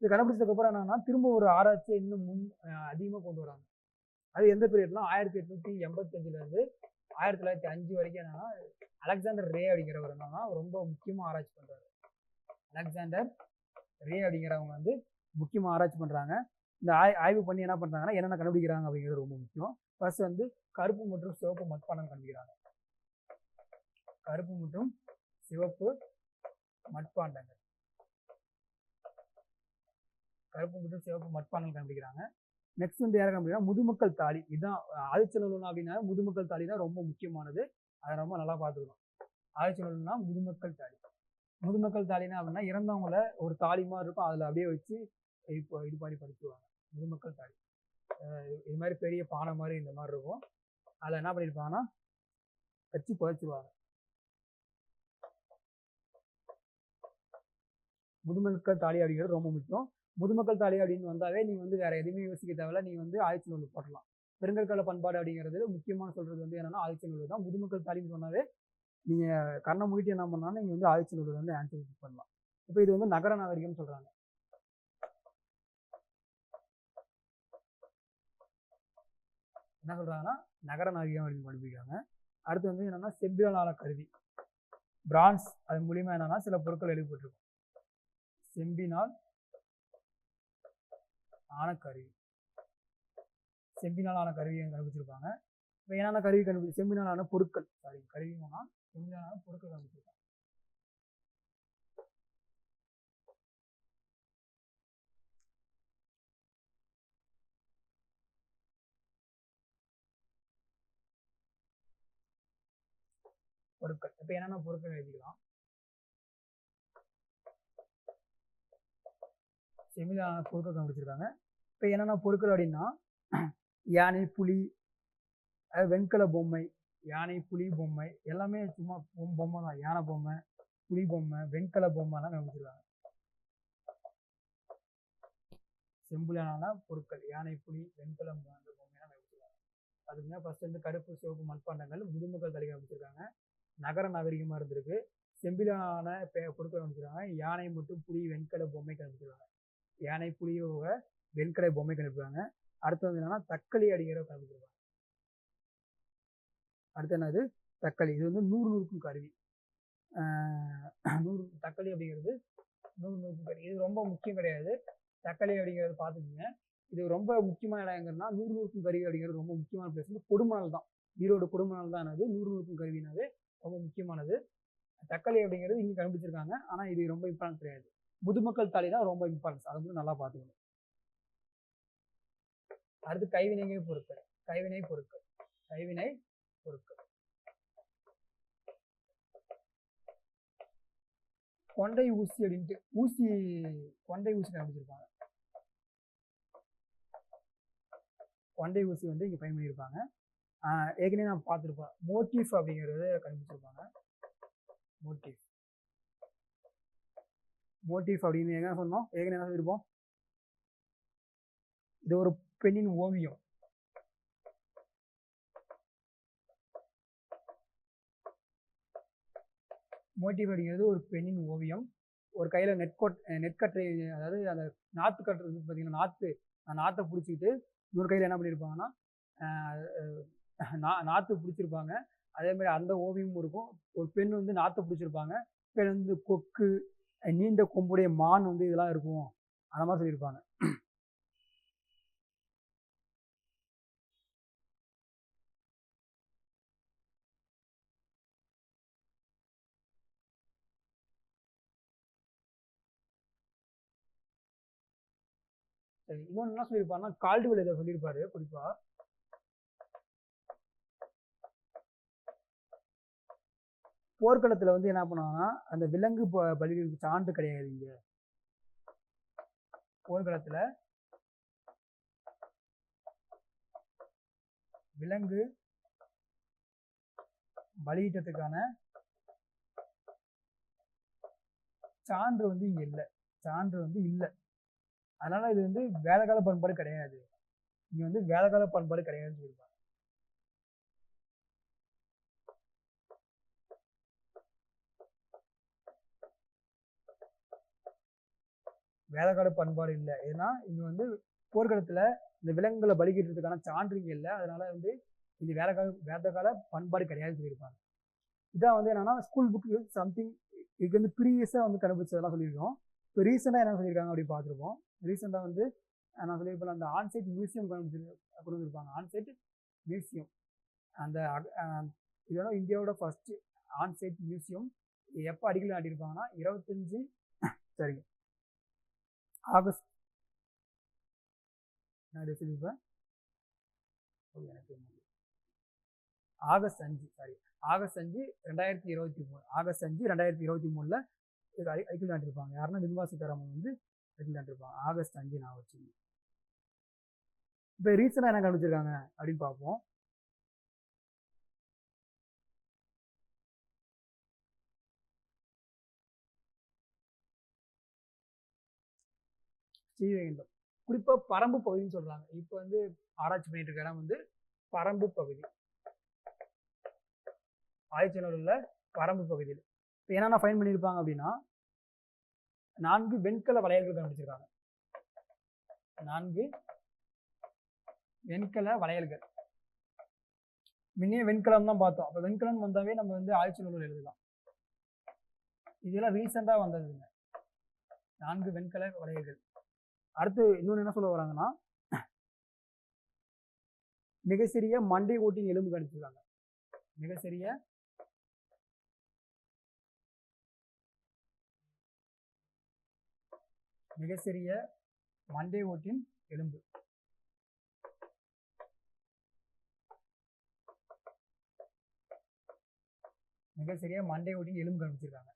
இது கண்டுபிடிச்சதுக்கப்புறம் என்னன்னா திரும்ப ஒரு ஆராய்ச்சியை இன்னும் அதிகமாக கொண்டு வராங்க. அது எந்த பீரியட்னா 1885 1905 வரைக்கும் என்னன்னா அலெக்சாண்டர் ரே அப்படிங்கிறவர் என்னன்னா ரொம்ப முக்கியமாக ஆராய்ச்சி பண்றாரு. அலெக்சாண்டர் ரே அப்படிங்கிறவங்க வந்து முக்கியமாக ஆராய்ச்சி பண்றாங்க. இந்த ஆய்வு பண்ணி என்ன பண்றாங்கன்னா என்னென்ன கண்டுபிடிக்கிறாங்க அப்படிங்கிறது ரொம்ப முக்கியம். ஃபர்ஸ்ட் வந்து கருப்பு மற்றும் சிவப்பு மட்பாண்டம் கண்டுபிடிக்கிறாங்க. கருப்பு மற்றும் சிவப்பு மட்பாண்டங்கள் கண்டுபிடிக்கிறாங்க. நெக்ஸ்ட் வந்து யாரும் கண்டுபிடிக்கிறா? முதுமக்கள் தாலி. இதுதான் ஆதிச்சநல்லூர் அப்படின்னா முதுமக்கள் தாலி தான் ரொம்ப முக்கியமானது. அதை ரொம்ப நல்லா பார்த்துக்கணும். ஆதிச்சநல்லூர்னா முதுமக்கள் தாலி. முதுமக்கள் தாலினா அப்படின்னா இறந்தவங்கள ஒரு தாலி மாதிரி இருக்கும், அதில் அப்படியே வச்சு இப்போ இது பண்ணி படிச்சுவாங்க. முதுமக்கள் தாலி இது மாதிரி பெரிய பானை மாதிரி இந்த மாதிரி இருக்கும். அதில் என்ன பண்ணியிருப்பாங்கன்னா வச்சு புதைச்சிருவாங்க. முதுமக்கள் தாலி அப்படிங்கிறது ரொம்ப முக்கியம். முதுமக்கள் தாலி அப்படின்னு வந்தாவே நீ வந்து வேற எதுவுமே யோசிக்க தேவையில்ல, நீ வந்து ஆதிச்சநல்லூர் போட்டலாம். பெருங்கற்கால பண்பாடு அப்படிங்கிறது முக்கியமான சொல்றது வந்து என்னன்னா ஆதிச்சநல்லூர் தான். முதுமக்கள் தாலின்னு சொன்னாவே நீங்க கண்ணை மூடிட்டு என்ன பண்ணாலும் நீங்க வந்து ஆதிச்சநல்லூர் வந்து ஆன்சர் பண்ணலாம். இப்போ இது வந்து நகர நாகரிகம் சொல்றாங்க. என்ன சொல்றாங்கன்னா நகர நாகரிகம் அப்படின்னு படிப்பிக்கிறாங்க. அடுத்து வந்து என்னன்னா செம்பினால் ஆன கருவி, பிரான்ஸ். அது மூலியமா என்னன்னா சில பொருட்கள் எழுதப்பட்டிருக்கும். செம்பினால் ஆன கருவி, செம்பினால் ஆன கருவியை கண்டுபிடிச்சிருப்பாங்க. இப்போ என்னென்ன கருவி கண்டுபிடிச்சு? செம்பினால் ஆன பொருட்கள், கருவிங்கன்னா செம்பினால் ஆன பொருட்கள் கண்டுபிடிச்சிருப்பாங்க. பொருட்கள் இப்போ என்னென்ன பொருட்கள் எழுதிக்கலாம்? செம்பிலான பொருட்கள் கண்டுபிடிச்சிருக்காங்க. இப்போ என்னென்ன பொருட்கள் அப்படின்னா யானை, புலி, வெண்கல பொம்மை, யானை, புலி பொம்மை எல்லாமே சும்மா பொம்மை தான். யானை பொம்மை, புலி பொம்மை, வெண்கல பொம்மைலாம் கண்டுபிடிச்சிருக்காங்க. செம்பிலான பொருட்கள் யானை, புலி, வெண்கல பொம்மைலாம் கண்டுபிடிச்சிருக்காங்க. அதுக்குமே ஃபர்ஸ்ட் வந்து கருப்பு சிவப்பு மண்பாண்டங்கள் முதுமக்கள் தலை கண்டுபிடிச்சிருக்காங்க. நகர நாகரிகமாக இருந்திருக்கு. செம்பிலான பொருட்கள் கண்டுபிடிச்சிருக்காங்க. யானை மற்றும் புலி, வெண்கல பொம்மை கண்டுபிடிச்சிருக்காங்க. யானை, புலியோக வெண்கல பொம்மை கண்டுபிடிச்சிருக்காங்க. அடுத்து வந்து என்னன்னா தக்களி அப்படிங்கிற கண்டுபிடிச்சிருப்பாங்க. அடுத்து என்னது தக்களி, இது வந்து 100 நூறுக்கும் கருவி. 100 தக்களி அப்படிங்கிறது 100 நூறுக்கும் கருவி. இது ரொம்ப முக்கியம் கிடையாது. தக்களி அப்படிங்கிறது பார்த்துக்கோங்க. இது ரொம்ப முக்கியமான இடம் எங்கன்னா 100 நூறுக்கும் கருவி அப்படிங்கிறது ரொம்ப முக்கியமான பிளேஸ் வந்து கொடுமணல் தான். ஈரோடு கொடுமணல் தான் என்னது 100 நூறுக்கும் கருவினாவே ரொம்ப முக்கியமானது. தக்களி அப்படிங்கிறது இங்கே கண்டுபிடிச்சிருக்காங்க. ஆனால் இது ரொம்ப இம்பார்ட்டன்ஸ் கிடையாது. முதுமக்கள் தாலி தான் ரொம்ப இம்பார்ட்டன்ஸ். அதை வந்து நல்லா பார்த்துக்கணும். அடுத்து கைவினை பொருட்கள். கைவினை பொருட்கள். கைவினை பொருட்கள். கொண்டை ஊசி அப்படின்ட்டு கொண்டை ஊசி கண்டுபிடிச்சிருப்பாங்க. கொண்டை ஊசி வந்து இங்க பயன் பண்ணியிருப்பாங்க. ஏற்கனவே நான் பார்த்துருப்போம். மோட்டிஃப் அப்படிங்கிறது கண்டுபிடிச்சிருப்பாங்க. மோட்டிஃப் அப்படின்னு என்ன சொன்னோம்? ஏற்கனவே என்ன சொல்லியிருப்போம்? இது ஒரு பெண்ணின் ஓவியம். மோட்டிவ் அப்படிங்கிறது ஒரு பெண்ணின் ஓவியம். ஒரு கையில நெற்கற்றை, அதாவது அந்த நாத்து கட்டுறது பார்த்தீங்கன்னா நாத்தை பிடிச்சிக்கிட்டு இன்னொரு கையில் என்ன பண்ணியிருப்பாங்கன்னா நாத்து பிடிச்சிருப்பாங்க. அதே மாதிரி அந்த ஓவியமும் இருக்கும். ஒரு பெண் வந்து நாத்தை பிடிச்சிருப்பாங்க. பெண் வந்து கொக்கு, நீண்ட கொம்புடைய மான் வந்து இதெல்லாம் இருக்கும், அந்த மாதிரி சொல்லியிருப்பாங்க. சரி, இன்னொன்று என்ன சொல்லியிருப்பாருன்னா கால்டுவெல் இதை சொல்லியிருப்பாரு குறிப்பா. போர்க்களத்துல வந்து என்ன பண்ணுவாங்கன்னா அந்த விலங்கு பலிகளுக்கு சான்று கிடையாது. இங்க போர்க்களத்துல விலங்கு பலியிட்டத்துக்கான சான்று வந்து இங்க இல்லை. சான்று வந்து இல்லை. அதனால இது வந்து வேதகால பண்பாடு கிடையாது. இங்க வந்து வேதகால பண்பாடு கிடையாதுன்னு சொல்லியிருப்பாங்க. வேதகால பண்பாடு இல்லை. ஏன்னா இங்க வந்து போர்க்களத்துல இந்த விலங்குகளை பலிக்கிட்டதுக்கான சான்று இங்க இல்லை. அதனால வந்து இது வேதகால பண்பாடு கிடையாதுன்னு சொல்லியிருப்பாங்க. இதான் வந்து என்னன்னா ஸ்கூல் புக்கு சம்திங் இதுக்கு வந்து ப்ரீவியஸா வந்து கண்டுபிடிச்சதெல்லாம் சொல்லியிருக்கோம். இப்போ ரீசெண்டாக என்ன சொல்லியிருக்காங்க அப்படி பார்த்துருப்போம். ரீசெண்டாக வந்து நான் சொல்லியிருப்பேன், அந்த ஆன்சைட் மியூசியம் கொண்டு வந்திருப்பாங்க. ஆன்சைட் மியூசியம், அந்த இதோட இந்தியாவோட ஃபர்ஸ்ட் ஆன்சைட் மியூசியம் எப்போ அடிக்கல் நாட்டியிருப்பாங்கன்னா 25 சரி ஆகஸ்ட், நான் சொல்லியிருப்பேன் ஆகஸ்ட் 5 சாரி ஆகஸ்ட் 5 2023 ஆகஸ்ட் 5 2023 இது அடிக்கல் நாட்டிருப்பாங்க. யாருன்னா நிர்மலா சீதாராமன் வந்து அடிக்கல் நாட்டிருப்பாங்க. ஆகஸ்ட் 5 நான் வச்சு. இப்போ ரீசனாக என்ன கண்டுபிடிச்சிருக்காங்க அப்படின்னு பார்ப்போம். ஸ்ரீவைகுண்டம் குறிப்பாக பரம்பு பகுதின்னு சொல்றாங்க. இப்போ வந்து ஆராய்ச்சி பண்ணிட்டு இருக்க இடம் வந்து பரம்பு பகுதி, ஆய்ச்சியில் உள்ள பரம்பு பகுதியில். இப்போ என்னென்ன ஃபைன் பண்ணியிருப்பாங்க அப்படின்னா 4 வெண்கல வளையல்கள் கண்டுபிடிச்சிருக்காங்க. 4 வெண்கல வளையல்கள். முன்னே வெண்கலம் தான் பார்த்தோம். அப்போ வெண்கலம் வந்தாவே நம்ம வந்து ஆய்ச்சியில் எழுதலாம். இதெல்லாம் ரீசெண்டாக வந்ததுங்க 4 வெண்கல வளையல்கள். அடுத்து இன்னொன்று என்ன சொல்ல வராங்கன்னா மிக சிறிய மண்டை ஓட்டின் எலும்பு கண்டுபிடிச்சிருக்காங்க. மிக சிறிய மண்டை ஓட்டின் எலும்பு. மிக சிறிய மண்டை ஓட்டின் எலும்பு கண்டுபிடிச்சிருக்காங்க.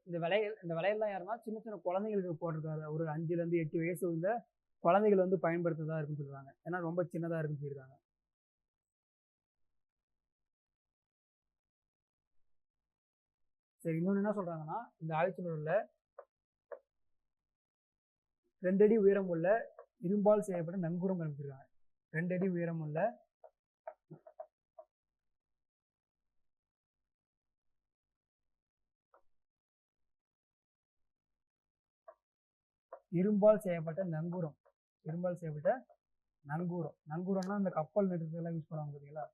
இந்த வளையல்லாம் யாருன்னா சின்ன சின்ன குழந்தைங்களுக்கு போட்டிருக்காரு. ஒரு 5 to 8 வயசு உள்ள குழந்தைகள் வந்து பயன்படுத்துறதா இருக்குன்னு சொல்றாங்க. ஏன்னா ரொம்ப சின்னதா இருக்குன்னு சொல்லியிருக்காங்க. சரி, இன்னொன்று என்ன சொல்றாங்கன்னா இந்த ஆய்ச்சியில் உள்ள 2 அடி உயரம் உள்ள இரும்பால் செய்யப்பட்ட நங்கூரம் கண்டுபிடிச்சிருக்காங்க. 2 அடி உயரம் உள்ள இரும்பால் செய்யப்பட்ட நங்கூரம். இரும்பால் செய்யப்பட்ட நங்கூரம். நங்கூரம்னா இந்த கப்பல் நிறுத்தலாம் யூஸ் பண்ணுவாங்க பார்த்தீங்களா,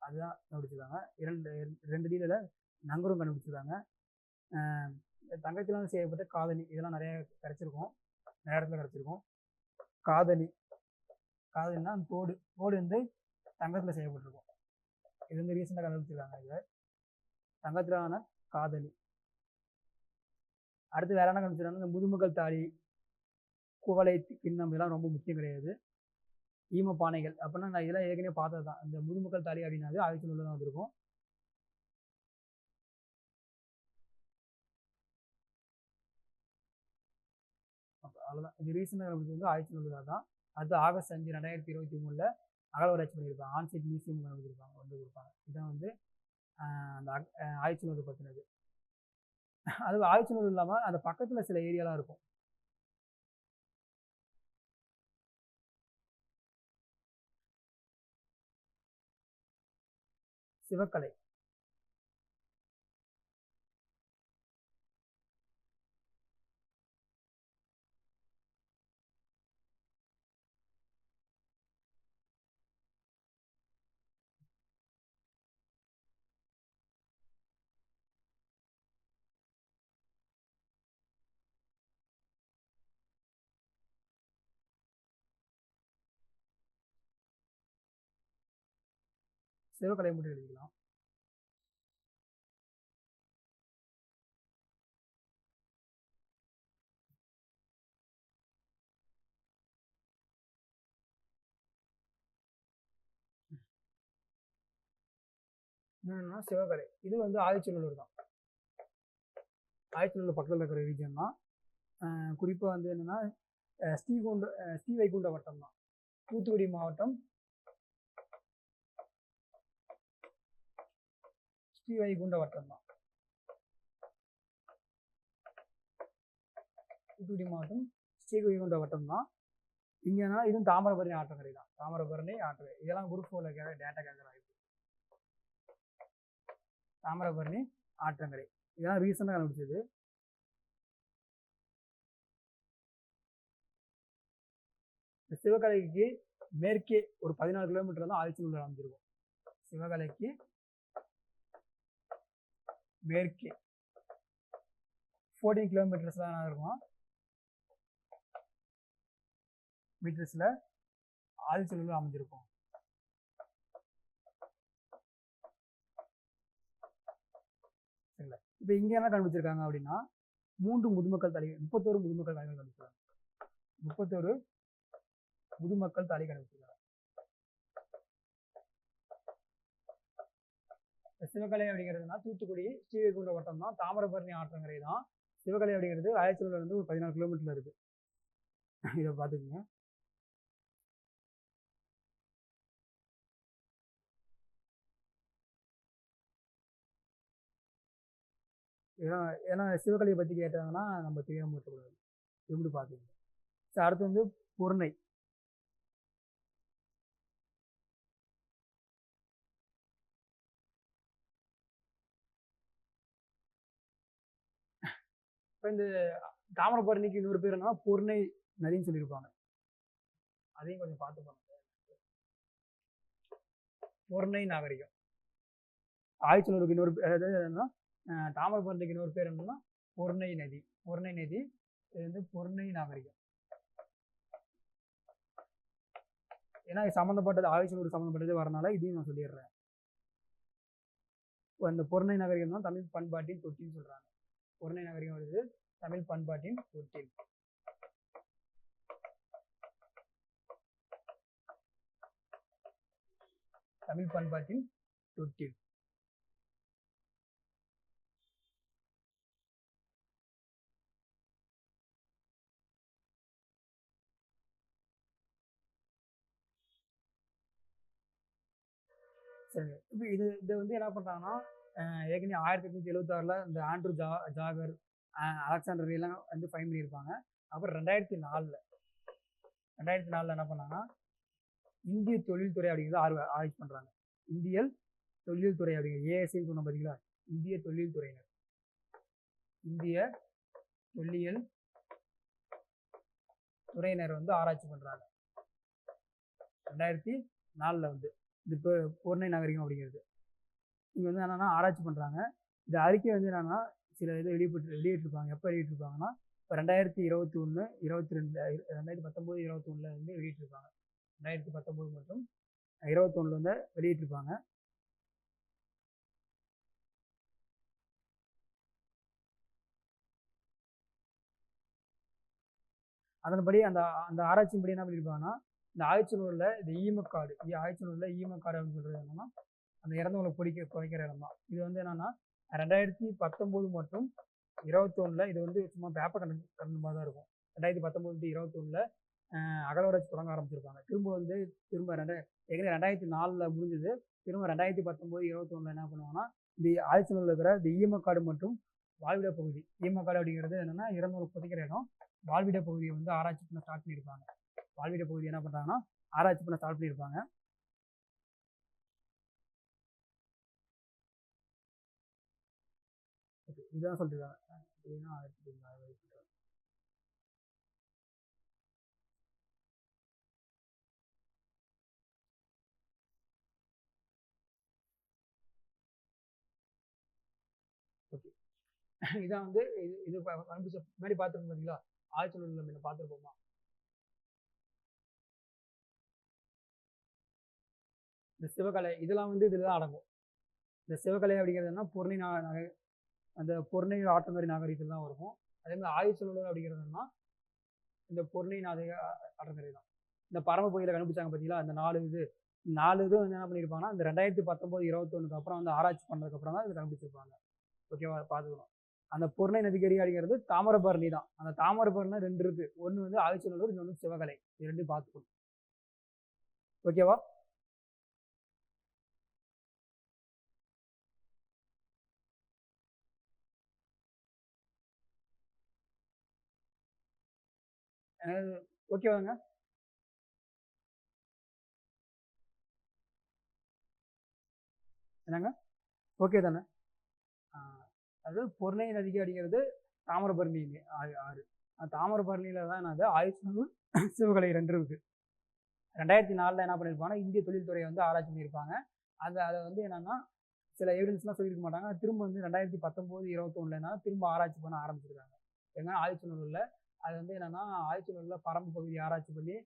அதுதான் கண்டுபிடிச்சிருக்காங்க. ரெண்டு டீல நங்கூரம் கண்டுபிடிச்சிருக்காங்க. தங்கத்தினால செய்யப்பட்ட காதணி, இதெல்லாம் நிறைய கிடைச்சிருக்கும், நிறைய இடத்துல கிடைச்சிருக்கும். காதணி, காதணினா அந்த தோடு, தோடு வந்து தங்கத்தில் செய்யப்பட்டிருக்கும். இது வந்து ரீசெண்டாக கண்டுபிடிச்சிருக்காங்க. இது தங்கத்திலான காதணி. அடுத்து வேற என்ன கண்டுபிடிச்சிருக்காங்க, இந்த முதுமக்கள் தாலி, குவளை, கிண்ணம், இதெல்லாம் ரொம்ப முக்கியம் கிடையாது. ஈம பானைகள் அப்படின்னா நான் இதெல்லாம் ஏற்கனவே பார்த்தது தான். இந்த முதுமக்கள் தாலி அப்படின்னாலே 1900 தான் வந்திருக்கும். அவ்வளோதான். இது ரீசெண்டாக கண்டுபிடிச்சது வந்து 1900 தான். அது ஆகஸ்ட் 5, 2023 அகழ்வாராய்ச்சி பண்ணியிருப்பாங்க. ஆன்சைட் மியூசியம் கண்டுபிடிச்சிருப்பாங்க, வந்து கொடுப்பாங்க. இதான் வந்து அந்த 1900 பற்றினது. அது 1900 இல்லாமல் அந்த பக்கத்தில் சில ஏரியாலாம் இருக்கும். சிவக்கலை, சிவக்கலை மட்டும் எழுதிக்கலாம். என்னன்னா சிவகலை, இது வந்து ஆதிச்சநல்லூர் தான். ஆதிச்சநல்லூர் பக்கத்தில் இருக்கிற ரீஜன் தான். குறிப்பாக வந்து என்னன்னா ஸ்ரீவைகுண்ட வட்டம் தான். தூத்துக்குடி மாவட்டம் ஸ்ரீவைகுண்ட வட்டம் தான். தூத்துக்குடி மாவட்டம் ஸ்ரீவைகுண்ட வட்டம் தான். இங்கன்னா இதுவும் தாமிரபரணி ஆற்றங்கரை தான். தாமிரபரணி ஆற்றங்கரை, இதெல்லாம் குரூப் 4ல டேட்டா கேட்குற வாய்ப்பு. தாமிரபரணி ஆற்றங்கரை, இதெல்லாம் ரீசெண்டாக கண்டுபிடிச்சது. இந்த சிவகலைக்கு மேற்கே ஒரு 14 கிலோமீட்டர் தான் ஆதிச்சநல்லூர் அமைஞ்சிருக்கும். சிவகலைக்கு மேற்கே 14 கிலோமீட்டர்ஸ் தான் இருக்கும். மீட்டர்ஸ்ல ஆதிச்சநல்லூர் அமைஞ்சிருக்கும். சரிங்களா? இப்போ இங்க என்ன கண்டுபிடிச்சிருக்காங்க அப்படின்னா 3 முதுமக்கள் தலைகள், 31 முதுமக்கள் தலைகள் கண்டுபிடிச்சிருக்காங்க. 31 முதுமக்கள் தலை கண்டுபிடிச்சிருக்காங்க. சிவகலை அப்படிங்கிறதுனா தூத்துக்குடி ஸ்ரீவைகுண்ட வட்டம் தான். தாமிரபரணி ஆற்றங்கரை தான். சிவகலை அப்படிங்கிறது ஆதிச்சநல்லூர்ல இருந்து ஒரு 14 கிலோமீட்டர்ல இருக்கு. இதை பார்த்துக்கோங்க. ஏன்னா சிவகலையை பற்றி கேட்டாங்கன்னா நம்ம தெரியாம இருக்கக்கூடாது, எப்படி பார்த்துக்கோங்க. சரி, அடுத்து வந்து பொருணை. இப்போ இந்த தாமிரபரணிக்கு இன்னொரு பேர் என்னன்னா பொருணை நதின்னு சொல்லியிருப்பாங்க. அதையும் கொஞ்சம் பார்த்து பண்ணுங்க. பொருணை நாகரிகம். ஆதிச்சநல்லூருக்கு இன்னொரு என்னன்னா தாமிரபரணிக்கு இன்னொரு பேர் என்னன்னா பொருணை நதி. பொருணை நதி, இது வந்து பொருணை நாகரிகம். ஏன்னா இது சம்மந்தப்பட்டது, ஆதிச்சநல்லூர் சம்மந்தப்பட்டது வரனால இதையும் நான் சொல்லிடுறேன். அந்த பொருணை நாகரிகம் தான் தமிழ் பண்பாட்டின் தொட்டின்னு சொல்றாங்க. பொருணை நாகரிகம் வருது தமிழ் பண்பாட்டின் தொட்டில். தமிழ் பண்பாட்டின் தொட்டில். சரி, இப்போ இதை வந்து என்ன பண்றாங்கன்னா ஏற்கனவே 1876ல் இந்த ஆண்ட்ரூ ஜாகர், அலெக்சாண்டர் எல்லாம் வந்து ஃபைன் பண்ணியிருப்பாங்க. அப்புறம் 2004ல் என்ன பண்ணாங்கன்னா இந்திய தொழில்துறை அப்படிங்கிறது ஆராய்ச்சி பண்றாங்க. இந்திய தொழில்துறை அப்படிங்கிற ஏஎஸ்ஐன்னு சொன்ன பார்த்தீங்களா, இந்திய தொழில்துறையினர், இந்திய தொல்லியல் துறையினர் வந்து ஆராய்ச்சி பண்ணுறாங்க. 2004 வந்து இது இப்போ பொருணை நாகரிகம் அப்படிங்கிறது இங்கே வந்து என்னென்னா ஆராய்ச்சி பண்ணுறாங்க. இந்த அறிக்கை வந்து என்னென்னா சில இது வெளியிட்டிருப்பாங்க. எப்போ வெளியிட்டிருப்பாங்கன்னா இப்போ 2021, 22, 2019, 21 வந்து வெளியிட்டிருப்பாங்க. 2019 மற்றும் 21 வந்து வெளியிட்டிருப்பாங்க. அதன்படி அந்த அந்த ஆராய்ச்சியின்படி என்ன பண்ணியிருப்பாங்கன்னா இந்த ஆய்ச்சலூரில் இந்த ஈமக்காடு அப்படின்னு சொல்கிறது என்னன்னா அந்த இறந்தவங்களை புதைக்கிற இடம் தான். இது வந்து என்னன்னா 2019 மற்றும் 21 இது வந்து சும்மா பேப்பர் கண்டமாக தான் இருக்கும். 2019 to 21 அகழ்வாராய்ச்சி தொடங்க ஆரம்பிச்சிருப்பாங்க. திரும்ப ஏற்கனவே 2004 முடிஞ்சது. திரும்ப 2019, 21 என்ன பண்ணுவாங்கன்னா இந்த ஆய்ச்சலூரில் இருக்கிற இந்த ஈமக்காடு மற்றும் வாழ்விட பகுதி. ஈமக்காடு அப்படிங்கிறது என்னன்னா இறந்தவங்களை புதைக்கிற இடம். வாழ்விட பகுதியை வந்து ஆராய்ச்சி பண்ண ஸ்டார்ட் பண்ணியிருப்பாங்க. வாழ்விட பகுதி என்ன பண்ணுறாங்கன்னா ஆராய்ச்சி பண்ண ஸ்டார்ட் பண்ணியிருப்பாங்க. இதுதான் சொல்லிருக்காங்க. ஓகே, இதான் வந்து இது முன்னாடி பார்த்துருக்கோம் பார்த்தீங்களா? ஆய்ச்சலூரில் நம்ம பார்த்துருப்போமா? இந்த சிவகலை இதெல்லாம் வந்து இதில் தான் அடங்கும். இந்த சிவகலை அப்படிங்கிறதுனா அந்த பொருணை ஆற்றங்கரை நாகரிகத்தில் தான் இருக்கும். அதே மாதிரி ஆய்ச்சலூர் அப்படிங்கிறதுனா இந்த பொருணை ஆற்றங்கரை தான். இந்த பரம பகுதியில் கண்டுபிடிச்சாங்க பார்த்தீங்களா? அந்த 4 இது வந்து என்ன பண்ணியிருப்பாங்கன்னா இந்த 2019, 21 அப்புறம் வந்து ஆராய்ச்சி பண்ணதுக்கப்புறம் தான் இது கண்டுபிடிச்சிருப்பாங்க. ஓகேவா? பார்த்துக்கணும். அந்த பொருணை நதிக்கரை அப்படிங்கிறது தாமிரபரணி தான். அந்த தாமிரபரணி 2 இருக்கு. ஒன்று வந்து ஆய்ச்சலூர், இன்னொன்று சிவகலை. இது 2 பார்த்துக்கணும். ஓகேவா? ஓகேவாங்க? என்னங்க? ஓகே தானே? அது பொருணை நதிக்கு அப்படிங்கிறது தாமிரபரணி ஆறு. தாமிரபரணியில தான் என்னது ஆய்ச்சலூர், சிவகலை 2 இருக்கு. 2004 என்ன பண்ணியிருப்பாங்கன்னா இந்திய தொழில்துறை வந்து ஆராய்ச்சி பண்ணியிருப்பாங்க. அதை வந்து என்னன்னா சில எவிடன்ஸ்லாம் சொல்லியிருக்க மாட்டாங்க. திரும்ப வந்து 2019, 21 திரும்ப ஆராய்ச்சி பண்ண ஆரம்பிச்சிருக்காங்க. எங்கன்னா ஆய்ச்சலூரில் அது வந்து என்னன்னா ஆய்ச்சலூரில் பரம்பு பகுதி ஆராய்ச்சி பண்ணி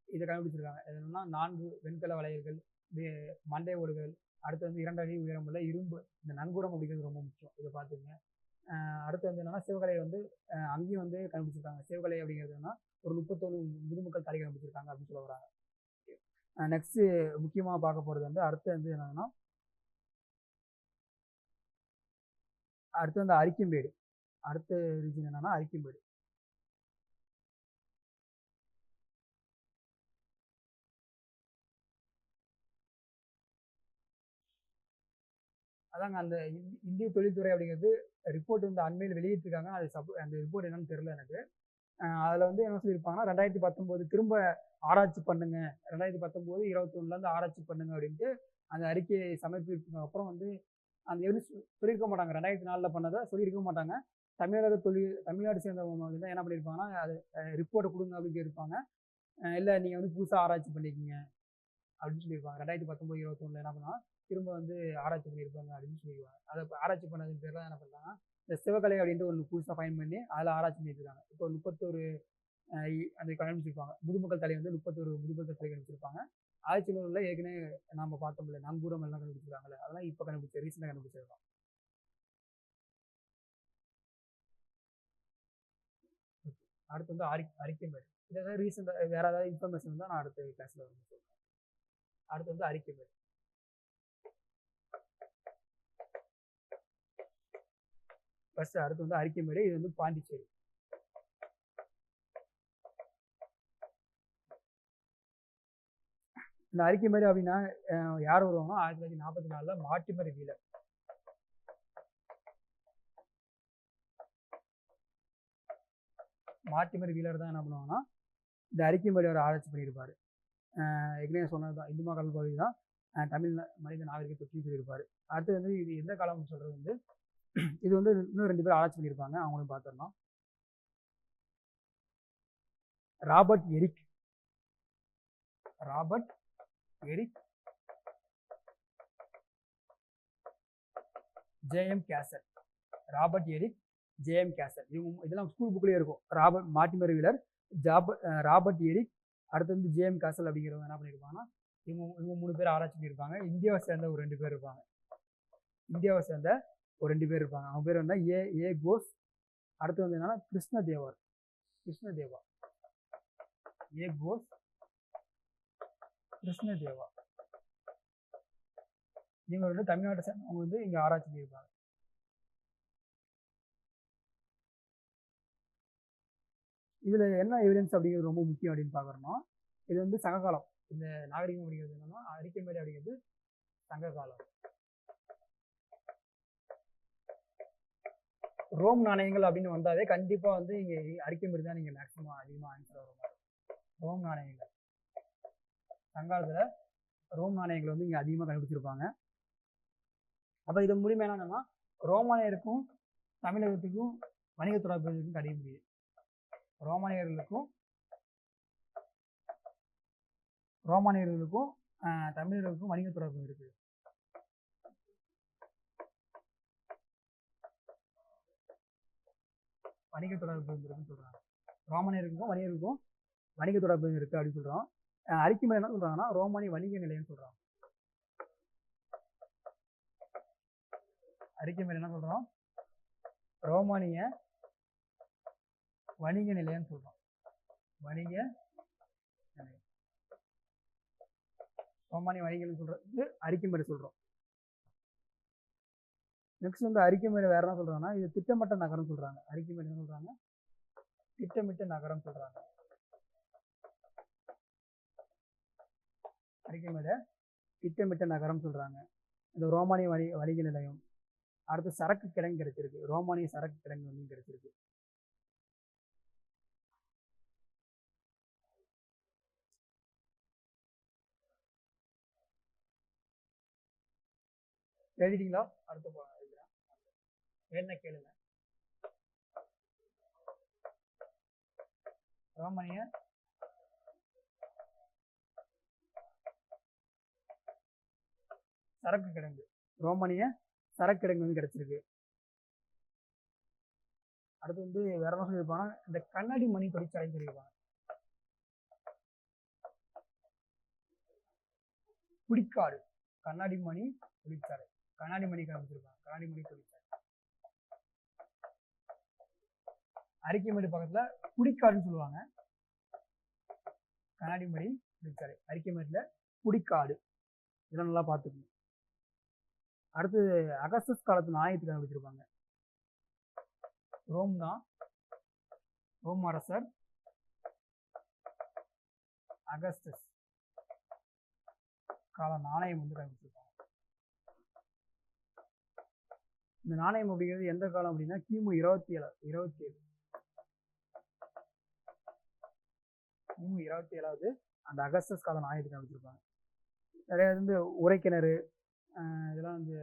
இதை கண்டுபிடிச்சிருக்காங்க. என்னன்னா 4 வெண்கல வளையல்கள், மண்டை ஓடுகள், அடுத்து வந்து 2 அடி உயரமுள்ள இரும்பு, இந்த நங்கூரம் அப்படிங்கிறது ரொம்ப முக்கியம். இதை பார்த்துங்க. அடுத்து வந்து என்னன்னா சிவகலை வந்து அங்கேயும் வந்து கண்டுபிடிச்சிருக்காங்க. சிவகலை அப்படிங்கிறதுனா ஒரு 31 முதுமக்கள் தலை கண்டுபிடிச்சிருக்காங்க அப்படின்னு சொல்ல வராங்க. நெக்ஸ்ட் முக்கியமாக பார்க்க போகிறது வந்து அடுத்து வந்து என்னன்னா அடுத்து வந்து அரிக்கம்பேடு. அடுத்த ரீஜன் என்னன்னா அரிக்கம்பேடு. அதாங்க அந்த இந்திய தொழில்துறை அப்படிங்கிறது ரிப்போர்ட் வந்து அண்மையில் வெளியிட்டிருக்காங்க. அந்த ரிப்போர்ட் என்னன்னு தெரியல எனக்கு. அதில் வந்து என்ன சொல்லியிருப்பாங்கன்னா 2019 திரும்ப ஆராய்ச்சி பண்ணுங்க, 2019, 21 ஆராய்ச்சி பண்ணுங்க அப்படின்ட்டு அந்த அறிக்கையை சமர்ப்பிச்சதுக்கு அப்புறம் வந்து அந்த எவிடன்ஸ் சொல்லியிருக்க மாட்டாங்க. 2004 பண்ணதை சொல்லியிருக்க மாட்டாங்க. தமிழ்நாடு சேர்ந்தவங்க வந்து என்ன பண்ணியிருப்பாங்கன்னா அது ரிப்போர்ட்டை கொடுங்க அப்படின்னு கேட்பாங்க. இல்லை நீங்கள் வந்து புதுசாக ஆராய்ச்சி பண்ணிக்கிங்க அப்படின்னு சொல்லியிருப்பாங்க. 2019, 21 என்ன பண்ணால் திரும்ப வந்து ஆராய்ச்சி பண்ணியிருப்பாங்க அப்படின்னு சொல்லிடுவாங்க. அதை ஆராய்ச்சி பண்ணது பேர்லாம் என்ன பண்ணுறாங்க இந்த சிவகலை அப்படின்ட்டு ஒன்று புதுசாக ஃபைன் பண்ணி அதில் ஆராய்ச்சி பண்ணியிருக்காங்க. இப்போ 31 அந்த கண்டுபிடிச்சிருப்பாங்க. முதுமக்கள் தலை வந்து 31 முதுமக்கள் தலை கண்டுபிடிச்சிருப்பாங்க. ஆய்ச்சலூரில் ஏற்கனவே நம்ம பார்த்தோம்ல நங்கூரம் எல்லாம் கண்டுபிடிச்சிருக்காங்கல்ல, அதெல்லாம் இப்போ ரீசெண்டாக கண்டுபிடிச்சிருக்கோம். அடுத்து வந்து அரிக்கம்பேடு. இதை ரீசெண்டாக வேற ஏதாவது இன்ஃபர்மேஷன் தான் நான் அடுத்த கிளாஸில் வந்து சொல்கிறேன். அடுத்து வந்து அரிக்கம்பேடு. ஃபர்ஸ்ட் அடுத்து வந்து அரிக்கம்பேடு. இது வந்து பாண்டிச்சேரி. இந்த அரிக்கம்பேடு அப்படின்னா யார் வருவாங்கன்னா 1944 மார்ட்டிமர் வீலர். மார்ட்டிமர் வீலர் தான் என்ன பண்ணுவாங்கன்னா இந்த அரிக்கம்பேடு ஒரு ஆராய்ச்சி பண்ணியிருப்பாரு. ஏற்கனவே சொன்னதுதான் இந்து மகள் பகுதி தான் தமிழ் மனித நாகரிக தொற்றி சொல்லியிருப்பாரு. அடுத்து வந்து இது எந்த காலம்னு சொல்றது வந்து இது வந்து இன்னும் 2 பேர் ஆராய்ச்சி பண்ணியிருப்பாங்க. அவங்களும் பார்த்துடலாம். Robert Eric, Robert Eric, JM Casal, Robert Eric, JM Casal. இவங்க இதெல்லாம் ஸ்கூல் புக்லேயே இருக்கும். Robert Mortimer Wheeler, Robert Eric, அடுத்து வந்து ஜேஎம் கேசல் அப்படிங்கிறவங்க என்ன பண்ணியிருப்பாங்கன்னா இவங்க 3 பேர் ஆராய்ச்சி பண்ணியிருப்பாங்க. இந்தியாவை சேர்ந்த ஒரு 2 பேர் இருப்பாங்க. இந்தியாவை சேர்ந்த ஒரு 2 பேர் இருப்பாங்க. அவங்க பேர் வந்து ஏ கோஸ், அடுத்து வந்து என்னன்னா கிருஷ்ணதேவா, ஏ கோஸ், கிருஷ்ணதேவா. இவங்க வந்து தமிழ்நாட்டை சேர்ந்தவங்க வந்து இங்க ஆராய்ச்சி பண்ணியிருப்பாங்க. இதுல என்ன எவிடன்ஸ் அப்படிங்கிறது ரொம்ப முக்கியம் அப்படின்னு பாக்குறோம்னா, இது வந்து சங்ககாலம். இந்த நாகரிகம் அப்படிங்கிறது என்னன்னா அரிக்கமேடு அப்படிங்கிறது சங்ககாலம். ரோம் நாணயங்கள் அப்படின்னு வந்தாலே கண்டிப்பா வந்து இங்க அரிக்கமேடு தான் நீங்க மேக்சிமம் அதிகமா ஆன்சர் வர மாதிரி. ரோம் நாணயங்கள் சங்காலத்துல ரோம் நாணயங்கள் வந்து இங்க அதிகமா கண்டுபிடிச்சிருப்பாங்க. அப்ப இது மூலியமா என்னன்னா ரோமானியருக்கும் தமிழகத்துக்கும் வணிக தொடர்புகளுக்கும் கிடைக்க முடியுது. ரோமானியர்களுக்கும் தமிழர்களுக்கும் வணிக தொடர்பு இருக்குது. வணிக தொடர்பு இருக்குன்னு சொல்றாங்க. ரோமானியருக்கும் வணிகர்களுக்கும் வணிக தொடர்பு இருக்கு அப்படின்னு சொல்றோம். அரிக்கமேடு என்ன சொல்றாங்கன்னா ரோமானிய வணிக நிலையம் சொல்றாங்க. அரிக்கமேடு என்ன சொல்றோம்? ரோமானிய வணிக நிலையம் சொல்றோம். வணிக நிலையம், ரோமானிய வணிகம் சொல்றது அரிக்கமேடு சொல்றோம். நெக்ஸ்ட் வந்து அரிக்கமேடு வேற என்ன சொல்றாங்கன்னா இது திட்டமிட்ட நகரம் சொல்றாங்க. அரிக்கமேடு என்ன சொல்றாங்க? திட்டமிட்ட நகரம் சொல்றாங்க. அரிக்கமேடு திட்டமிட்ட நகரம் சொல்றாங்க. இந்த ரோமானிய வணிக நிலையம், அடுத்து சரக்கு கிடங்கு கிடைச்சிருக்கு. ரோமானிய சரக்கு கிடங்கு வந்து கிடைச்சிருக்கு. எழுதிட்டீங்களா? அடுத்து எழுதுறேன், என்ன கேளுங்க. ரோமானிய சரக்கு கிடங்கு, ரோமானிய சரக்கு கிடங்கு வந்து கிடைச்சிருக்கு. அடுத்து வந்து வேற என்ன சொல்லியிருப்பாங்க? இந்த கண்ணாடி மணி தொழிற்சாலைன்னு சொல்லியிருப்பாங்க. புடிக்காடு கண்ணாடி மணி தொழிற்சாலை, கண்ணாடி மணி கண்டுபிடிச்சிருப்பாங்க. கண்ணாடி மணி தொழிற்சாலை அரிக்கமேடு பக்கத்துல புடிக்காடுன்னு சொல்லுவாங்க. கண்ணாடி மணி தொழிற்சாலை அரிக்கமேடுல புடிக்காடு. இதெல்லாம் நல்லா பார்த்துக்கணும். அடுத்து அகஸ்டஸ் காலத்து நாணயத்தை கண்டுபிடிச்சிருப்பாங்க. ரோம் தான், ரோம் அரசர் அகஸ்டஸ் கால நாணயம் வந்து கண்டுபிடிச்சிருப்பாங்க. இந்த நாணயம் அப்படிங்கிறது எந்த காலம் அப்படின்னா கிமு 27 கிமு 27வது அந்த அகஸ்டஸ் கால நாணயத்தை கண்டுபிடிச்சிருப்பாங்க. நிறைய வந்து உரைக்கிணறு இதெல்லாம் வந்து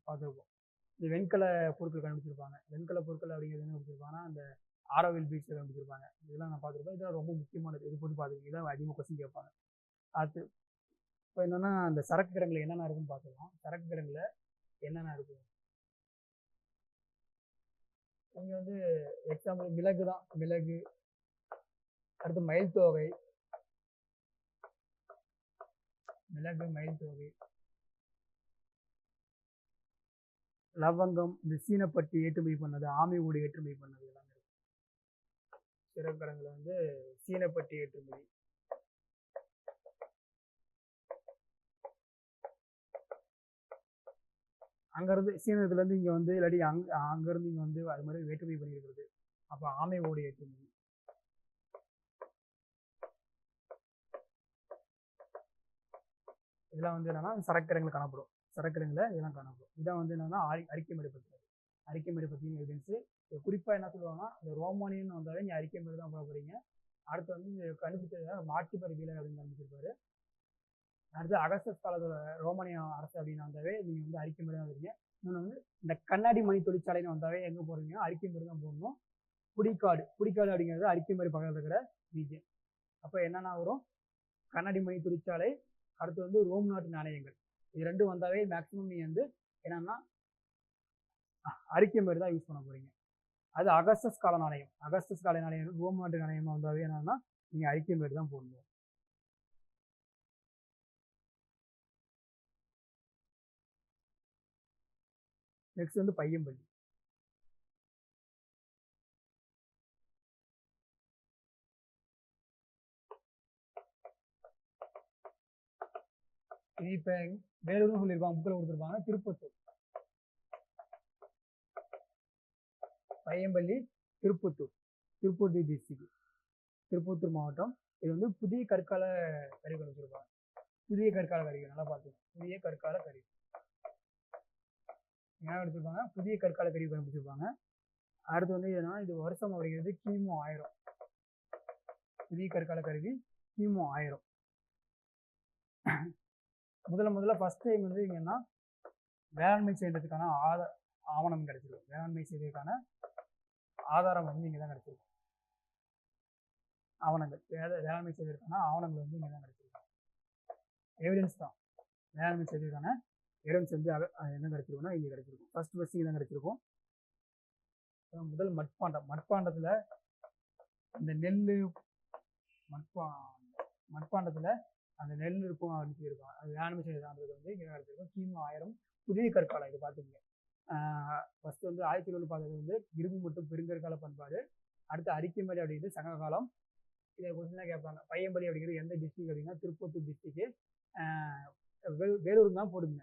பார்த்துருப்போம். இந்த வெண்கல பொருட்கள் கண்டுபிடிச்சிருப்பாங்க. வெண்கல பொருட்கள் அப்படிங்கிறது என்ன கண்டுபிடிச்சிருப்பாங்கன்னா அந்த ஆரோவில் பீச்சில் கண்டுபிடிச்சிருப்பாங்க. இதெல்லாம் நான் பார்த்துருப்பேன். இதெல்லாம் ரொம்ப முக்கியமானது. இது போட்டு பார்த்துருக்கீங்க, இதான் அதிகமாக கொஸ்டின் கேட்பாங்க. அது இப்போ என்னன்னா அந்த சரக்கு கிடங்குல என்னென்ன இருக்குன்னு பார்த்துக்கலாம். சரக்கு கிடங்குல என்னென்ன இருக்கும் இங்கே வந்து எக்ஸாம்பிள் மிளகு தான், மிளகு. அடுத்து மயில் தோகை, மிளகு, மயில் தோகை, லவங்கம், இந்த சீனப்பட்டி ஏற்றுமதி பண்ணது, ஆமை ஊடு ஏற்றுமதி பண்ணது எல்லாமே இருக்கும். சிறப்பு கடங்குல வந்து சீனப்பட்டி ஏற்றுமதி. அங்கிருந்து சீனத்துல இருந்து இங்க வந்து இல்லாட்டி அங்கிருந்து இங்க வந்து அது மாதிரி ஏற்றுமதி பண்ணியிருக்கிறது. அப்ப ஆமை ஓடு ஏற்றுமதி. இதெல்லாம் வந்து என்னன்னா சரக்கிடங்கள் காணப்படும். சரக்கிடங்களை இதெல்லாம் காணப்படும். இதான் வந்து என்னன்னா அரிக்கமேடு பற்றி. அரிக்கமேடு பற்றின எவிடன்ஸ். குறிப்பா என்ன சொல்லுவாங்கன்னா இந்த ரோமானியன் வந்தாலே நீ அரிக்கமேடு தான் பார்க்க போறீங்க. அடுத்து வந்து கண்டுபிடிச்ச மார்டிமர் வீலர் அப்படின்னு கண்டுபிடிச்சிருப்பாரு. அடுத்து அகஸ்டஸ் காலத்தோட ரோமானிய அரசு அப்படின்னு வந்தாவே நீங்க வந்து அரிக்கமேடு தான் வருவீங்க. இன்னொன்று வந்து இந்த கண்ணாடி மணி தொழிற்சாலைன்னு வந்தாவே எங்க போறீங்க? அரிக்கமேடு தான் போடணும். புடிக்காடு அப்படிங்கிறது அரிக்கமேடு பக்கத்தில் இருக்கிற ரீஜன். அப்போ என்னென்ன வரும்? கண்ணாடி மணி தொழிற்சாலை, அடுத்து வந்து ரோம் நாட்டு நாணயங்கள். இது ரெண்டும் வந்தாவே மேக்ஸிமம் நீங்கள் வந்து என்னன்னா அரிக்கமேடு தான் யூஸ் பண்ண போறீங்க. அது அகஸ்டஸ் கால நாணயம், அகஸ்டஸ் கால நாணயம், ரோம் நாட்டு நாணயமாக வந்தாவே என்னன்னா நீங்கள் அரிக்கமேடு தான் போடணும். நெக்ஸ்ட் வந்து பையம்பள்ளி. இது இப்போ வேலூர்னு சொல்லியிருப்பாங்க, புக்கில் கொடுத்துருப்பாங்க. திருப்பத்தூர், பையம்பள்ளி, திருப்பத்தூர், திருப்பத்தூர் டிஸ்ட்ரிக்ட், திருப்பத்தூர் மாவட்டம். இது வந்து புதிய கற்கால கருவி கண்டுபிடிச்சிருப்பாங்க. புதிய கற்கால கருவி நல்லா பார்த்துக்கோங்க. புதிய கற்கால கருவி என்ன எடுத்துருப்பாங்க? புதிய கற்கால கருவி கண்டுபிடிச்சிருப்பாங்க. அடுத்து வந்து என்னன்னா இது வருஷம் அப்படிங்கிறது கிமு 1000. புதிய கற்கால கருவி கிமு 1000. முதல்ல ஃபர்ஸ்ட் டைம் வந்து இங்கன்னா வேளாண்மை செய்யறதுக்கான ஆவணம் கிடைச்சிருக்கும். வேளாண்மை செய்வதற்கான ஆதாரம் வந்து இங்கே தான் கிடைச்சிருக்கும். ஆவணங்கள், வேளாண்மை செய்வதற்கான ஆவணங்கள் வந்து இங்கே தான் கிடைச்சிருக்கும். எவிடன்ஸ் தான், வேளாண்மை செய்வதற்கான எவிடன்ஸ் வந்து என்ன கிடைச்சிருக்கும்னா இங்கே கிடைச்சிருக்கும். ஃபர்ஸ்ட் இங்கே தான் கிடைச்சிருக்கும். முதல் மட்பாண்டத்தில் இந்த நெல் மட்பாண்டத்தில் அந்த நெல் இருக்கும் அப்படின்னு சொல்லியிருக்காங்க. அது வேளாண்மை செய்யறது வந்து இங்கே கிடைச்சிருக்கும். கிமு 1000 புதிய கற்காலம். இது பார்த்துக்கங்க. ஃபர்ஸ்ட் வந்து 1700 பார்த்தது வந்து இரும்பு மற்றும் பெருங்கற்கால பண்பாடு. அடுத்து அரிக்கமேடு அப்படிங்கிறது சங்க காலம். இதை கொஸ்டின் தான் கேட்பாங்க. பையம்பள்ளி அப்படிங்கிறது எந்த டிஸ்ட்ரிக்ட் அப்படின்னா திருப்பத்தூர் டிஸ்ட்ரிக்ட். வேலூர் தான் போடுங்க.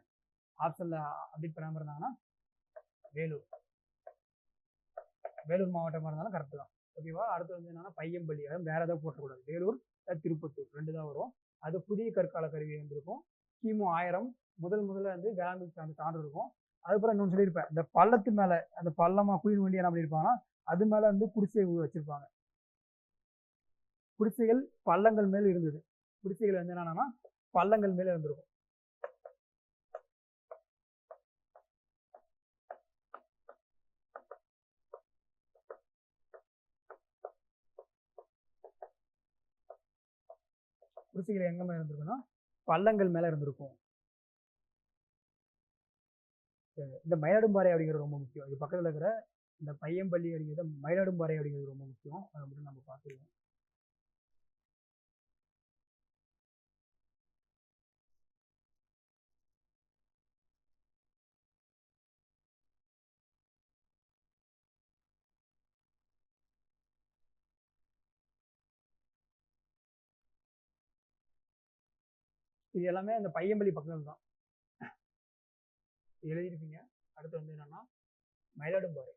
ஆப்ஷனில் அப்டேட் பண்ணாமல் இருந்தாங்கன்னா வேலூர் மாவட்டமாக இருந்தாலும் கரெக்டு தான். ஓகேவா? அடுத்து வந்து என்னன்னா பையம்பள்ளி, அதாவது வேற ஏதாவது போட்டக்கூடாது. வேலூர், திருப்பத்தூர் ரெண்டு தான் வரும். அது புதிய கற்கால கருவி வந்திருக்கும். கிமு 1000 முதல்ல வந்து வேளாண்மை அந்த சான்று இருக்கும். அதுக்கப்புறம் இன்னொன்று சொல்லியிருப்பேன், இந்த பள்ளத்து மேலே அந்த பள்ளமாக குளிர் வண்டி என்ன பண்ணியிருப்பாங்கன்னா அது மேலே வந்து குடிசை வச்சிருப்பாங்க. குடிசைகள் பள்ளங்கள் மேல் இருந்தது. குடிசைகள் வந்து என்னன்னா பள்ளங்கள் மேலே இருந்திருக்கும். குடிசைகள் எங்க மேல இருந்திருக்குன்னா பள்ளங்கள் மேல இருந்திருக்கும். இந்த மயிலாடும்பாறை அப்படிங்கிறது ரொம்ப முக்கியம். இது பக்கத்துல இருக்கிற இந்த பையம்பள்ளி அப்படிங்கிறது மயிலாடும்பாறை அப்படிங்கிறது ரொம்ப முக்கியம். அதை மட்டும் நம்ம பார்த்துருவோம். இது எல்லாமே அந்த பையம்பள்ளி பக்கங்கள் தான் எழுதியிருப்பீங்க. அடுத்து வந்து என்னன்னா மயிலாடும்பாறை.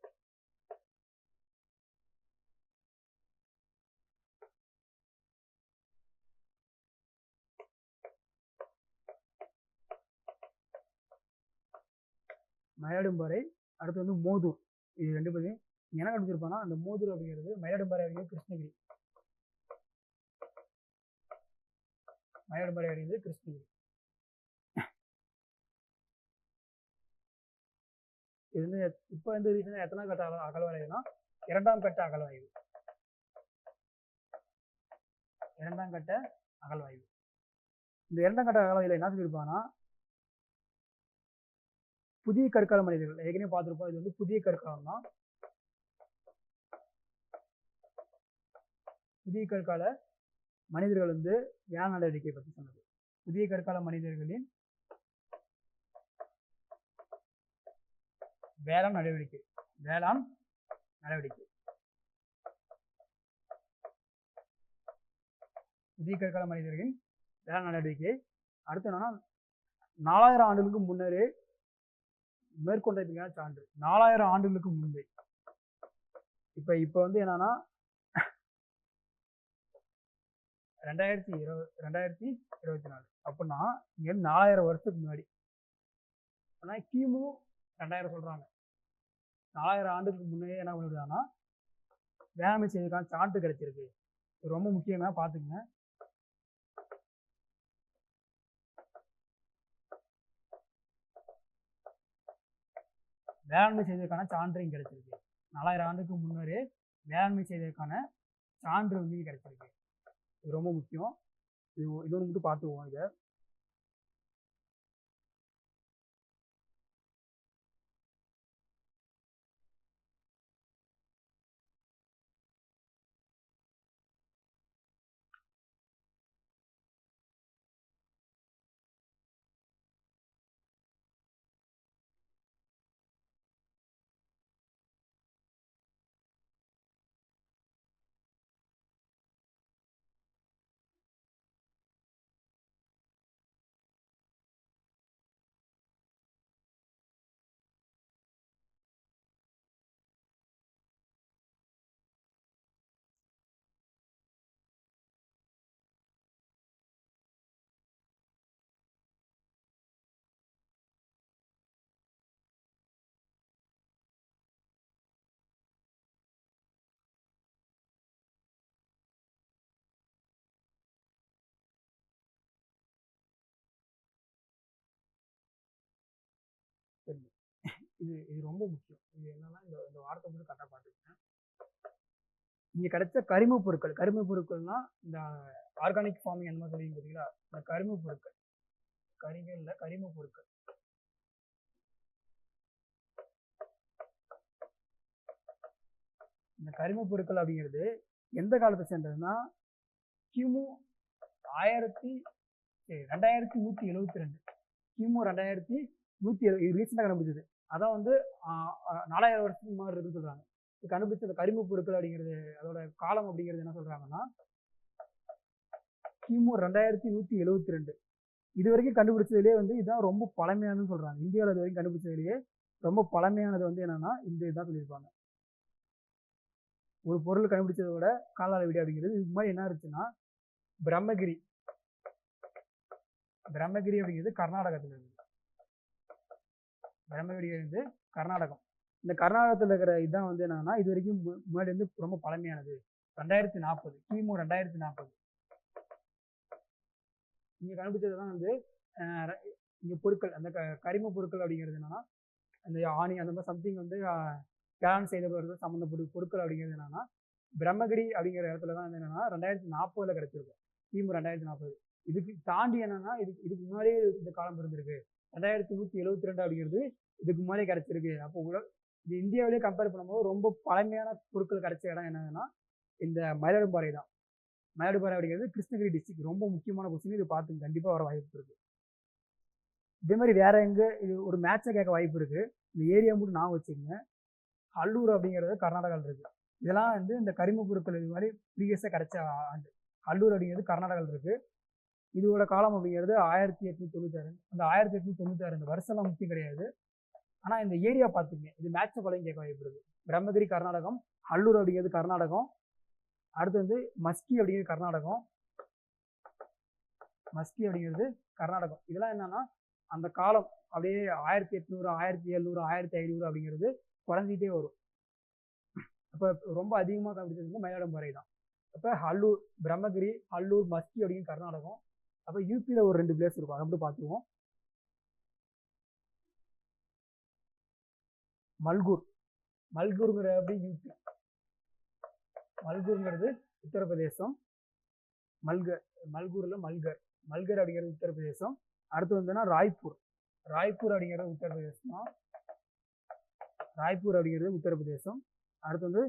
மயிலாடும்பாறை, அடுத்து வந்து மோதூர். இது ரெண்டு பேரும் என்ன கண்டுபிடிச்சிருப்பாங்கன்னா அந்த மோதூர் அப்படிங்கிறது மயிலாடும்பாறை அப்படிங்கிறது கிருஷ்ணகிரி. மயிலாடும்பாறை அப்படிங்கிறது கிருஷ்ணகிரி. இது வந்து இப்போ வந்து ரீசனாக எத்தனாம் கட்ட அகழ்வாய்வுனா இரண்டாம் கட்ட அகழ்வாய்வு. இரண்டாம் கட்ட அகழ்வாய்வு. இந்த இரண்டாம் கட்ட அகழ்வாய்வுல என்ன சொல்லியிருப்பாங்கன்னா புதிய கற்கால மனிதர்கள் ஏற்கனவே பார்த்துருப்போம். இது வந்து புதிய கற்காலம் தான். புதிய கற்கால மனிதர்கள் வந்து வேளாண் நடவடிக்கை பற்றி சொன்னது. புதிய கற்கால மனிதர்களின் வேளாண் நடவடிக்கை. புதிய கற்கால மனிதர்களின் வேளாண் நடவடிக்கை. அடுத்து என்னன்னா 4000 ஆண்டுகளுக்கு முன்னரே மேற்கொண்டதுக்கான சான்று. 4000 ஆண்டுகளுக்கு முன்பே. இப்ப வந்து என்னன்னா 2024 அப்படின்னா இங்க 4000 வருஷத்துக்கு முன்னாடி. ஆனா கிமு 2000 சொல்றாங்க. 4000 ஆண்டுக்கு முன்னே என்ன பண்ணிடுறாங்கன்னா வேளாண்மை செய்வதற்கான சான்று கிடைச்சிருக்கு. இது ரொம்ப முக்கியமா பாத்துக்கங்க. வேளாண்மை செய்வதற்கான சான்று கிடைச்சிருக்கு. 4000 ஆண்டுக்கு முன்னரே வேளாண்மை செய்ததற்கான சான்று வந்து கிடைச்சிருக்கு. இது ரொம்ப முக்கியம். இது ஒன்று மட்டும் பார்த்துக்குவோம். இதை இது இது ரொம்ப முக்கியம். இது என்னன்னா இந்த வார்த்தை மட்டும் கரெக்டாக பார்த்துக்கங்க. இங்கே கிடைச்ச கரிம பொருட்கள்னா இந்த ஆர்கானிக் ஃபார்மிங் அந்த மாதிரி சொல்லிங்க பார்த்தீங்களா, இந்த கரிம பொருட்கள், கரிம பொருட்கள். இந்த கரிம பொருட்கள் அப்படிங்கிறது எந்த காலத்தை சேர்ந்ததுன்னா கிமு 2172, கிமு 2170 ரீசெண்டாக கண்டுபிடிச்சது. அதான் வந்து 4000 வருஷத்துக்கு மாதிரி இருக்குன்னு சொல்றாங்க. கண்டுபிடிச்ச அந்த கரிம பொருட்கள் அப்படிங்கிறது அதோட காலம் அப்படிங்கிறது என்ன சொல்றாங்கன்னா கிமு 2172. இது வரைக்கும் கண்டுபிடிச்சதுலேயே வந்து இதுதான் ரொம்ப பழமையானதுன்னு சொல்றாங்க. இந்தியாவில் இது வரைக்கும் கண்டுபிடிச்சதுலேயே ரொம்ப பழமையானது வந்து என்னன்னா இந்த இதுதான் சொல்லியிருப்பாங்க. ஒரு பொருள் கண்டுபிடிச்சதை விட கால அளவீடு அப்படிங்கிறது இதுக்கு மாதிரி என்ன இருந்துச்சுன்னா பிரம்மகிரி அப்படிங்கிறது கர்நாடகத்தில் இருக்கு. பிரம்மகிரி வந்து கர்நாடகம். இந்த கர்நாடகத்தில் இருக்கிற இதுதான் வந்து என்னன்னா இது வரைக்கும் முன்னாடி வந்து ரொம்ப பழமையானது. 2040, கிமு 2040 இங்க கண்டுபிடிச்சதுதான் வந்து இங்க பொருட்கள், அந்த கரிம பொருட்கள் அப்படிங்கிறது என்னன்னா அந்த ஆணி அந்த மாதிரி சம்திங் வந்து வேளாண் செய்த சம்மந்தப்பட்ட பொருட்கள் அப்படிங்கிறது என்னன்னா பிரம்மகிரி அப்படிங்கிற இடத்துல தான் வந்து என்னன்னா 2040 கிடைச்சிருக்கும். கிமு 2040. இதுக்கு தாண்டி என்னன்னா இதுக்கு முன்னாடியே இந்த காலம் இருந்திருக்கு. 2172 அப்படிங்கிறது இதுக்கு முன்னாடியே கிடைச்சிருக்கு. அப்போ இது இந்தியாவிலேயே கம்பேர் பண்ணும்போது ரொம்ப பழமையான பொருட்கள் கிடைச்ச இடம் என்னதுன்னா இந்த மயிலாடும்பாறை தான். மயிலாடும்பாறை அப்படிங்கிறது கிருஷ்ணகிரி டிஸ்ட்ரிக்ட். ரொம்ப முக்கியமான கொஸ்டின், இது பார்த்து கண்டிப்பாக வர வாய்ப்பு இருக்கு. இதே மாதிரி வேற எங்க இது ஒரு மேட்சை கேட்க வாய்ப்பு இருக்கு. இந்த ஏரியா மட்டும் நான் வச்சுக்கோங்க. ஹல்லூர் அப்படிங்கிறது கர்நாடகாவில் இருக்கு. இதெல்லாம் வந்து இந்த கரிம பொருட்கள் இது மாதிரி ப்ரீவியஸாக கிடைச்ச ஆண்டு. ஹல்லூர் அப்படிங்கிறது கர்நாடகாவில் இருக்கு. இதோட காலம் அப்படிங்கிறது 1896. அந்த 1896 இந்த வருஷம்லாம் முக்கியம் கிடையாது. ஆனால் இந்த ஏரியா பார்த்துக்கங்க, இது மேட்சை பழைய கேட்க வாய்ப்பு இருக்கு. பிரம்மகிரி கர்நாடகம், ஹல்லூர் அப்படிங்கிறது கர்நாடகம், அடுத்து வந்து மஸ்கி அப்படிங்கிறது கர்நாடகம். இதெல்லாம் என்னன்னா அந்த காலம் அப்படியே 1800, 1700, 1500 அப்படிங்கிறது குறைஞ்சிட்டே வரும். அப்போ ரொம்ப அதிகமாக கண்டுபிடிச்சது வந்து மயிலாடும்பாறை தான். அப்போ ஹல்லூர், பிரம்மகிரி, ஹல்லூர், மஸ்கி அப்படிங்கிற கர்நாடகம். அப்போ யூபியில் ஒரு 2 பிளேஸ் இருக்கும், அதை மட்டும் பார்த்துக்குவோம். மல்கூருங்கிற அப்படி யூபி, மல்கூருங்கிறது உத்தரப்பிரதேசம், மல்கூர்ல மல்கர் அப்படிங்கிறது உத்தரப்பிரதேசம். அடுத்து வந்துன்னா ராய்ப்பூர் அப்படிங்கிறது உத்தரப்பிரதேசம். அடுத்து வந்து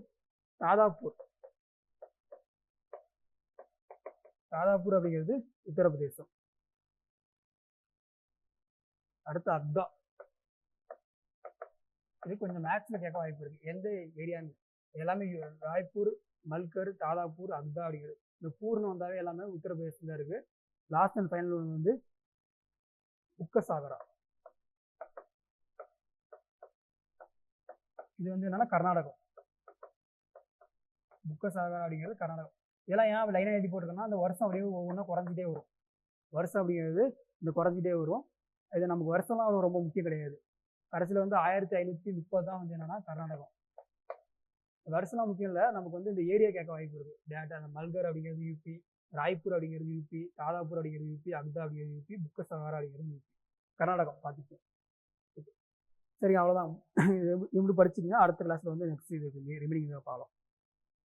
தாதாப்பூர் அப்படிங்கிறது உத்தரப்பிரதேசம். அடுத்து அக்தா. இது கொஞ்சம் மேக்ஸ்ல கேட்க வாய்ப்பு இருக்கு, எந்த ஏரியான்னு. எல்லாமே ராய்ப்பூர், மல்கர், தாதாப்பூர், அக்தா அப்படிங்கிறது. இந்த பூர்ணம் வந்தாவே எல்லாமே உத்தரப்பிரதேசத்துல இருக்கு. லாஸ்ட் அண்ட் ஃபைனல் ஒன்று வந்து புக்கசாகரா. இது வந்து என்னன்னா கர்நாடகம். புக்கசாகரா அப்படிங்கிறது கர்நாடகம். இதெல்லாம் ஏன் லைனாக எழுதி போட்டிருக்கோம்னா அந்த வருஷம் அப்படியே ஒவ்வொன்றா குறைஞ்சிட்டே வரும். வருஷம் அப்படிங்கிறது இந்த குறைஞ்சிட்டே வரும். இது நமக்கு வருஷம்லாம் ரொம்ப முக்கியம் கிடையாது. கடைசியில் வந்து 1530 தான் வந்து என்னன்னா கர்நாடகம். வருஷம்லாம் முக்கியம் இல்லை, நமக்கு வந்து இந்த ஏரியா கேட்க வாய்ப்பு இருக்கு. டேரக்டா அந்த மல்கர் அப்படிங்கிறது யூபி, ராய்ப்பூர் அப்படிங்கிறது யூபி, தாதாப்பூர் அப்படிங்கிறது யூபி, அக்தா அப்படிங்கிறது யூபி, புக்கசாகரா அப்படிங்கிறது யூபி, கர்நாடகம் பார்த்துக்கோங்க. சரி, அவ்வளோதான். இப்படி படிச்சுக்கங்க. அடுத்த கிளாஸ்ல வந்து நெக்ஸ்ட் இது ரிமைனிங் பார்க்கலாம்.